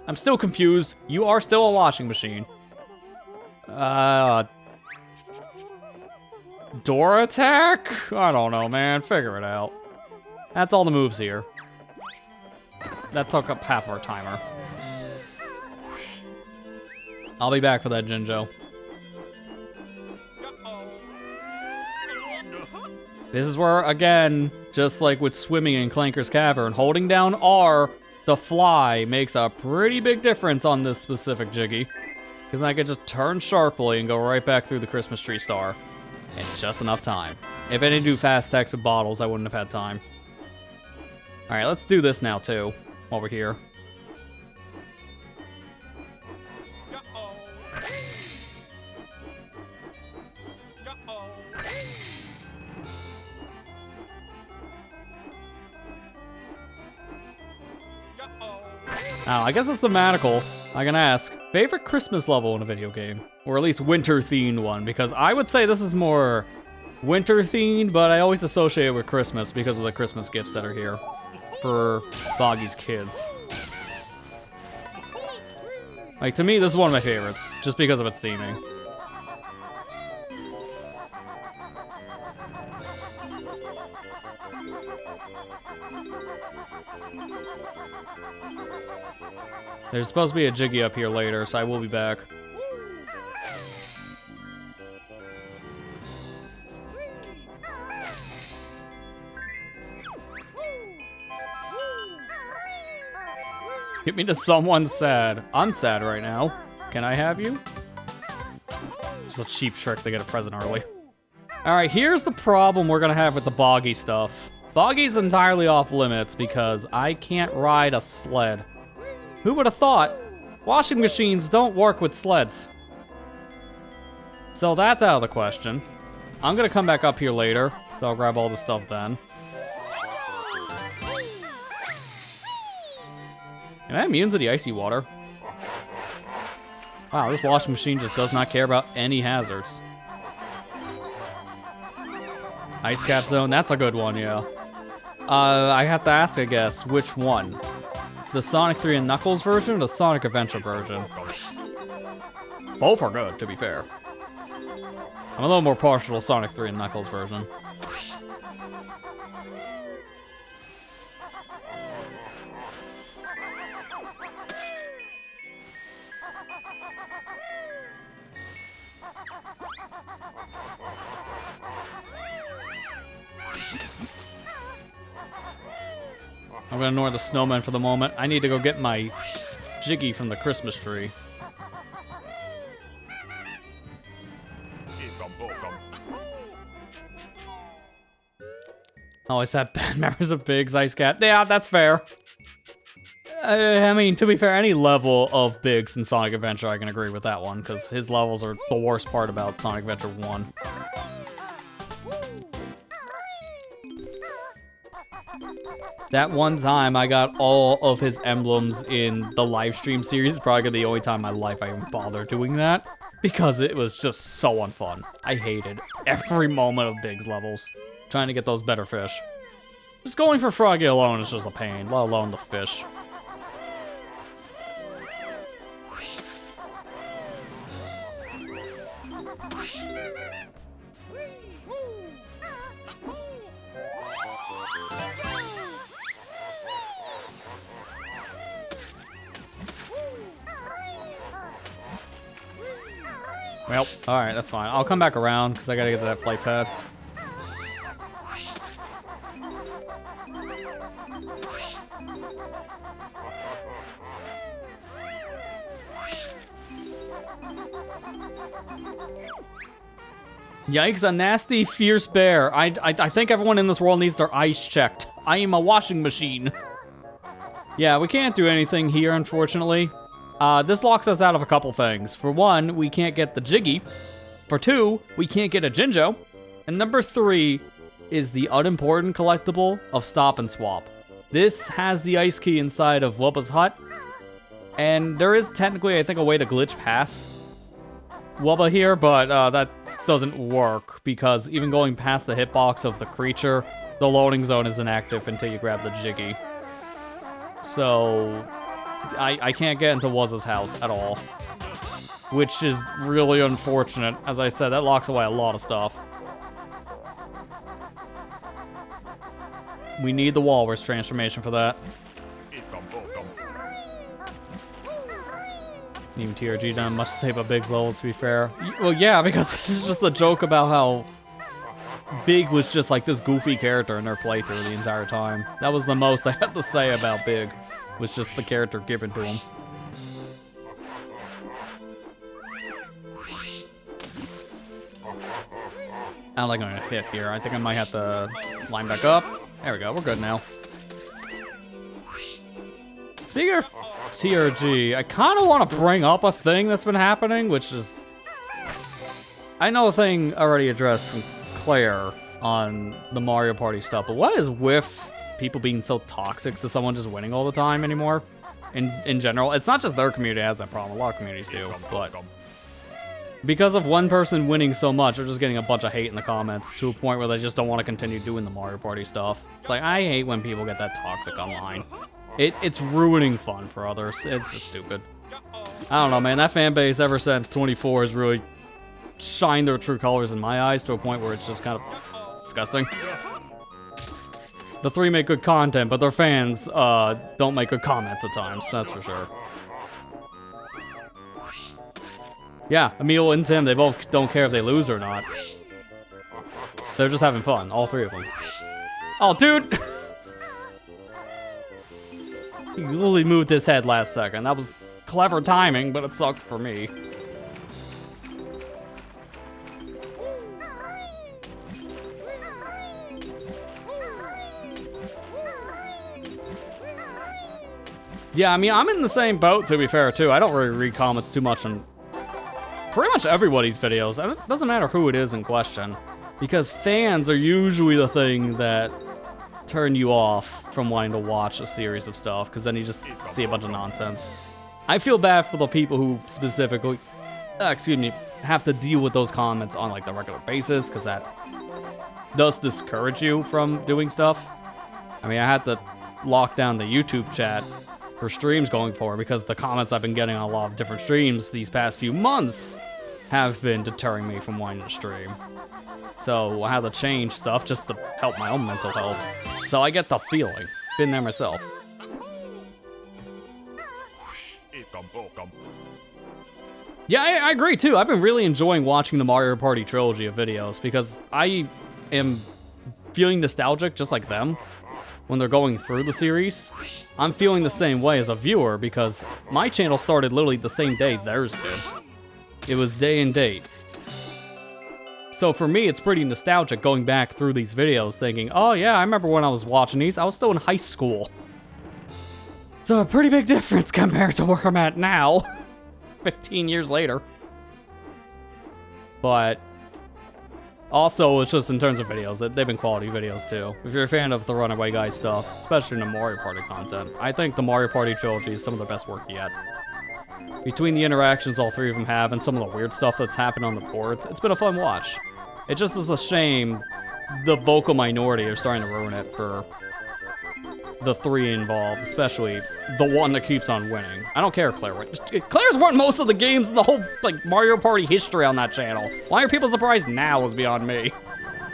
I'm still confused. You are still a washing machine. Door attack? I don't know, man. Figure it out. That's all the moves here. That took up half our timer. I'll be back for that, Jinjo. This is where, again, just like with swimming in Clanker's Cavern, holding down R, the fly, makes a pretty big difference on this specific Jiggy. Because I could just turn sharply and go right back through the Christmas tree star. In just enough time. If I didn't do fast attacks with bottles, I wouldn't have had time. Alright, let's do this now, too, while we're here. Now, I guess it's thematical. I can ask, favorite Christmas level in a video game? Or at least winter-themed one, because I would say this is more winter-themed, but I always associate it with Christmas because of the Christmas gifts that are here for Boggy's kids. Like, to me, this is one of my favorites, just because of its theming. There's supposed to be a Jiggy up here later, so I will be back. Get me to someone sad. I'm sad right now. Can I have you? It's a cheap trick to get a present early. Alright, here's the problem we're gonna have with the Boggy stuff. Boggy's entirely off limits because I can't ride a sled. Who would have thought? Washing machines don't work with sleds. So that's out of the question. I'm gonna come back up here later, so I'll grab all the stuff then. Am I immune to the icy water? Wow, this washing machine just does not care about any hazards. Ice cap zone, that's a good one, yeah. I have to ask, I guess, which one? The Sonic 3 and Knuckles version or the Sonic Adventure version? Both are good, to be fair. I'm a little more partial to Sonic 3 and Knuckles version. I'm gonna ignore the snowman for the moment. I need to go get my Jiggy from the Christmas tree. Oh, I said bad members of Big's Ice Cap. Yeah, that's fair. I mean, to be fair, any level of Biggs in Sonic Adventure, I can agree with that one, because his levels are the worst part about Sonic Adventure 1. That one time I got all of his emblems in the live stream series is probably gonna be the only time in my life I even bothered doing that, because it was just so unfun. I hated every moment of Biggs levels, trying to get those better fish. Just going for Froggy alone is just a pain, let alone the fish. Well, alright, that's fine. I'll come back around, because I gotta get to that flight pad. Yikes, a nasty, fierce bear. I think everyone in this world needs their ice checked. I am a washing machine. Yeah, we can't do anything here, unfortunately. This locks us out of a couple things. For one, we can't get the Jiggy. For two, we can't get a Jinjo. And number three is the unimportant collectible of Stop and Swap. This has the ice key inside of Wubba's hut. And there is technically, I think, a way to glitch past Wubba here, but that doesn't work because even going past the hitbox of the creature, the loading zone isn't active until you grab the Jiggy. So I can't get into Wuzza's house at all, which is really unfortunate. As I said, that locks away a lot of stuff. We need the Walrus transformation for that. Even TRG done much to say about Big's levels, to be fair. Well, yeah, because it's just the joke about how Big was just like this goofy character in their playthrough the entire time. That was the most I had to say about Big, was just the character given to him. I don't think I'm gonna hit here. I think I might have to line back up. There we go, we're good now. Speaking of TRG, I kind of want to bring up a thing that's been happening, which is... I know a thing already addressed from Claire on the Mario Party stuff, but what is with people being so toxic to someone just winning all the time anymore? In general, it's not just their community that has that problem, a lot of communities do, but... because of one person winning so much, they're just getting a bunch of hate in the comments to a point where they just don't want to continue doing the Mario Party stuff. It's like, I hate when people get that toxic online. It's ruining fun for others. It's just stupid. I don't know, man. That fan base ever since 24 has really shined their true colors in my eyes to a point where it's just kind of disgusting. The three make good content, but their fans don't make good comments at times. That's for sure. Yeah, Emil and Tim, they both don't care if they lose or not. They're just having fun, all three of them. Oh, dude! He literally moved his head last second. That was clever timing, but it sucked for me. Yeah, I mean, I'm in the same boat, to be fair, too. I don't really read comments too much on pretty much everybody's videos. It doesn't matter who it is in question, because fans are usually the thing that turn you off from wanting to watch a series of stuff, because then you just see a bunch of nonsense. I feel bad for the people who specifically, have to deal with those comments on like the regular basis, because that does discourage you from doing stuff. I mean, I had to lock down the YouTube chat for streams going forward because the comments I've been getting on a lot of different streams these past few months have been deterring me from wanting to stream. So I had to change stuff just to help my own mental health. So I get the feeling. Been there myself. Yeah, I agree too. I've been really enjoying watching the Mario Party trilogy of videos because I am feeling nostalgic just like them when they're going through the series. I'm feeling the same way as a viewer because my channel started literally the same day theirs did. It was day and date. So for me, it's pretty nostalgic going back through these videos thinking, oh yeah, I remember when I was watching these, I was still in high school. It's a pretty big difference compared to where I'm at now, 15 years later. But also, it's just in terms of videos, they've been quality videos too. If you're a fan of the Runaway Guy stuff, especially in the Mario Party content, I think the Mario Party trilogy is some of the best work yet. Between the interactions all three of them have and some of the weird stuff that's happened on the boards, it's been a fun watch. It just is a shame the vocal minority are starting to ruin it for the three involved, especially the one that keeps on winning. I don't care if Claire wins. Claire's won most of the games in the whole like Mario Party history on that channel. Why are people surprised now is beyond me.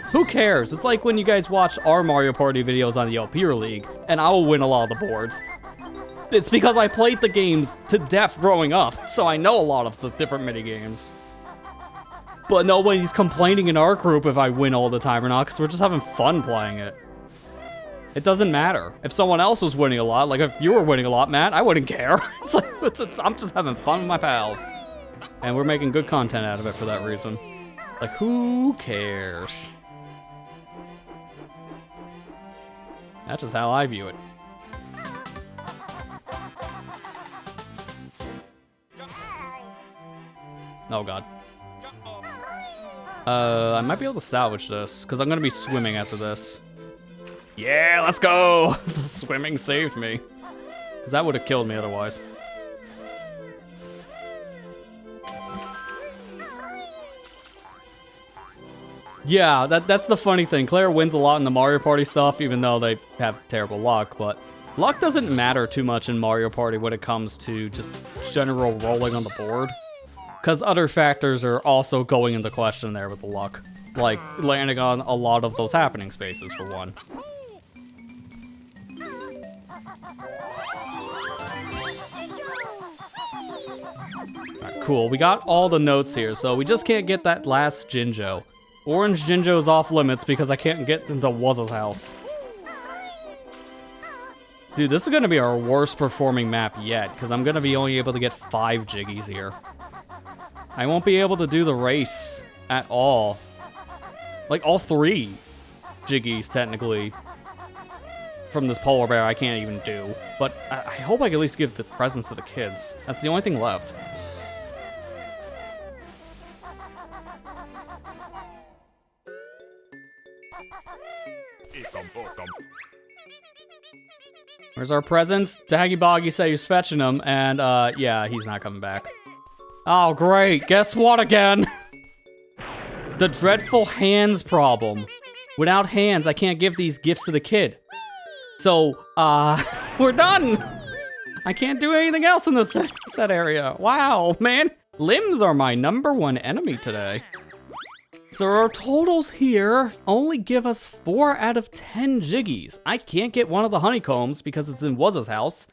Who cares? It's like when you guys watch our Mario Party videos on the Elpier League, and I will win a lot of the boards. It's because I played the games to death growing up, so I know a lot of the different minigames. But nobody's complaining in our group if I win all the time or not, because we're just having fun playing it. It doesn't matter. If someone else was winning a lot, like if you were winning a lot, Matt, I wouldn't care. It's like, I'm just having fun with my pals. And we're making good content out of it for that reason. Like, who cares? That's just how I view it. Oh god. I might be able to salvage this, because I'm going to be swimming after this. Yeah, let's go! The swimming saved me. Because that would have killed me otherwise. Yeah, that's the funny thing. Claire wins a lot in the Mario Party stuff, even though they have terrible luck, but luck doesn't matter too much in Mario Party when it comes to just general rolling on the board. Because other factors are also going into question there with the luck. Like, landing on a lot of those happening spaces, for one. Alright, cool. We got all the notes here, so we just can't get that last Jinjo. Orange Jinjo's off limits because I can't get into Wuzza's house. Dude, this is going to be our worst performing map yet, because I'm going to be only able to get 5 Jiggies here. I won't be able to do the race at all. Like, all 3 Jiggies, technically, from this polar bear I can't even do. But I hope I can at least give the presents to the kids. That's the only thing left. Where's our presents? Daggy Boggy said he's fetching them, and yeah, he's not coming back. Oh, great. Guess what again? The dreadful hands problem. Without hands, I can't give these gifts to the kid. So, we're done. I can't do anything else in this set area. Wow, man. Limbs are my #1 enemy today. So our totals here only give us 4 out of 10 Jiggies. I can't get one of the honeycombs because it's in Wuzza's house.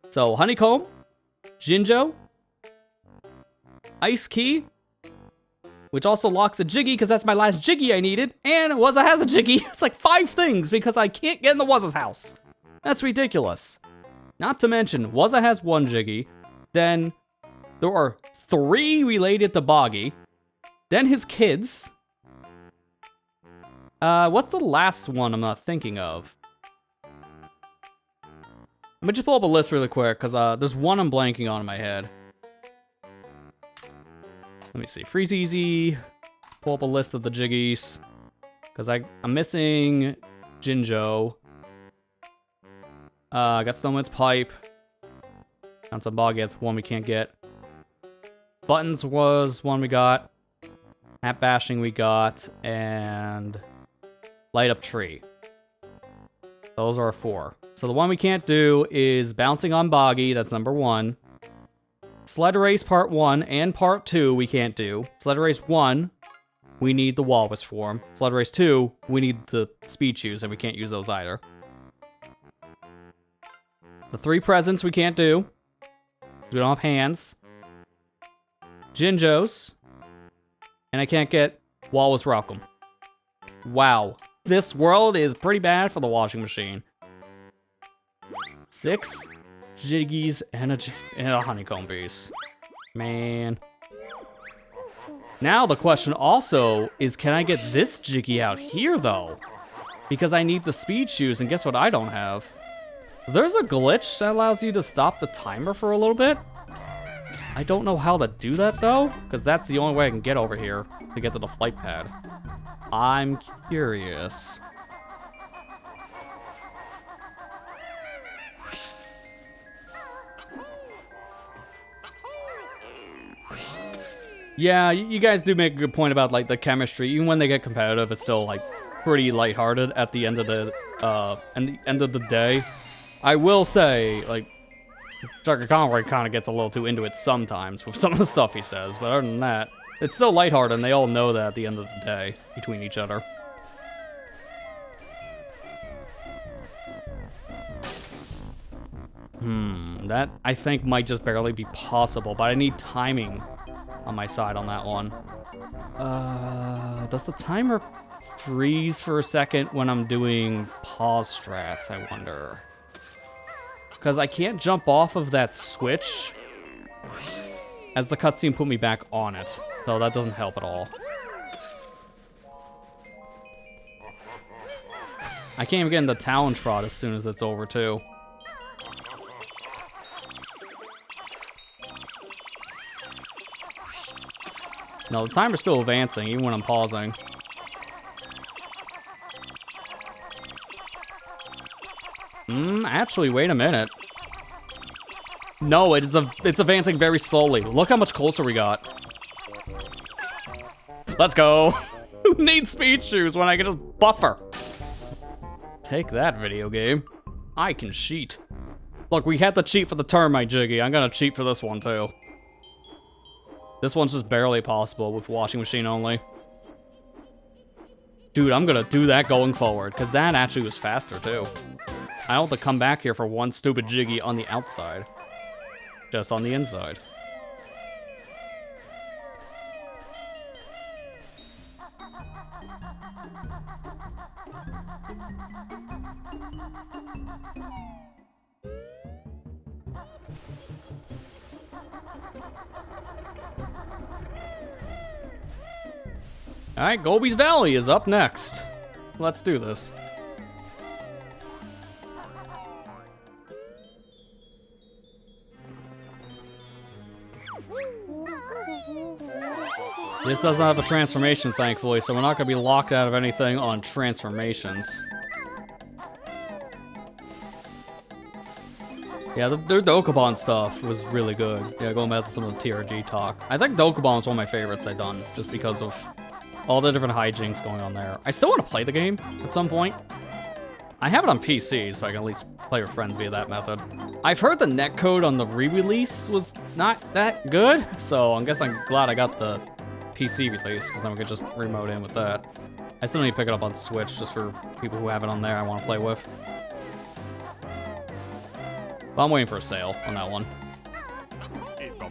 So honeycomb, Jinjo, Ice Key, which also locks a Jiggy because that's my last Jiggy I needed, and Wuzza has a Jiggy. It's like 5 things because I can't get in the Wuzza's house. That's ridiculous. Not to mention, Wuzza has 1 Jiggy, then there are 3 related to Boggy, then his kids. What's the last one I'm not thinking of? Let me just pull up a list really quick, because there's one I'm blanking on in my head. Let me see. Freeze Easy. Pull up a list of the Jiggies. Because I'm missing Jinjo. I got Snowman's Pipe. Found some Boggy. That's one we can't get. Buttons was one we got. Hat Bashing we got. And Light Up Tree. Those are 4. So the one we can't do is Bouncing on Boggy. That's #1. Sled Race Part 1 and Part 2 we can't do. Sled Race 1, we need the Walrus form. Sled Race 2, we need the Speed Shoes, and we can't use those either. The 3 presents we can't do. We don't have hands. Jinjos. And I can't get Walrus Welcome. Wow. This world is pretty bad for the washing machine. 6 Jiggies and a honeycomb piece. Man. Now the question also is, can I get this Jiggy out here, though? Because I need the speed shoes, and guess what I don't have? There's a glitch that allows you to stop the timer for a little bit. I don't know how to do that, though, because that's the only way I can get over here to get to the flight pad. I'm curious. Yeah, you guys do make a good point about, like, the chemistry. Even when they get competitive, it's still, like, pretty lighthearted at the end of the day. I will say, like, Chucker Conroy kind of gets a little too into it sometimes with some of the stuff he says, but other than that, it's still lighthearted, and they all know that at the end of the day between each other. That, I think, might just barely be possible, but I need timing on my side on that one. Does the timer freeze for a second when I'm doing pause strats, I wonder? Because I can't jump off of that switch as the cutscene put me back on it, so that doesn't help at all. I can't even get into Talon Trot as soon as it's over, too. No, the timer's still advancing, even when I'm pausing. Actually, wait a minute. No, it's advancing very slowly. Look how much closer we got. Let's go. Who needs speed shoes when I can just buffer? Take that, video game. I can cheat. Look, we had to cheat for the turn, my Jiggy. I'm gonna cheat for this one, too. This one's just barely possible with washing machine only. Dude, I'm gonna do that going forward, because that actually was faster, too. I don't have to come back here for one stupid Jiggy on the outside. Just on the inside. Alright, Gobi's Valley is up next. Let's do this. This doesn't have a transformation, thankfully, so we're not going to be locked out of anything on transformations. Yeah, the Dokubon stuff was really good. Yeah, going back to some of the TRG talk. I think Dokubon was one of my favorites I've done, just because of all the different hijinks going on there. I still want to play the game at some point. I have it on PC, so I can at least play with friends via that method. I've heard the netcode on the re-release was not that good, so I guess I'm glad I got the PC release, because then we could just remote in with that. I still need to pick it up on Switch, just for people who have it on there I want to play with. But I'm waiting for a sale on that one.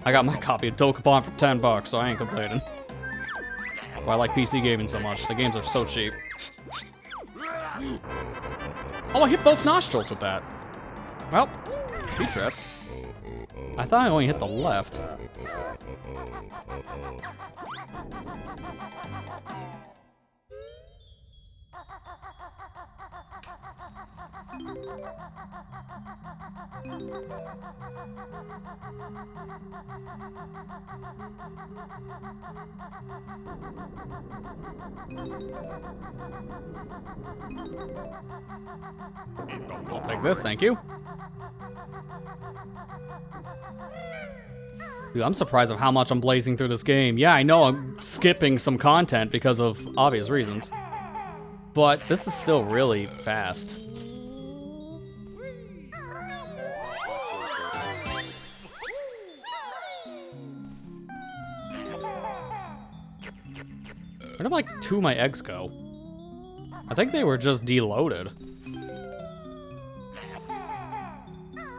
I got my copy of Dokubon for $10, so I ain't complaining. Well, I like PC gaming so much. The games are so cheap. Oh, I hit both nostrils with that. Well, speed traps. I thought I only hit the left. I'll take this, thank you. Dude, I'm surprised of how much I'm blazing through this game. Yeah, I know I'm skipping some content because of obvious reasons. But this is still really fast. Where did like 2 of my eggs go? I think they were just deloaded.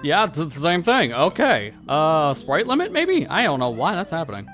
Yeah, it's the same thing. Okay. Sprite limit, maybe? I don't know why that's happening.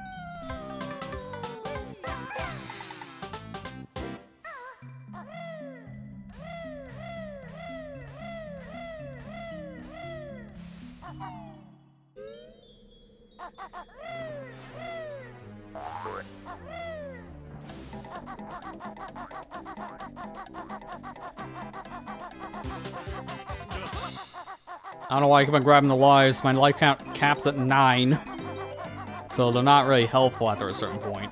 I don't know why I keep on grabbing the lives. My life count caps at 9. So they're not really helpful after a certain point.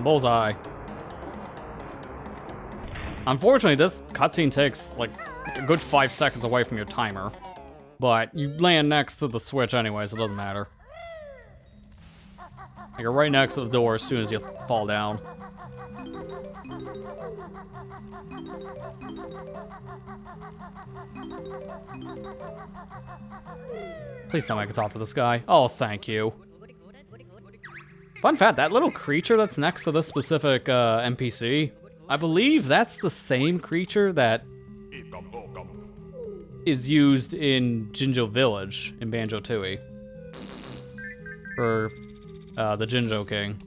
Bullseye. Unfortunately, this cutscene takes like a good 5 seconds away from your timer. But you land next to the switch anyway, so it doesn't matter. Like, you're right next to the door as soon as you fall down. Please tell me I can talk to this guy. Oh, thank you. Fun fact, that little creature that's next to this specific NPC, I believe that's the same creature that is used in Jinjo Village in Banjo-Tooie. For the Jinjo King.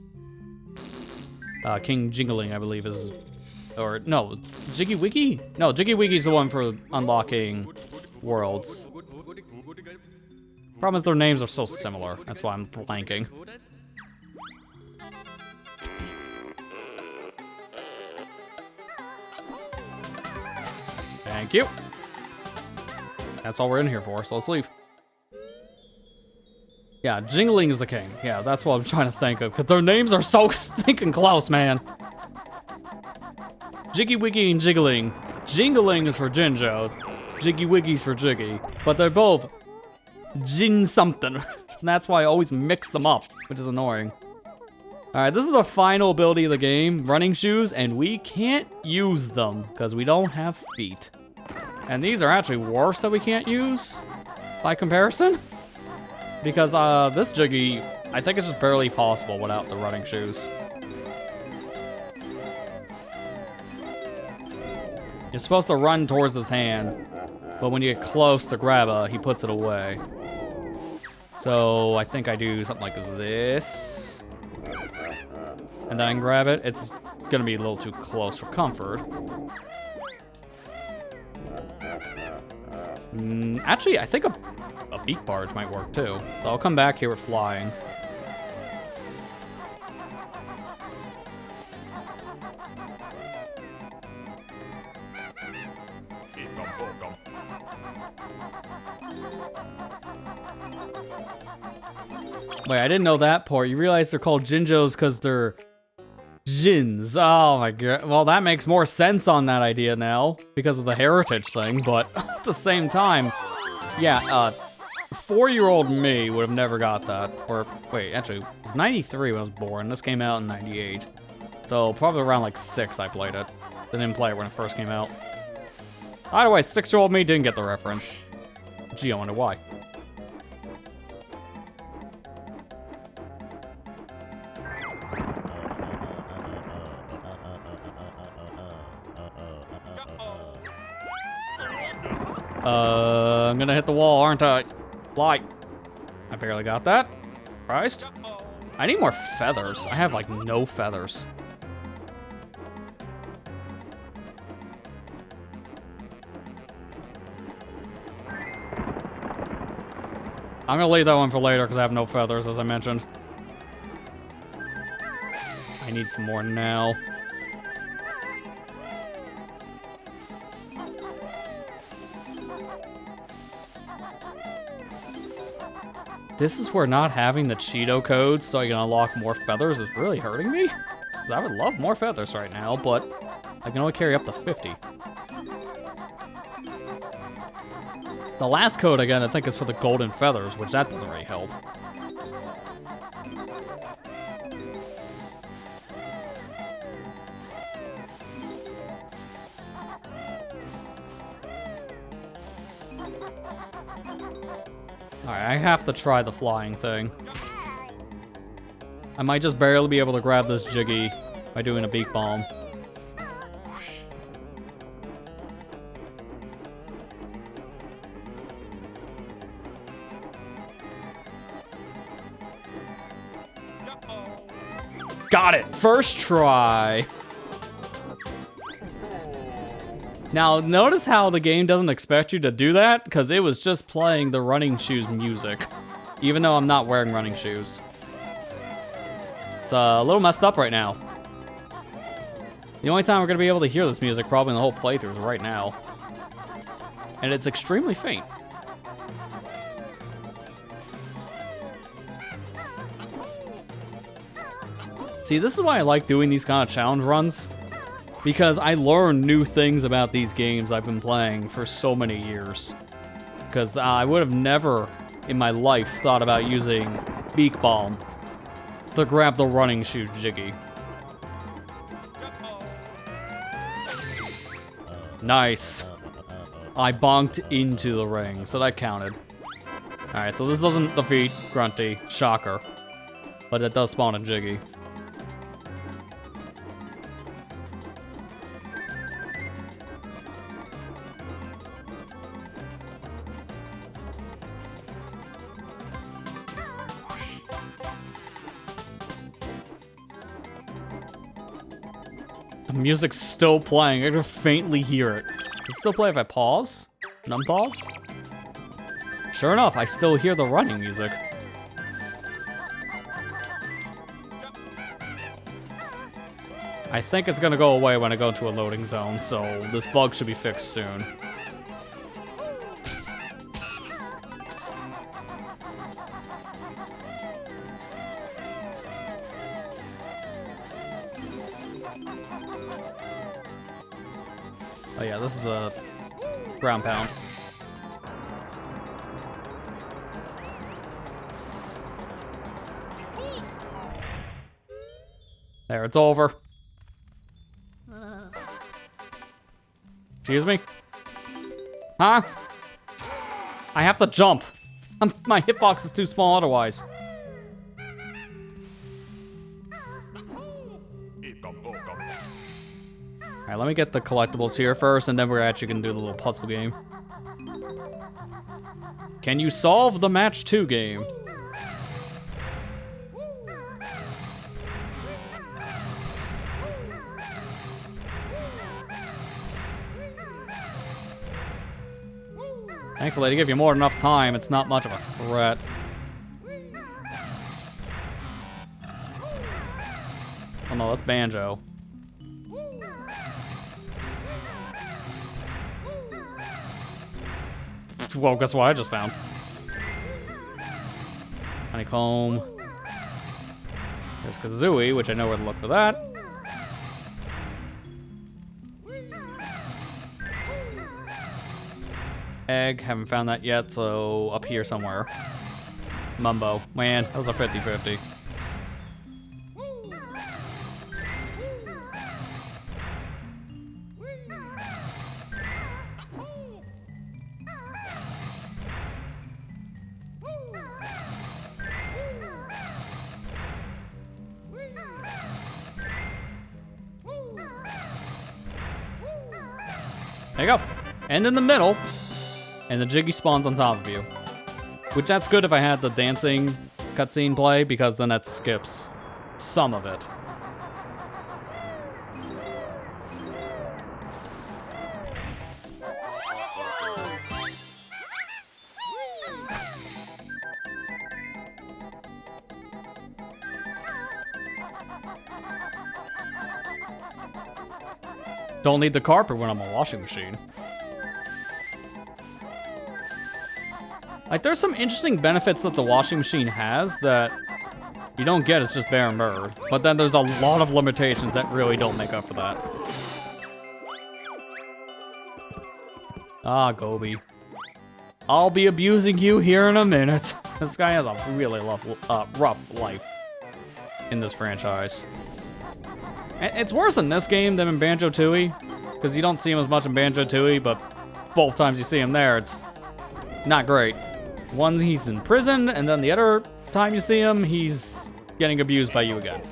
King Jingling, I believe is... Or, no, Jiggy Wiggy? No, Jiggy Wiggy's the one for unlocking worlds. Problem is their names are so similar, that's why I'm blanking. Thank you. That's all we're in here for, so let's leave. Yeah, Jingling is the king. Yeah, that's what I'm trying to think of, because their names are so stinking close, man. Jiggy Wiggy and Jiggling. Jingling is for Jinjo. Jiggy Wiggy's for Jiggy. But they're both Jin something. And that's why I always mix them up, which is annoying. Alright, this is the final ability of the game, running shoes, and we can't use them, because we don't have feet. And these are actually worse that we can't use, by comparison. Because this Jiggy, I think it's just barely possible without the running shoes. You're supposed to run towards his hand, but when you get close to grab it, he puts it away. So I think I do something like this. And then I can grab it. It's gonna be a little too close for comfort. Actually, I think a beak barge might work too. So I'll come back here with flying. Wait, I didn't know that part. You realize they're called Jinjos because they're Jins. Oh my god. Well, that makes more sense on that idea now because of the heritage thing, but at the same time, yeah, 4-year-old me would have never got that. Or, wait, actually, it was 93 when I was born. This came out in 98. So, probably around like 6 I played it. I didn't play it when it first came out. Either way, 6-year-old me didn't get the reference. Gee, I wonder why. I'm gonna hit the wall, aren't I? Fly. I barely got that. Christ. I need more feathers. I have, like, no feathers. I'm gonna leave that one for later because I have no feathers, as I mentioned. I need some more now. This is where not having the Cheeto codes so I can unlock more feathers is really hurting me. 'Cause I would love more feathers right now, but I can only carry up to 50. The last code, again, I think is for the golden feathers, which that doesn't really help. Alright, I have to try the flying thing. I might just barely be able to grab this Jiggy by doing a beak bomb. Got it! First try. Now, notice how the game doesn't expect you to do that, because it was just playing the running shoes music, even though I'm not wearing running shoes. It's a little messed up right now. The only time we're going to be able to hear this music probably in the whole playthrough is right now. And it's extremely faint. See, this is why I like doing these kind of challenge runs. Because I learn new things about these games I've been playing for so many years. Because I would have never in my life thought about using Beak Balm to grab the running shoe Jiggy. Nice. I bonked into the ring, so that counted. Alright, so this doesn't defeat Grunty. Shocker. But it does spawn a Jiggy. The music's still playing. I can faintly hear it. Does it still play if I pause? And unpause? Sure enough, I still hear the running music. I think it's gonna go away when I go into a loading zone, so this bug should be fixed soon. Oh yeah, this is a ground pound. There, it's over. Excuse me? Huh? I have to jump. My hitbox is too small otherwise. Alright, let me get the collectibles here first, and then we're actually gonna do the little puzzle game. Can you solve the match 2 game? Thankfully, to give you more than enough time, it's not much of a threat. Oh no, that's Banjo. Well, guess what I just found? Honeycomb. There's Kazooie, which I know where to look for that. Egg, haven't found that yet, so up here somewhere. Mumbo. Man, that was a 50-50. There you go. And in the middle. And the Jiggy spawns on top of you. Which that's good if I had the dancing cutscene play, because then that skips some of it. Don't need the carpet when I'm a washing machine. Like, there's some interesting benefits that the washing machine has that you don't get, it's just bare mirror. But then there's a lot of limitations that really don't make up for that. Ah, Gobi. I'll be abusing you here in a minute. This guy has a really rough life in this franchise. It's worse in this game than in Banjo-Tooie, because you don't see him as much in Banjo-Tooie, but both times you see him there, it's not great. One, he's in prison, and then the other time you see him, he's getting abused by you again.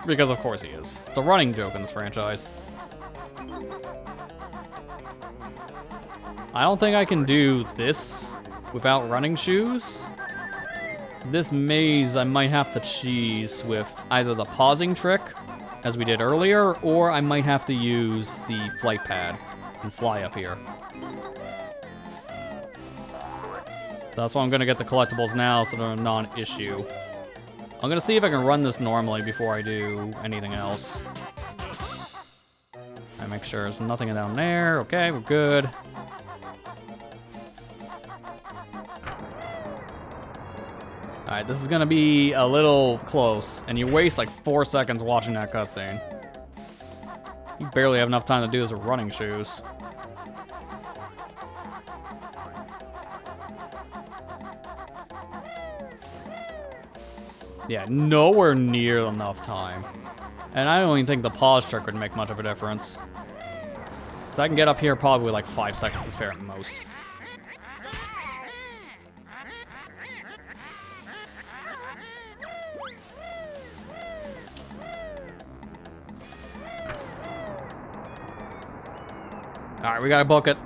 Because of course he is. It's a running joke in this franchise. I don't think I can do this without running shoes. this maze I might have to cheese with either the pausing trick, as we did earlier, or I might have to use the flight pad and fly up here. That's why I'm gonna get the collectibles now so they're not an issue. I'm gonna see if I can run this normally before I do anything else. I make sure there's nothing down there. Okay, we're good. Alright, this is gonna be a little close, and you waste like 4 seconds watching that cutscene. You barely have enough time to do this with running shoes. Yeah, nowhere near enough time. And I don't even think the pause trick would make much of a difference. So I can get up here probably with like 5 seconds to spare at most. Alright, we gotta book it.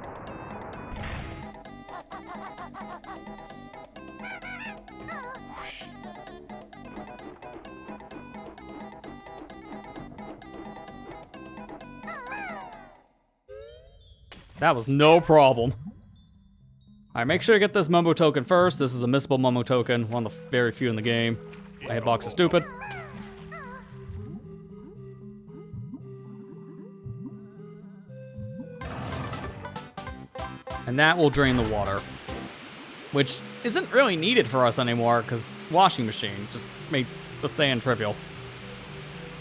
That was no problem. Alright, make sure to get this Momo token first. This is a missable Momo token, one of the very few in the game. My hitbox is stupid. And that will drain the water. Which isn't really needed for us anymore, because washing machine just made the sand trivial.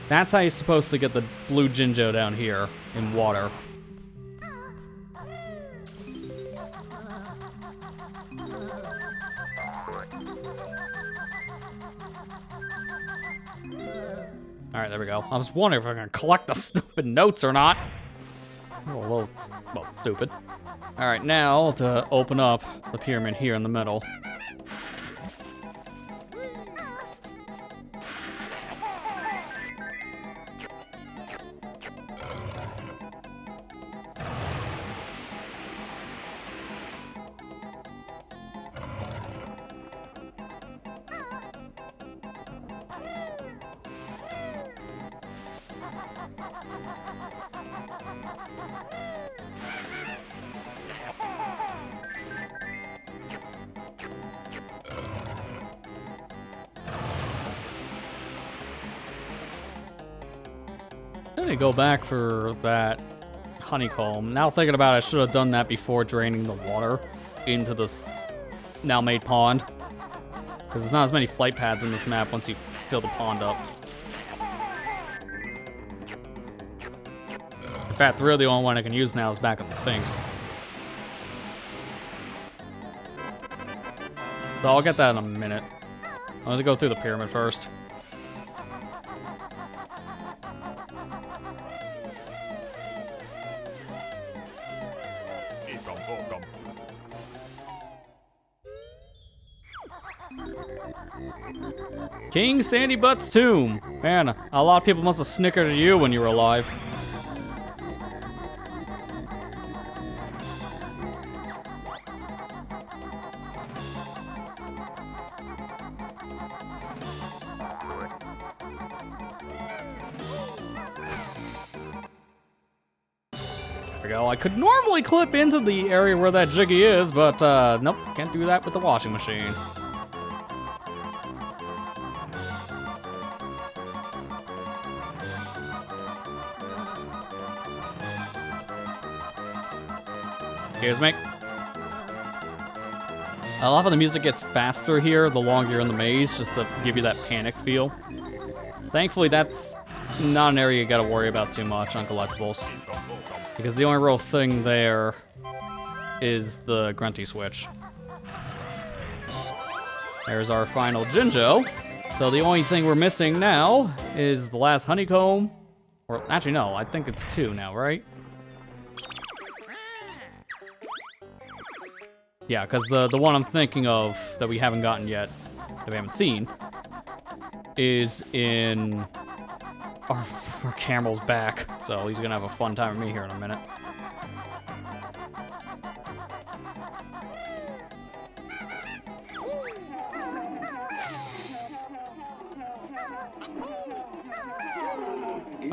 That's how you're supposed to get the blue Jinjo down here in water. Alright, there we go. I was wondering if I'm gonna collect the stupid notes or not. A little, well, stupid. Alright, now to open up the pyramid here in the middle. I'm gonna go back for that honeycomb. Now thinking about it, I should have done that before draining the water into this now made pond. Because there's not as many flight pads in this map once you fill the pond up. In fact, really the only one I can use now is back on the Sphinx. So I'll get that in a minute. I'm gonna go through the pyramid first. King Sandy Butt's tomb. Man, a lot of people must have snickered at you when you were alive. There we go. I could normally clip into the area where that Jiggy is, but nope, can't do that with the washing machine. Excuse me. I love how the music gets faster here the longer you're in the maze, just to give you that panic feel. Thankfully, that's not an area you gotta worry about too much on collectibles. Because the only real thing there is the Grunty switch. There's our final Jinjo. So the only thing we're missing now is the last honeycomb. Or actually no, I think it's 2 now, right? Yeah, because the one I'm thinking of that we haven't gotten yet, that we haven't seen, is in our Camel's back. So he's gonna have a fun time with me here in a minute.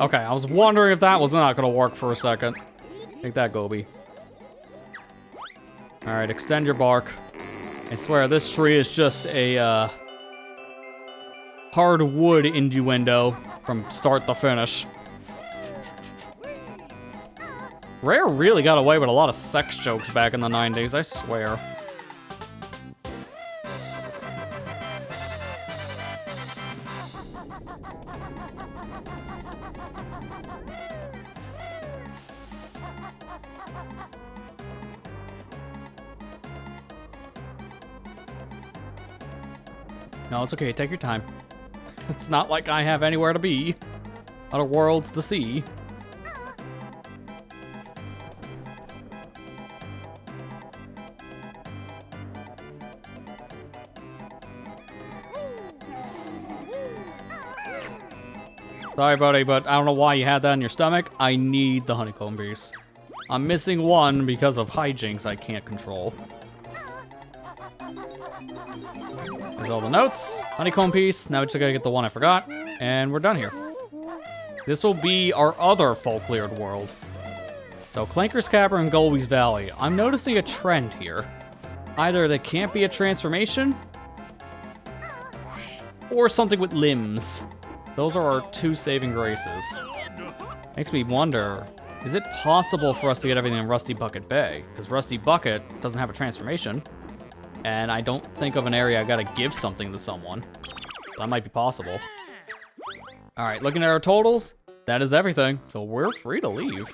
Okay, I was wondering if that was not gonna work for a second. Take that, Gobi. Alright, extend your bark. I swear, this tree is just a, hardwood innuendo from start to finish. Rare really got away with a lot of sex jokes back in the 90s, I swear. No, it's okay, take your time. It's not like I have anywhere to be. Other worlds to see. Sorry, buddy, but I don't know why you had that in your stomach. I need the honeycomb piece. I'm missing one because of hijinks I can't control. There's all the notes. Honeycomb piece. Now we just gotta get the one I forgot. And we're done here. This will be our other full cleared world. So Clanker's Cavern and Golby's Valley. I'm noticing a trend here. Either there can't be a transformation, or something with limbs. Those are our two saving graces. Makes me wonder, is it possible for us to get everything in Rusty Bucket Bay? Because Rusty Bucket doesn't have a transformation. And I don't think of an area I gotta give something to someone. That might be possible. Alright, looking at our totals, that is everything. So we're free to leave.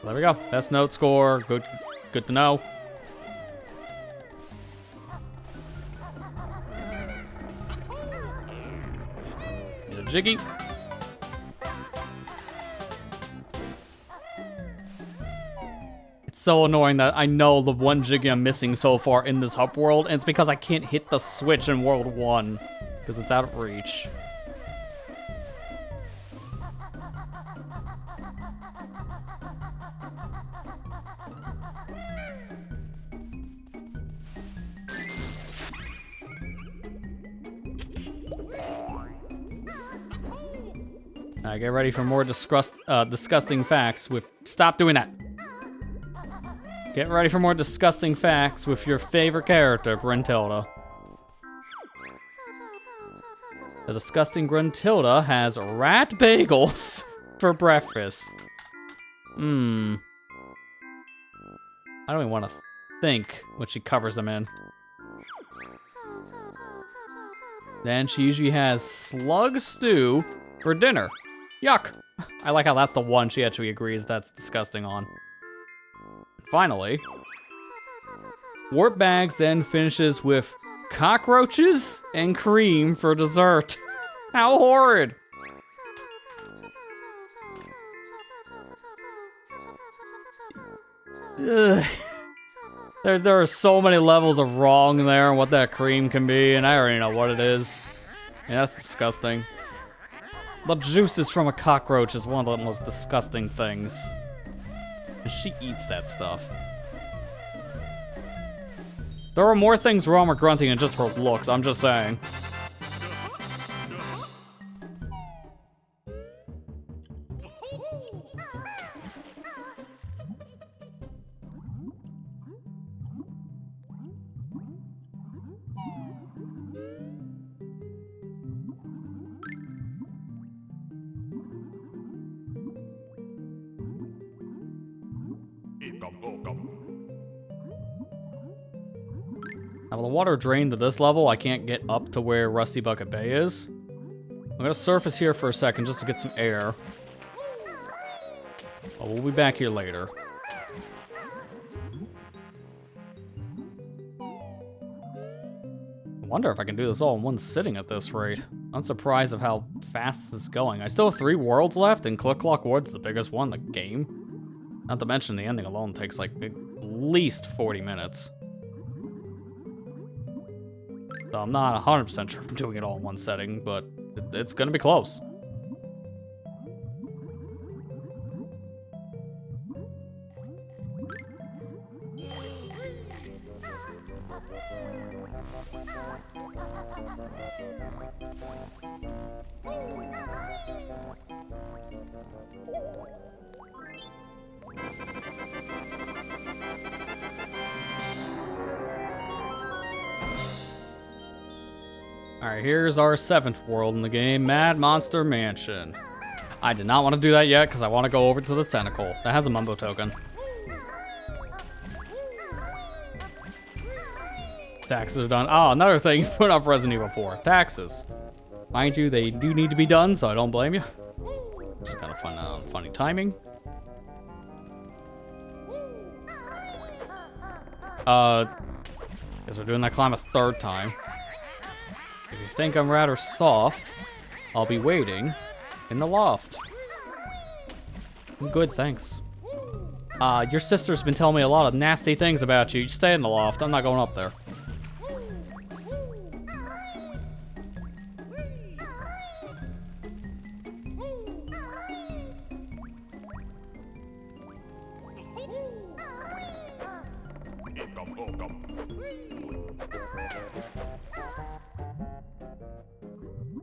There we go. Best note score. Good to know. Get a Jiggy. It's so annoying that I know the one Jiggy I'm missing so far in this hub world, and it's because I can't hit the switch in World 1, because it's out of reach. Alright, get ready for more disgusting facts with... Stop doing that! Get ready for more disgusting facts with your favorite character, Gruntilda. The disgusting Gruntilda has rat bagels for breakfast. I don't even want to think what she covers them in. Then she usually has slug stew for dinner. Yuck! I like how that's the one she actually agrees that's disgusting on. Finally, Warp Bags then finishes with cockroaches and cream for dessert. How horrid! Ugh. There are so many levels of wrong there and what that cream can be, and I already know what it is. Yeah, that's disgusting. The juices from a cockroach is one of the most disgusting things. And she eats that stuff. There are more things wrong with Grunting than just her looks, I'm just saying. Now, with the water drained to this level, I can't get up to where Rusty Bucket Bay is. I'm gonna surface here for a second just to get some air. But we'll be back here later. I wonder if I can do this all in one sitting at this rate. I'm surprised of how fast this is going. I still have 3 worlds left, and Click Clock Wood's the biggest one in the game. Not to mention the ending alone takes like at least 40 minutes. So I'm not 100% sure if I'm doing it all in one setting, but it's gonna be close. Alright, here's our 7th world in the game, Mad Monster Mansion. I did not want to do that yet because I want to go over to the tentacle. That has a Mumbo token. Taxes are done. Oh, another thing, put up Resident Evil 4. Taxes. Mind you, they do need to be done, so I don't blame you. Just kind of fun, funny timing. Guess we're doing that climb a 3rd time. If you think I'm rather soft, I'll be waiting in the loft. I'm good, thanks. Your sister's been telling me a lot of nasty things about you. You stay in the loft. I'm not going up there.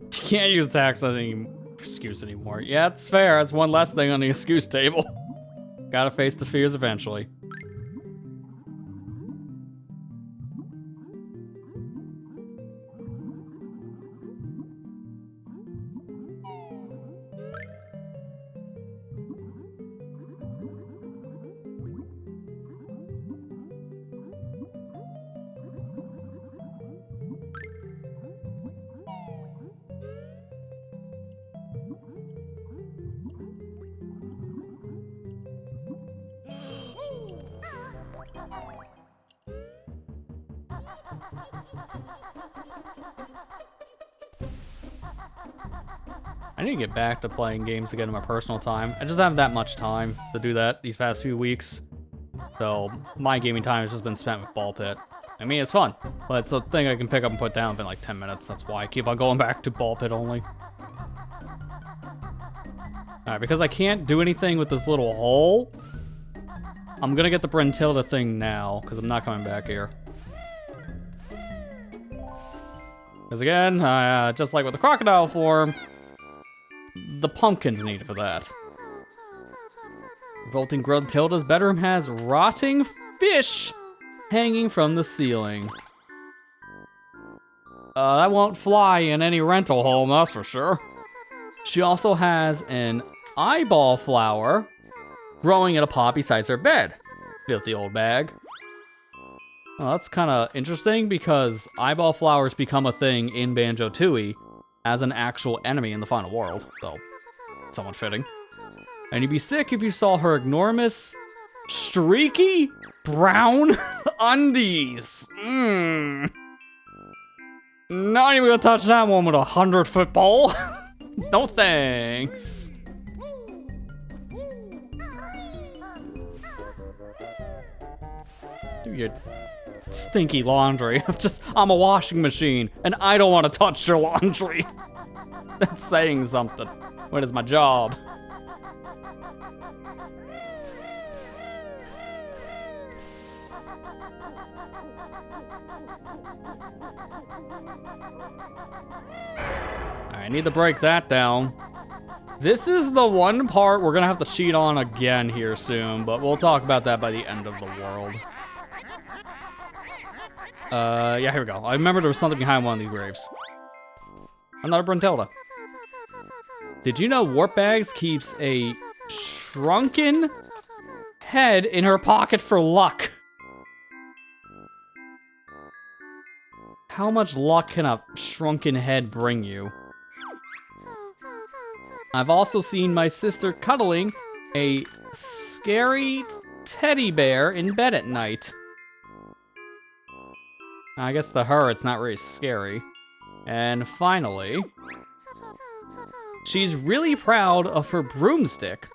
You can't use tax as any excuse anymore. Yeah, it's fair. That's one less thing on the excuse table. Gotta face the fears eventually. I need to get back to playing games again in my personal time. I just haven't that much time to do that these past few weeks. So my gaming time has just been spent with Ball Pit. I mean, it's fun, but it's a thing I can pick up and put down in like 10 minutes. That's why I keep on going back to Ball Pit only. Alright, because I can't do anything with this little hole, I'm gonna get the Brentilda thing now, because I'm not coming back here. Because again, just like with the crocodile form, the pumpkin's needed for that. Revolting Gruntilda's bedroom has rotting fish hanging from the ceiling. That won't fly in any rental home, that's for sure. She also has an eyeball flower growing in a pot beside her bed. Filthy old bag. Well, that's kind of interesting because eyeball flowers become a thing in Banjo-Tooie as an actual enemy in the final world, so somewhat fitting. And you'd be sick if you saw her enormous, streaky, brown undies. Not even gonna touch that one with a 100-foot pole. No thanks. Do your stinky laundry. I'm a washing machine, and I don't want to touch your laundry. That's saying something. What is my job? I need to break that down. This is the one part we're gonna have to cheat on again here soon, but we'll talk about that by the end of the world. Yeah, here we go. I remember there was something behind one of these graves. Another Brentilda. Did you know Warp Bags keeps a shrunken head in her pocket for luck? How much luck can a shrunken head bring you? I've also seen my sister cuddling a scary teddy bear in bed at night. I guess to her, it's not really scary. And finally, she's really proud of her broomstick.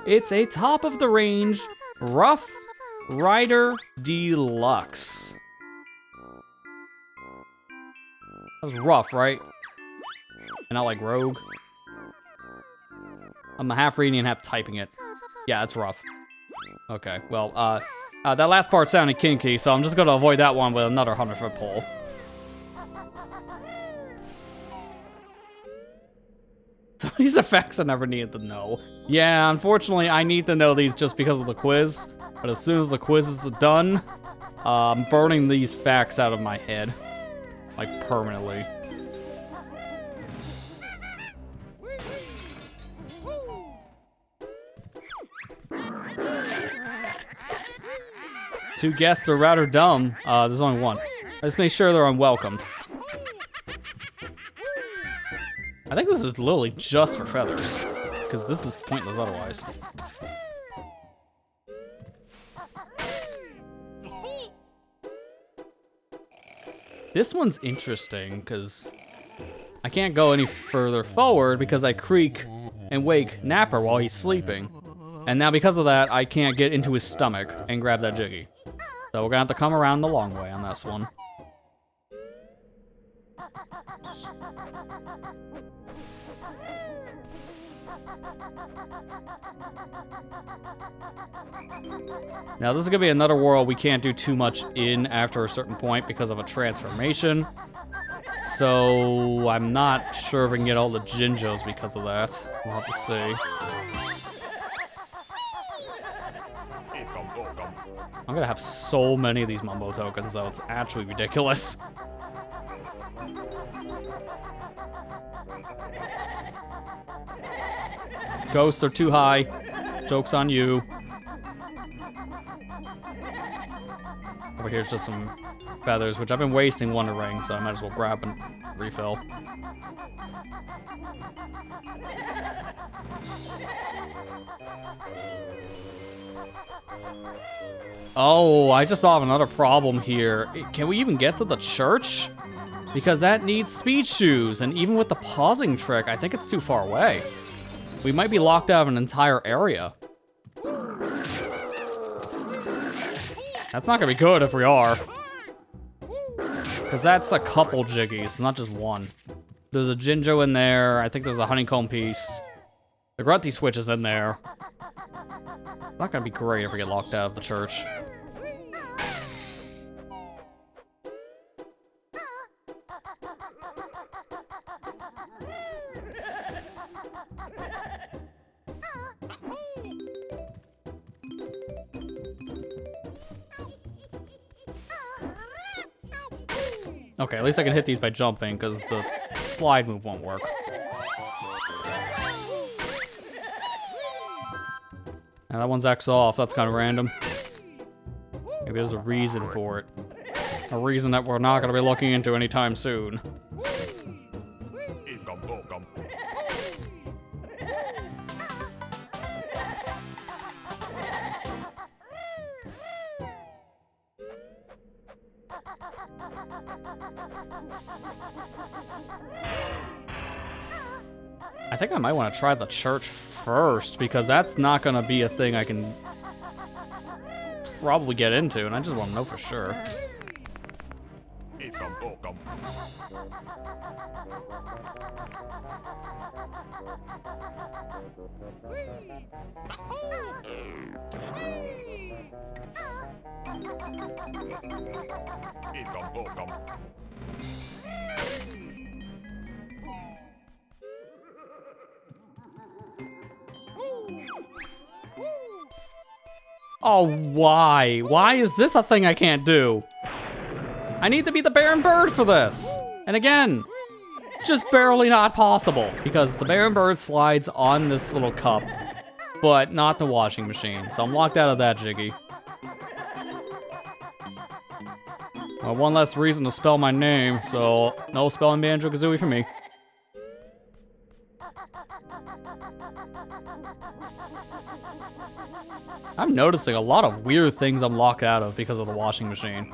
It's a top-of-the-range Rough Rider Deluxe. That was rough, right? And not like Rogue. I'm half reading and half typing it. Yeah, it's rough. Okay, well, that last part sounded kinky, so I'm just gonna avoid that one with another 100-foot pole. So these are facts I never needed to know. Yeah, unfortunately, I need to know these just because of the quiz. But as soon as the quiz is done, I'm burning these facts out of my head. Like, permanently. Two guests are rather dumb. There's only one. Let's make sure they're unwelcomed. I think this is literally just for feathers, because this is pointless otherwise. This one's interesting, because I can't go any further forward because I creak and wake Napper while he's sleeping. And now because of that, I can't get into his stomach and grab that Jiggy. So we're gonna have to come around the long way on this one. Now this is gonna be another world we can't do too much in after a certain point because of a transformation. So I'm not sure if we can get all the Jinjos because of that. We'll have to see. I'm gonna have so many of these Mumbo tokens though, it's actually ridiculous. Ghosts are too high. Joke's on you. Over here's just some feathers, which I've been wasting Wonder Ring, so I might as well grab and refill. Oh, I just thought of another problem here. Can we even get to the church? Because that needs speed shoes, and even with the pausing trick, I think it's too far away. We might be locked out of an entire area. That's not gonna be good if we are. Because that's a couple Jiggies, not just one. There's a Jinjo in there, I think there's a honeycomb piece. The Grunty switch is in there. It's not gonna be great if we get locked out of the church. Okay, at least I can hit these by jumping, because the slide move won't work. And that one's X off, that's kind of random. Maybe there's a reason for it. A reason that we're not going to be looking into anytime soon. I think I might want to try the church first, because that's not going to be a thing I can probably get into, and I just want to know for sure. Oh, why? Why is this a thing I can't do? I need to be the Baron Bird for this. And again, just barely not possible, because the Baron Bird slides on this little cup, but not the washing machine. So I'm locked out of that Jiggy. Well, one less reason to spell my name, so no spelling Banjo-Kazooie for me. I'm noticing a lot of weird things I'm locked out of because of the washing machine.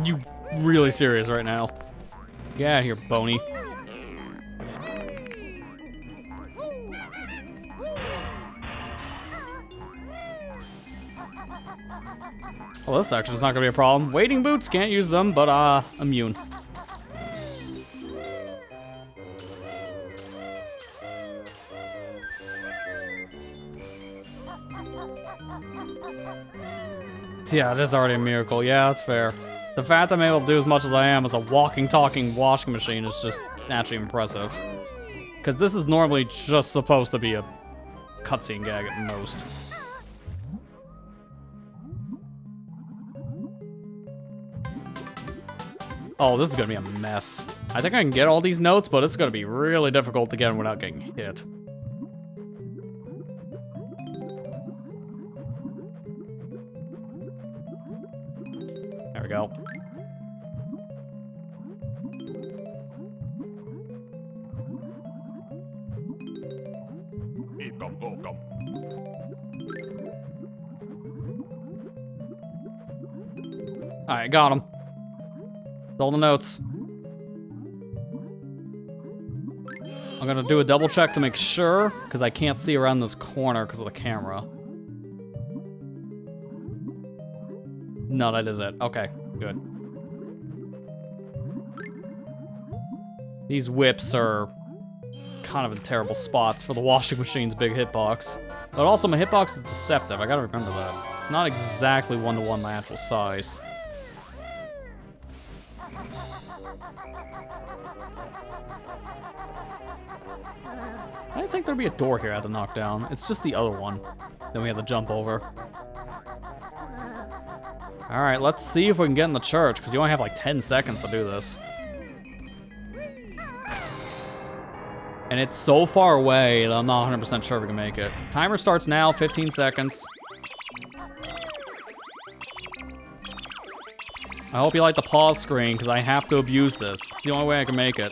You really serious right now? Get out of here, Boney. Well, this section's not gonna be a problem. Wading boots, can't use them, but immune. Yeah, it is already a miracle. Yeah, that's fair. The fact that I'm able to do as much as I am as a walking, talking washing machine is just naturally impressive. Because this is normally just supposed to be a cutscene gag at most. Oh, this is gonna be a mess. I think I can get all these notes, but it's gonna be really difficult to get them without getting hit. There we go. Alright, got him. All the notes. I'm gonna do a double check to make sure, because I can't see around this corner because of the camera. No, that is it. Okay, good. These whips are kind of in terrible spots for the washing machine's big hitbox. But also, my hitbox is deceptive. I gotta remember that. It's not exactly one-to-one my actual size. I didn't think there'd be a door here I had to knock down. It's just the other one. Then we have to jump over. Alright, let's see if we can get in the church, because you only have like 10 seconds to do this. And it's so far away that I'm not 100% sure we can make it. Timer starts now, 15 seconds. I hope you like the pause screen, because I have to abuse this. It's the only way I can make it.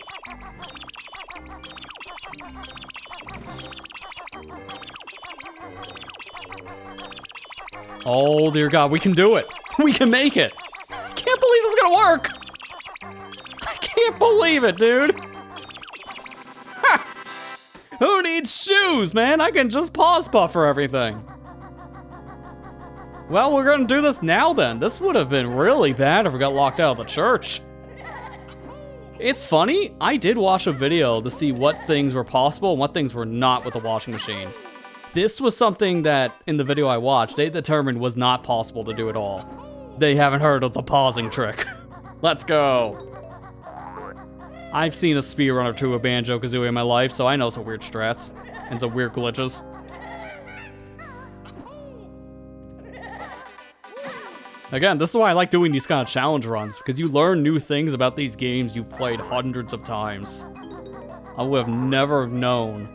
Oh, dear God, we can do it. We can make it. I can't believe this is gonna work. I can't believe it, dude. Ha! Who needs shoes, man? I can just pause buffer everything. Well, we're gonna do this now then. This would have been really bad if we got locked out of the church. It's funny, I did watch a video to see what things were possible and what things were not with the washing machine. This was something that, in the video I watched, they determined was not possible to do at all. They haven't heard of the pausing trick. Let's go. I've seen a speedrun or two of Banjo-Kazooie in my life, so I know some weird strats and some weird glitches. Again, this is why I like doing these kind of challenge runs, because you learn new things about these games you've played hundreds of times. I would have never known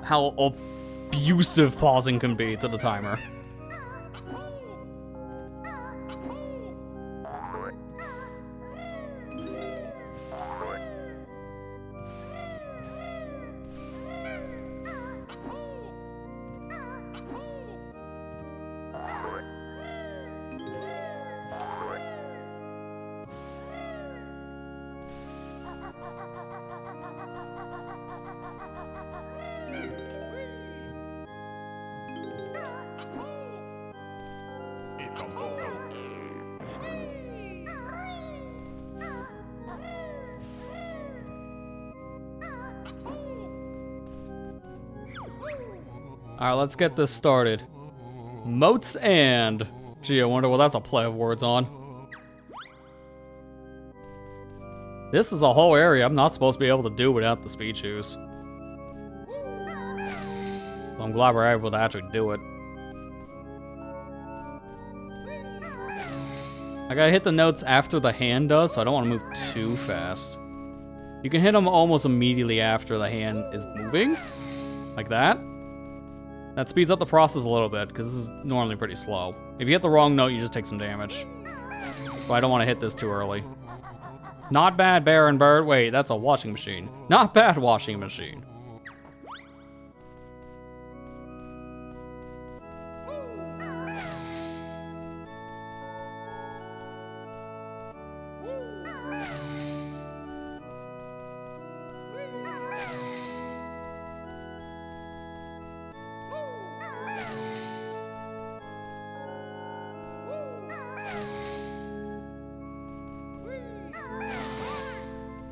how abusive pausing can be to the timer. Alright, let's get this started. Moats and... Gee, I wonder what that's a play of words on. This is a whole area I'm not supposed to be able to do without the speed shoes. So I'm glad we're able to actually do it. I gotta hit the notes after the hand does, so I don't want to move too fast. You can hit them almost immediately after the hand is moving. Like that. That speeds up the process a little bit, because this is normally pretty slow. If you hit the wrong note, you just take some damage. But I don't want to hit this too early. Not bad, Baron Bird. Wait, that's a washing machine. Not bad, washing machine.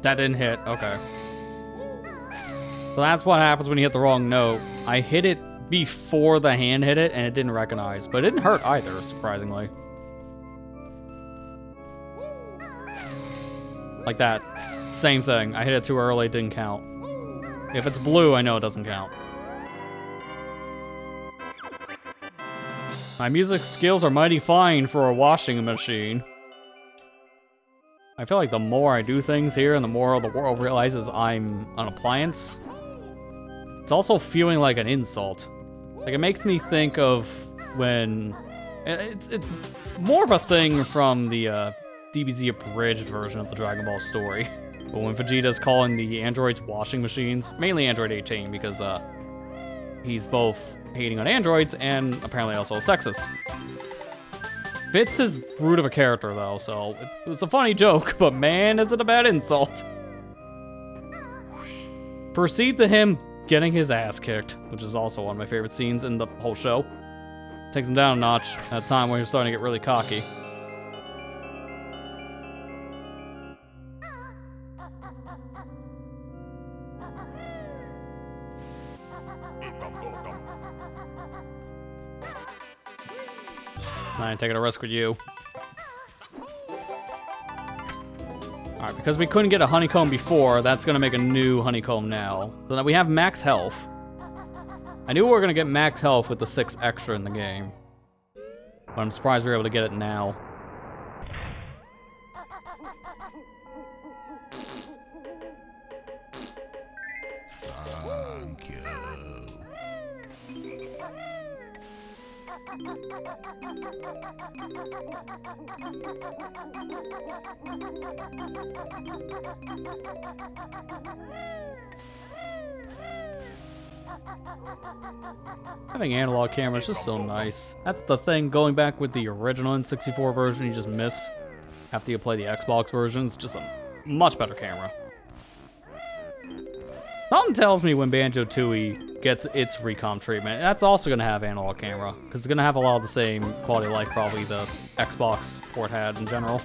That didn't hit. Okay. So that's what happens when you hit the wrong note. I hit it before the hand hit it, and it didn't recognize. But it didn't hurt either, surprisingly. Like that. Same thing. I hit it too early, it didn't count. If it's blue, I know it doesn't count. My music skills are mighty fine for a washing machine. I feel like the more I do things here and the more the world realizes I'm an appliance, it's also feeling like an insult. Like, it makes me think of when... It's more of a thing from the DBZ abridged version of the Dragon Ball story. But when Vegeta's calling the androids washing machines, mainly Android 18, because he's both hating on androids and apparently also a sexist. Fits his root of a character, though, so it was a funny joke, but man, is it a bad insult. Proceed to him getting his ass kicked, which is also one of my favorite scenes in the whole show. Takes him down a notch at a time when you're starting to get really cocky. I ain't taking a risk with you. Alright, because we couldn't get a honeycomb before, that's gonna make a new honeycomb now. So now we have max health. I knew we were gonna get max health with the 6 extra in the game. But I'm surprised we were able to get it now. Having analog cameras is just so nice. That's the thing, going back with the original N64 version, you just miss after you play the Xbox version. It's just a much better camera. Something tells me when Banjo-Tooie gets its recomp treatment, that's also going to have analog camera, because it's going to have a lot of the same quality of life probably the Xbox port had in general.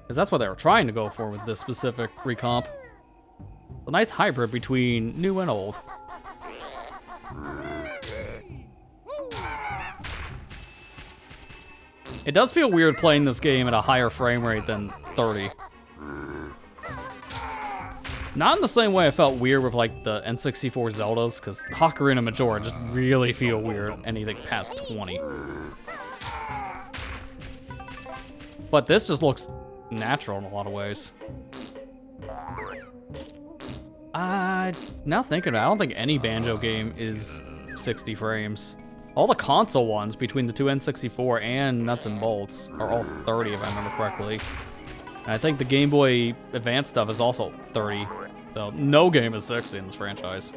Because that's what they were trying to go for with this specific recomp. A nice hybrid between new and old. It does feel weird playing this game at a higher frame rate than 30. Not in the same way I felt weird with like the N64 Zeldas, because Ocarina and Majora just really feel weird anything past 20. But this just looks natural in a lot of ways. Now thinking about it, I don't think any Banjo game is 60 frames. All the console ones between the two N64 and Nuts and Bolts are all 30 if I remember correctly. And I think the Game Boy Advance stuff is also 30. So no game is 60 in this franchise.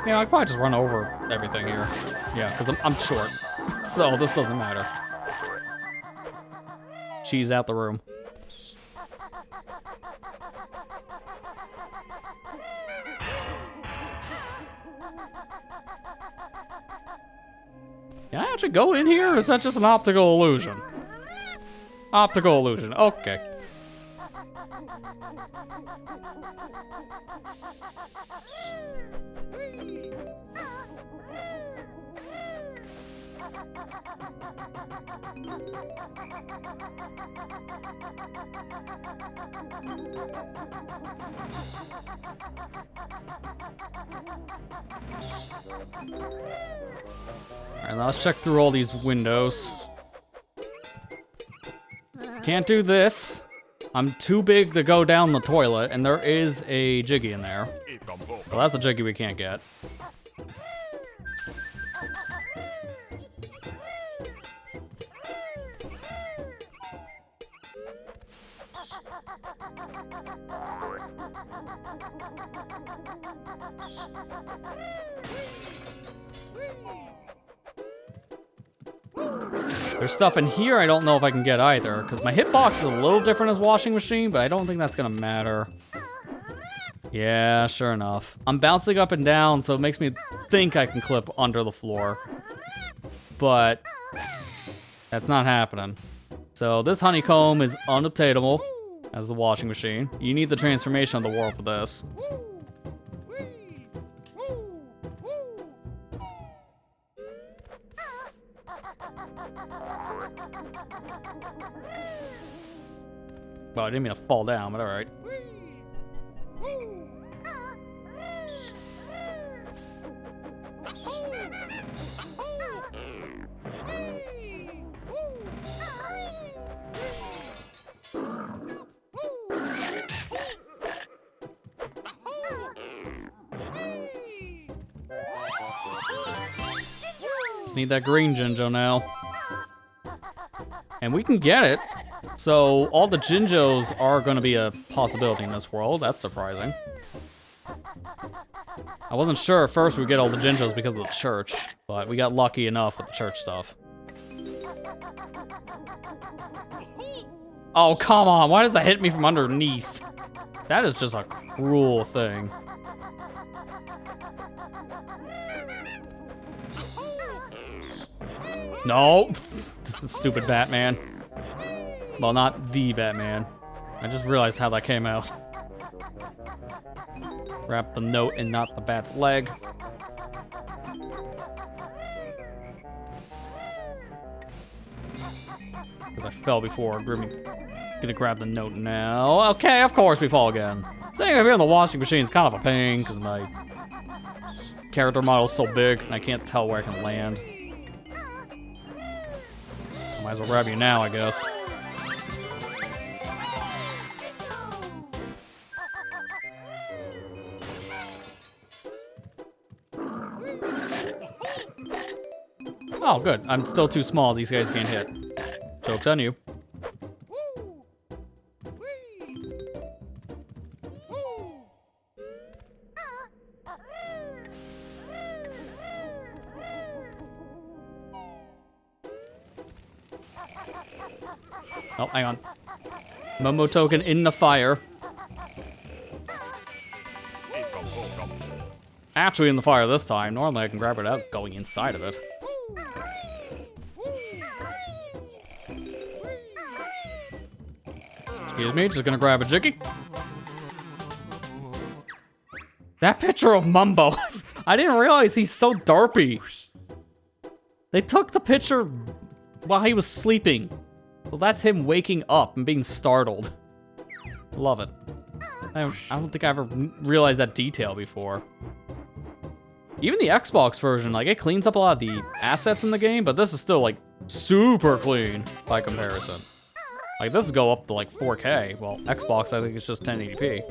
Yeah, I could probably just run over everything here. Yeah, because I'm short. So this doesn't matter. Cheese out the room. Can I actually go in here, or is that just an optical illusion? Optical illusion, okay. Alright, now let's check through all these windows. Can't do this. I'm too big to go down the toilet, and there is a Jiggy in there. Well, that's a Jiggy we can't get. There's stuff in here I don't know if I can get either, because my hitbox is a little different as washing machine, but I don't think that's gonna matter. Yeah, sure enough. I'm bouncing up and down, so it makes me think I can clip under the floor. But that's not happening. So this honeycomb is unobtainable as the washing machine. You need the transformation of the world for this. Well, I didn't mean to fall down, but alright. Just need that green Jinjo now. And we can get it. So all the Jinjos are going to be a possibility in this world. That's surprising. I wasn't sure at first we'd get all the Jinjos because of the church, but we got lucky enough with the church stuff. Oh, come on. Why does that hit me from underneath? That is just a cruel thing. No. Stupid Batman. Well, not the Batman. I just realized how that came out. Grab the note and not the bat's leg. Because I fell before. Gonna grab the note now. Okay, of course we fall again. Staying up here in the washing machine is kind of a pain because my character model is so big and I can't tell where I can land. Might as well grab you now, I guess. Oh, good. I'm still too small. These guys can't hit. Joke's on you. Oh, hang on. Momo token in the fire. Actually in the fire this time. Normally I can grab it out going inside of it. Excuse me, just gonna grab a Jiggy. That picture of Mumbo. I didn't realize he's so derpy. They took the picture while he was sleeping. Well, that's him waking up and being startled. Love it. I don't think I ever realized that detail before. Even the Xbox version, like, it cleans up a lot of the assets in the game, but this is still, like, super clean by comparison. Like, this go up to, like, 4K. Well, Xbox, I think it's just 1080p.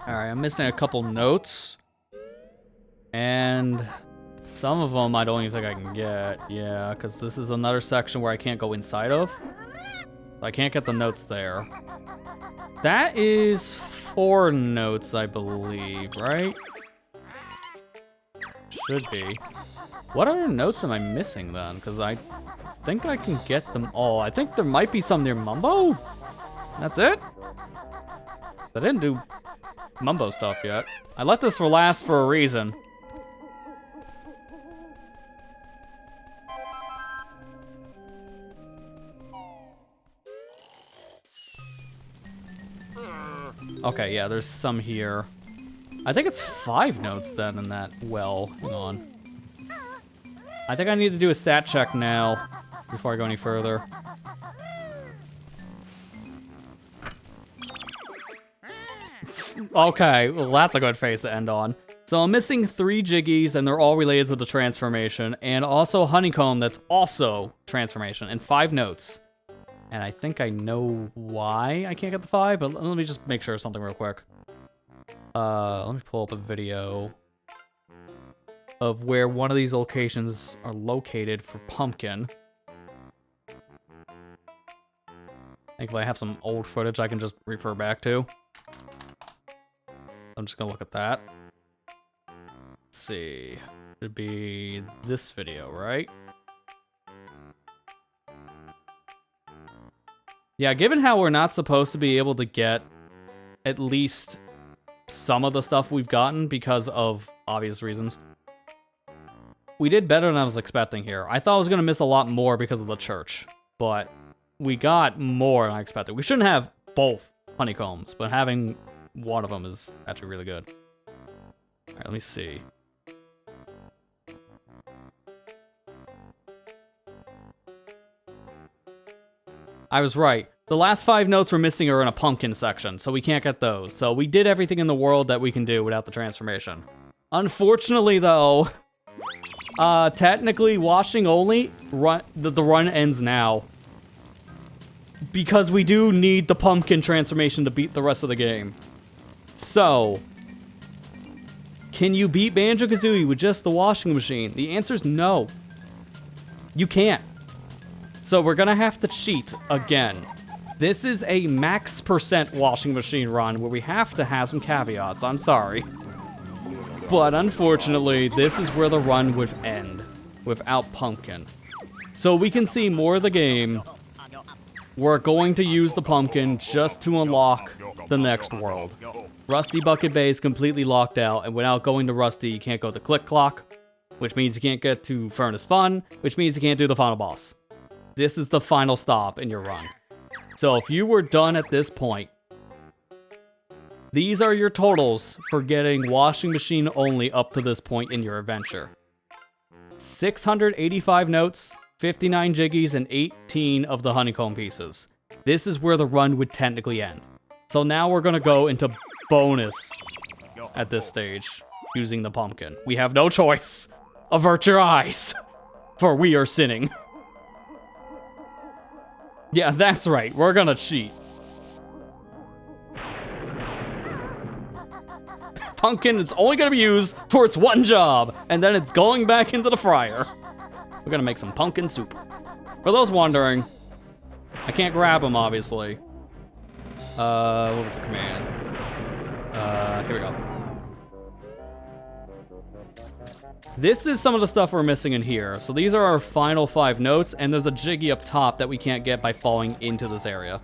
Alright, I'm missing a couple notes. And some of them I don't even think I can get. Yeah, because this is another section where I can't go inside of. I can't get the notes there. That is 4 notes, I believe, right? Should be. What other notes am I missing then? Because I think I can get them all. I think there might be some near Mumbo. That's it? I didn't do Mumbo stuff yet. I let this last for a reason. Okay, yeah, there's some here. I think it's 5 notes then in that well. Hang on. I think I need to do a stat check now before I go any further. Okay, well that's a good face to end on. So I'm missing 3 Jiggies and they're all related to the transformation, and also Honeycomb that's also transformation, and 5 notes. And I think I know why I can't get the 5, but let me just make sure of something real quick. Let me pull up a video of where one of these locations are located for Pumpkin. Thankfully I have some old footage I can just refer back to. I'm just gonna look at that. see. Should be this video, right? Yeah, given how we're not supposed to be able to get at least some of the stuff we've gotten because of obvious reasons, we did better than I was expecting here. I thought I was going to miss a lot more because of the church, but we got more than I expected. We shouldn't have both honeycombs, but having one of them is actually really good. All right, let me see. I was right. The last 5 notes we're missing are in a pumpkin section, so we can't get those. So we did everything in the world that we can do without the transformation. Unfortunately, though, technically, washing only, the run ends now. Because we do need the pumpkin transformation to beat the rest of the game. So, can you beat Banjo-Kazooie with just the washing machine? The answer is no. You can't. So we're gonna have to cheat again. This is a max % washing machine run where we have to have some caveats. I'm sorry. But unfortunately, this is where the run would end without pumpkin. So we can see more of the game. We're going to use the pumpkin just to unlock the next world. Rusty Bucket Bay is completely locked out, and without going to Rusty, you can't go to Click Clock, which means you can't get to Furnace Fun, which means you can't do the final boss. This is the final stop in your run. So if you were done at this point, these are your totals for getting washing machine only up to this point in your adventure. 685 notes, 59 jiggies, and 18 of the honeycomb pieces. This is where the run would technically end. So now we're gonna go into bonus at this stage, using the pumpkin. We have no choice. Avert your eyes, for we are sinning. Yeah, that's right. We're gonna cheat. Pumpkin is only gonna be used for its one job, and then it's going back into the fryer. We're gonna make some pumpkin soup. For those wondering, I can't grab them, obviously. What was the command? Here we go. This is some of the stuff we're missing in here. So these are our final 5 notes, and there's a jiggy up top that we can't get by falling into this area.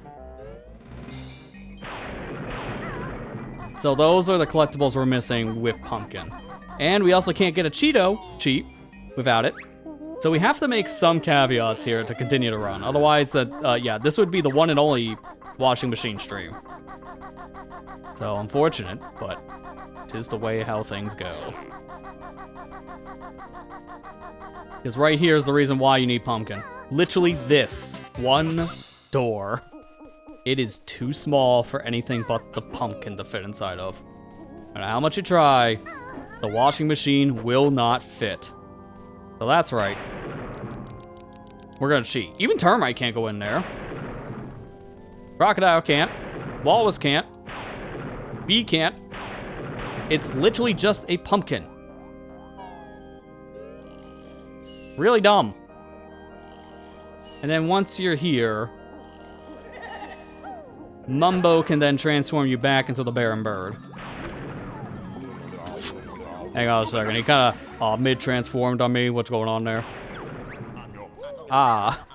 So those are the collectibles we're missing with pumpkin. And we also can't get a Cheeto cheat without it. So we have to make some caveats here to continue to run. Otherwise, yeah, this would be the one and only washing machine stream. So unfortunate, but 'tis the way how things go. Because right here is the reason why you need pumpkin. Literally this one door. It is too small for anything but the pumpkin to fit inside of. No matter how much you try, the washing machine will not fit. So that's right. We're gonna cheat. Even Termite can't go in there. Crocodile can't. Walrus can't. Bee can't. It's literally just a pumpkin. Really dumb. And then once you're here, Mumbo can then transform you back into the Baron Bird. Hang on a second, he kind of mid-transformed on me. What's going on there?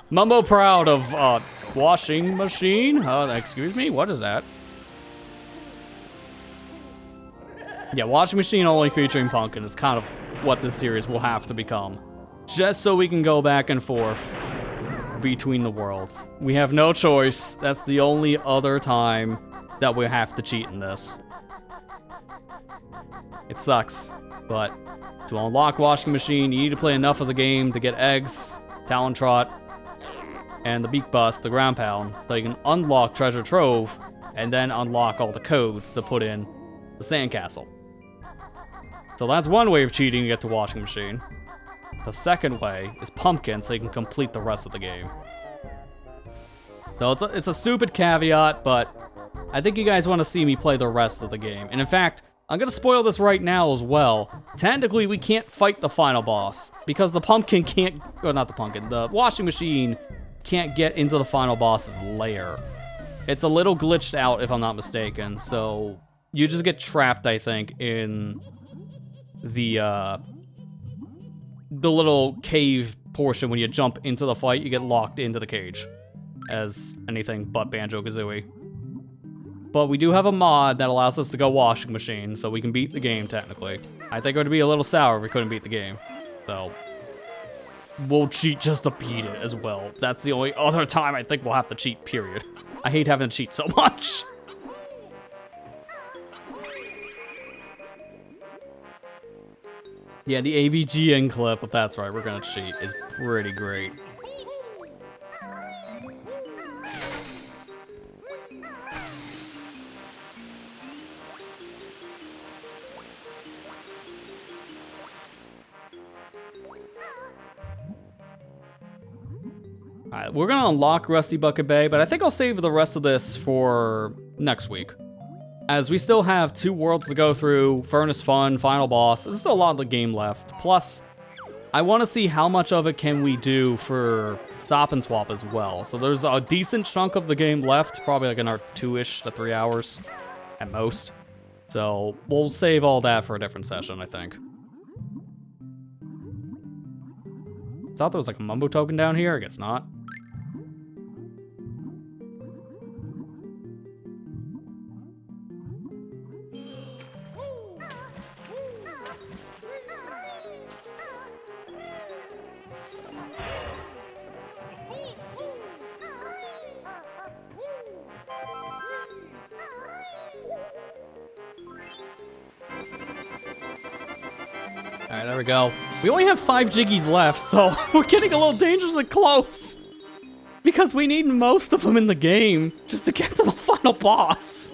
Mumbo proud of washing machine? Excuse me, what is that? Yeah, washing machine only featuring pumpkin is kind of what this series will have to become. Just so we can go back and forth between the worlds. We have no choice. That's the only other time that we have to cheat in this. It sucks, but to unlock washing machine, you need to play enough of the game to get eggs, Talon Trot, and the Beak Bust, the Ground Pound, so you can unlock Treasure Trove, and then unlock all the codes to put in the Sandcastle. So that's one way of cheating to get to washing machine. The second way is pumpkin, so you can complete the rest of the game. So it's a stupid caveat, but I think you guys want to see me play the rest of the game. And in fact, I'm going to spoil this right now as well. Technically, we can't fight the final boss, because the pumpkin can't... Or not the pumpkin, the washing machine can't get into the final boss's lair. It's a little glitched out, if I'm not mistaken, so you just get trapped, I think, in the little cave portion when you jump into the fight, you get locked into the cage as anything but Banjo-Kazooie. But we do have a mod that allows us to go washing machine, so we can beat the game technically. I think it would be a little sour if we couldn't beat the game. So we'll cheat just to beat it as well. That's the only other time I think we'll have to cheat, period. I hate having to cheat so much. Yeah, the AVGN clip, if that's right, we're gonna cheat, is pretty great. Alright, we're gonna unlock Rusty Bucket Bay, but I think I'll save the rest of this for next week. As we still have 2 worlds to go through, Furnace Fun, Final Boss, there's still a lot of the game left. Plus, I want to see how much of it can we do for Stop and Swap as well. So there's a decent chunk of the game left, probably like another 2-ish to 3 hours at most. So we'll save all that for a different session, I think. Thought there was like a Mumbo token down here, I guess not. Alright, there we go. We only have 5 Jiggies left, so we're getting a little dangerously close. Because we need most of them in the game just to get to the final boss.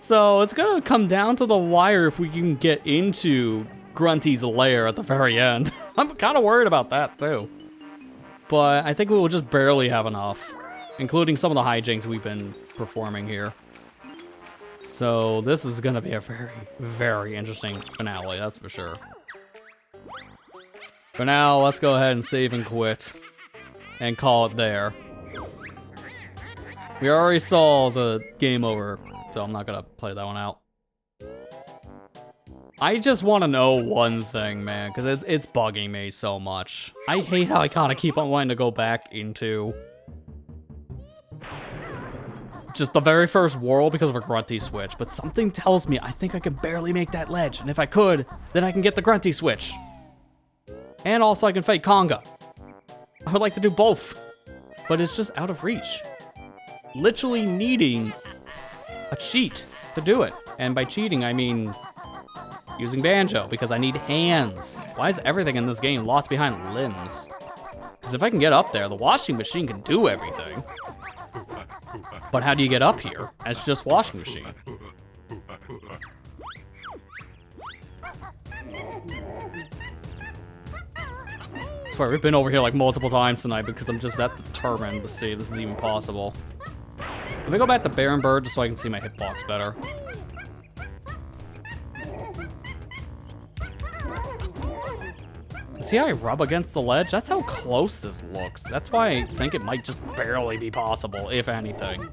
So it's gonna come down to the wire if we can get into Grunty's lair at the very end. I'm kind of worried about that too. But I think we will just barely have enough, including some of the hijinks we've been performing here. So this is gonna be a very, very interesting finale, that's for sure. For now, let's go ahead and save and quit and call it there. We already saw the game over, so I'm not gonna play that one out. I just want to know one thing, man, because it's bugging me so much. I hate how I kind of keep on wanting to go back into just the very first world because of a Grunty switch, but something tells me I think I can barely make that ledge, and if I could, then I can get the Grunty switch. And also I can fight Conga. I would like to do both, but it's just out of reach. Literally needing a cheat to do it. And by cheating, I mean using Banjo, because I need hands. Why is everything in this game locked behind limbs? Because if I can get up there, the washing machine can do everything. But how do you get up here as just washing machine? I swear, we've been over here like multiple times tonight because I'm just that determined to see if this is even possible. Let me go back to Baron Bird just so I can see my hitbox better. See how I rub against the ledge? That's how close this looks. That's why I think it might just barely be possible, if anything.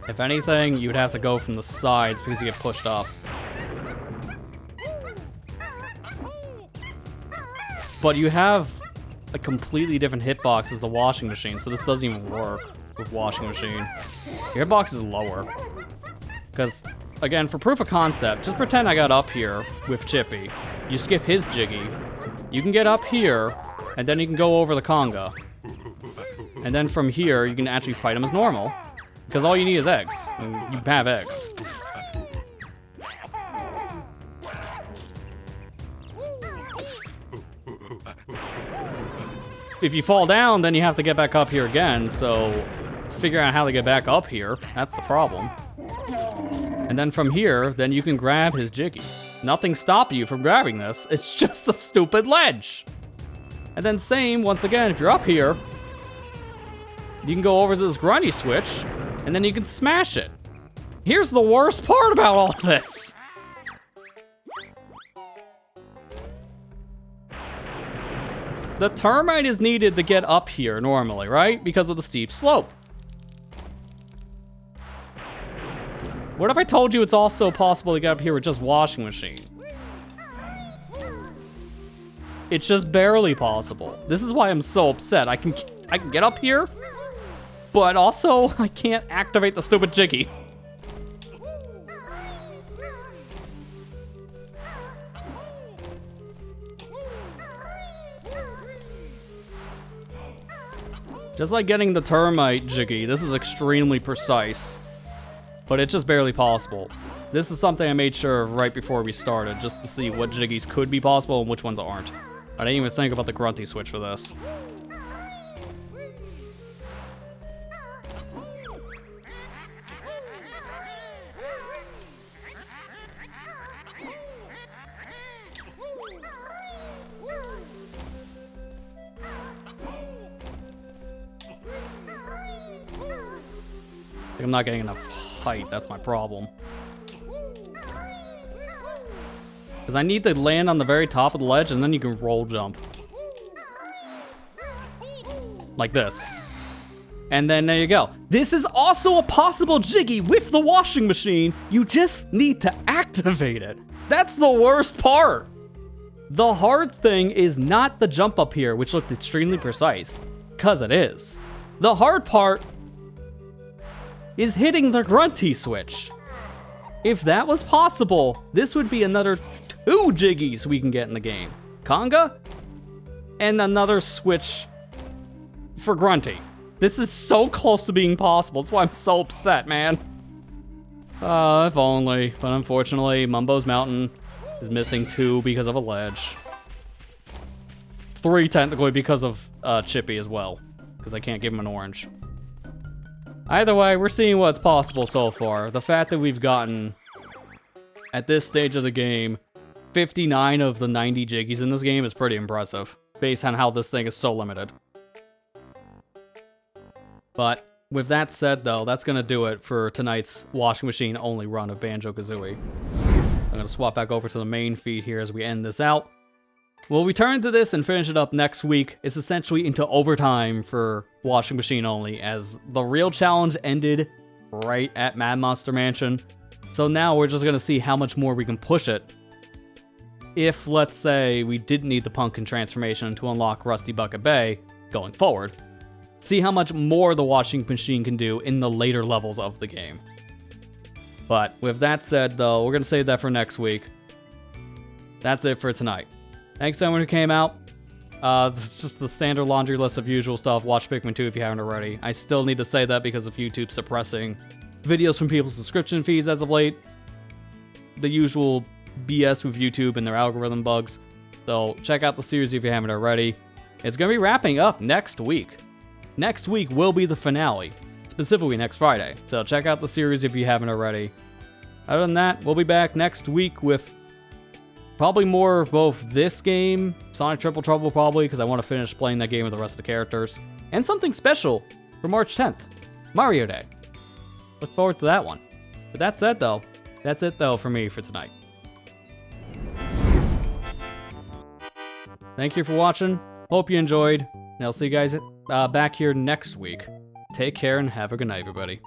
If anything, you'd have to go from the sides because you get pushed up. But you have a completely different hitbox as a washing machine, so this doesn't even work with washing machine. Your hitbox is lower. Because, again, for proof of concept, just pretend I got up here with Chippy. You skip his Jiggy. You can get up here, and then you can go over the Conga. And then from here, you can actually fight him as normal. Because all you need is eggs. And you have eggs. If you fall down, then you have to get back up here again, so figure out how to get back up here. That's the problem. And then from here, then you can grab his Jiggy. Nothing's stopping you from grabbing this. It's just the stupid ledge. And then same, once again, if you're up here, you can go over to this Grunty switch, and then you can smash it. Here's the worst part about all this. The termite is needed to get up here normally, right? Because of the steep slope. What if I told you it's also possible to get up here with just washing machine? It's just barely possible. This is why I'm so upset. I can get up here, but also I can't activate the stupid Jiggy. Just like getting the termite Jiggy, this is extremely precise, but it's just barely possible. This is something I made sure of right before we started, just to see what Jiggies could be possible and which ones aren't. I didn't even think about the grunty switch for this. I'm not getting enough height, that's my problem. Because I need to land on the very top of the ledge and then you can roll jump. Like this. And then there you go. This is also a possible Jiggy with the washing machine. You just need to activate it. That's the worst part. The hard thing is not the jump up here, which looked extremely precise. Because it is. The hard part is hitting the grunty switch. If that was possible, this would be another 2 Jiggies we can get in the game. Conga, and another switch for grunty. This is so close to being possible. That's why I'm so upset, man. If only. But unfortunately, Mumbo's Mountain is missing 2 because of a ledge. 3 technically because of Chippy as well. Because I can't give him an orange. Either way, we're seeing what's possible so far. The fact that we've gotten, at this stage of the game, 59 of the 90 Jiggies in this game is pretty impressive, based on how this thing is so limited. But with that said, though, that's going to do it for tonight's washing machine only run of Banjo-Kazooie. I'm going to swap back over to the main feed here as we end this out. We'll return to this and finish it up next week. It's essentially into overtime for washing machine only, as the real challenge ended right at Mad Monster Mansion. So now we're just going to see how much more we can push it. If, let's say, we didn't need the pumpkin transformation to unlock Rusty Bucket Bay going forward. See how much more the washing machine can do in the later levels of the game. But with that said, though, we're going to save that for next week. That's it for tonight. Thanks to everyone who came out. This is just the standard laundry list of usual stuff. Watch Pikmin 2 if you haven't already. I still need to say that because of YouTube suppressing videos from people's subscription feeds as of late. The usual BS with YouTube and their algorithm bugs. So check out the series if you haven't already. It's going to be wrapping up next week. Next week will be the finale, specifically next Friday. So check out the series if you haven't already. Other than that, we'll be back next week with probably more of both this game, Sonic Triple Trouble probably, because I want to finish playing that game with the rest of the characters, and something special for March 10th, Mario Day. Look forward to that one. But that said, though, that's it, though, for me for tonight. Thank you for watching. Hope you enjoyed, and I'll see you guys back here next week. Take care and have a good night, everybody.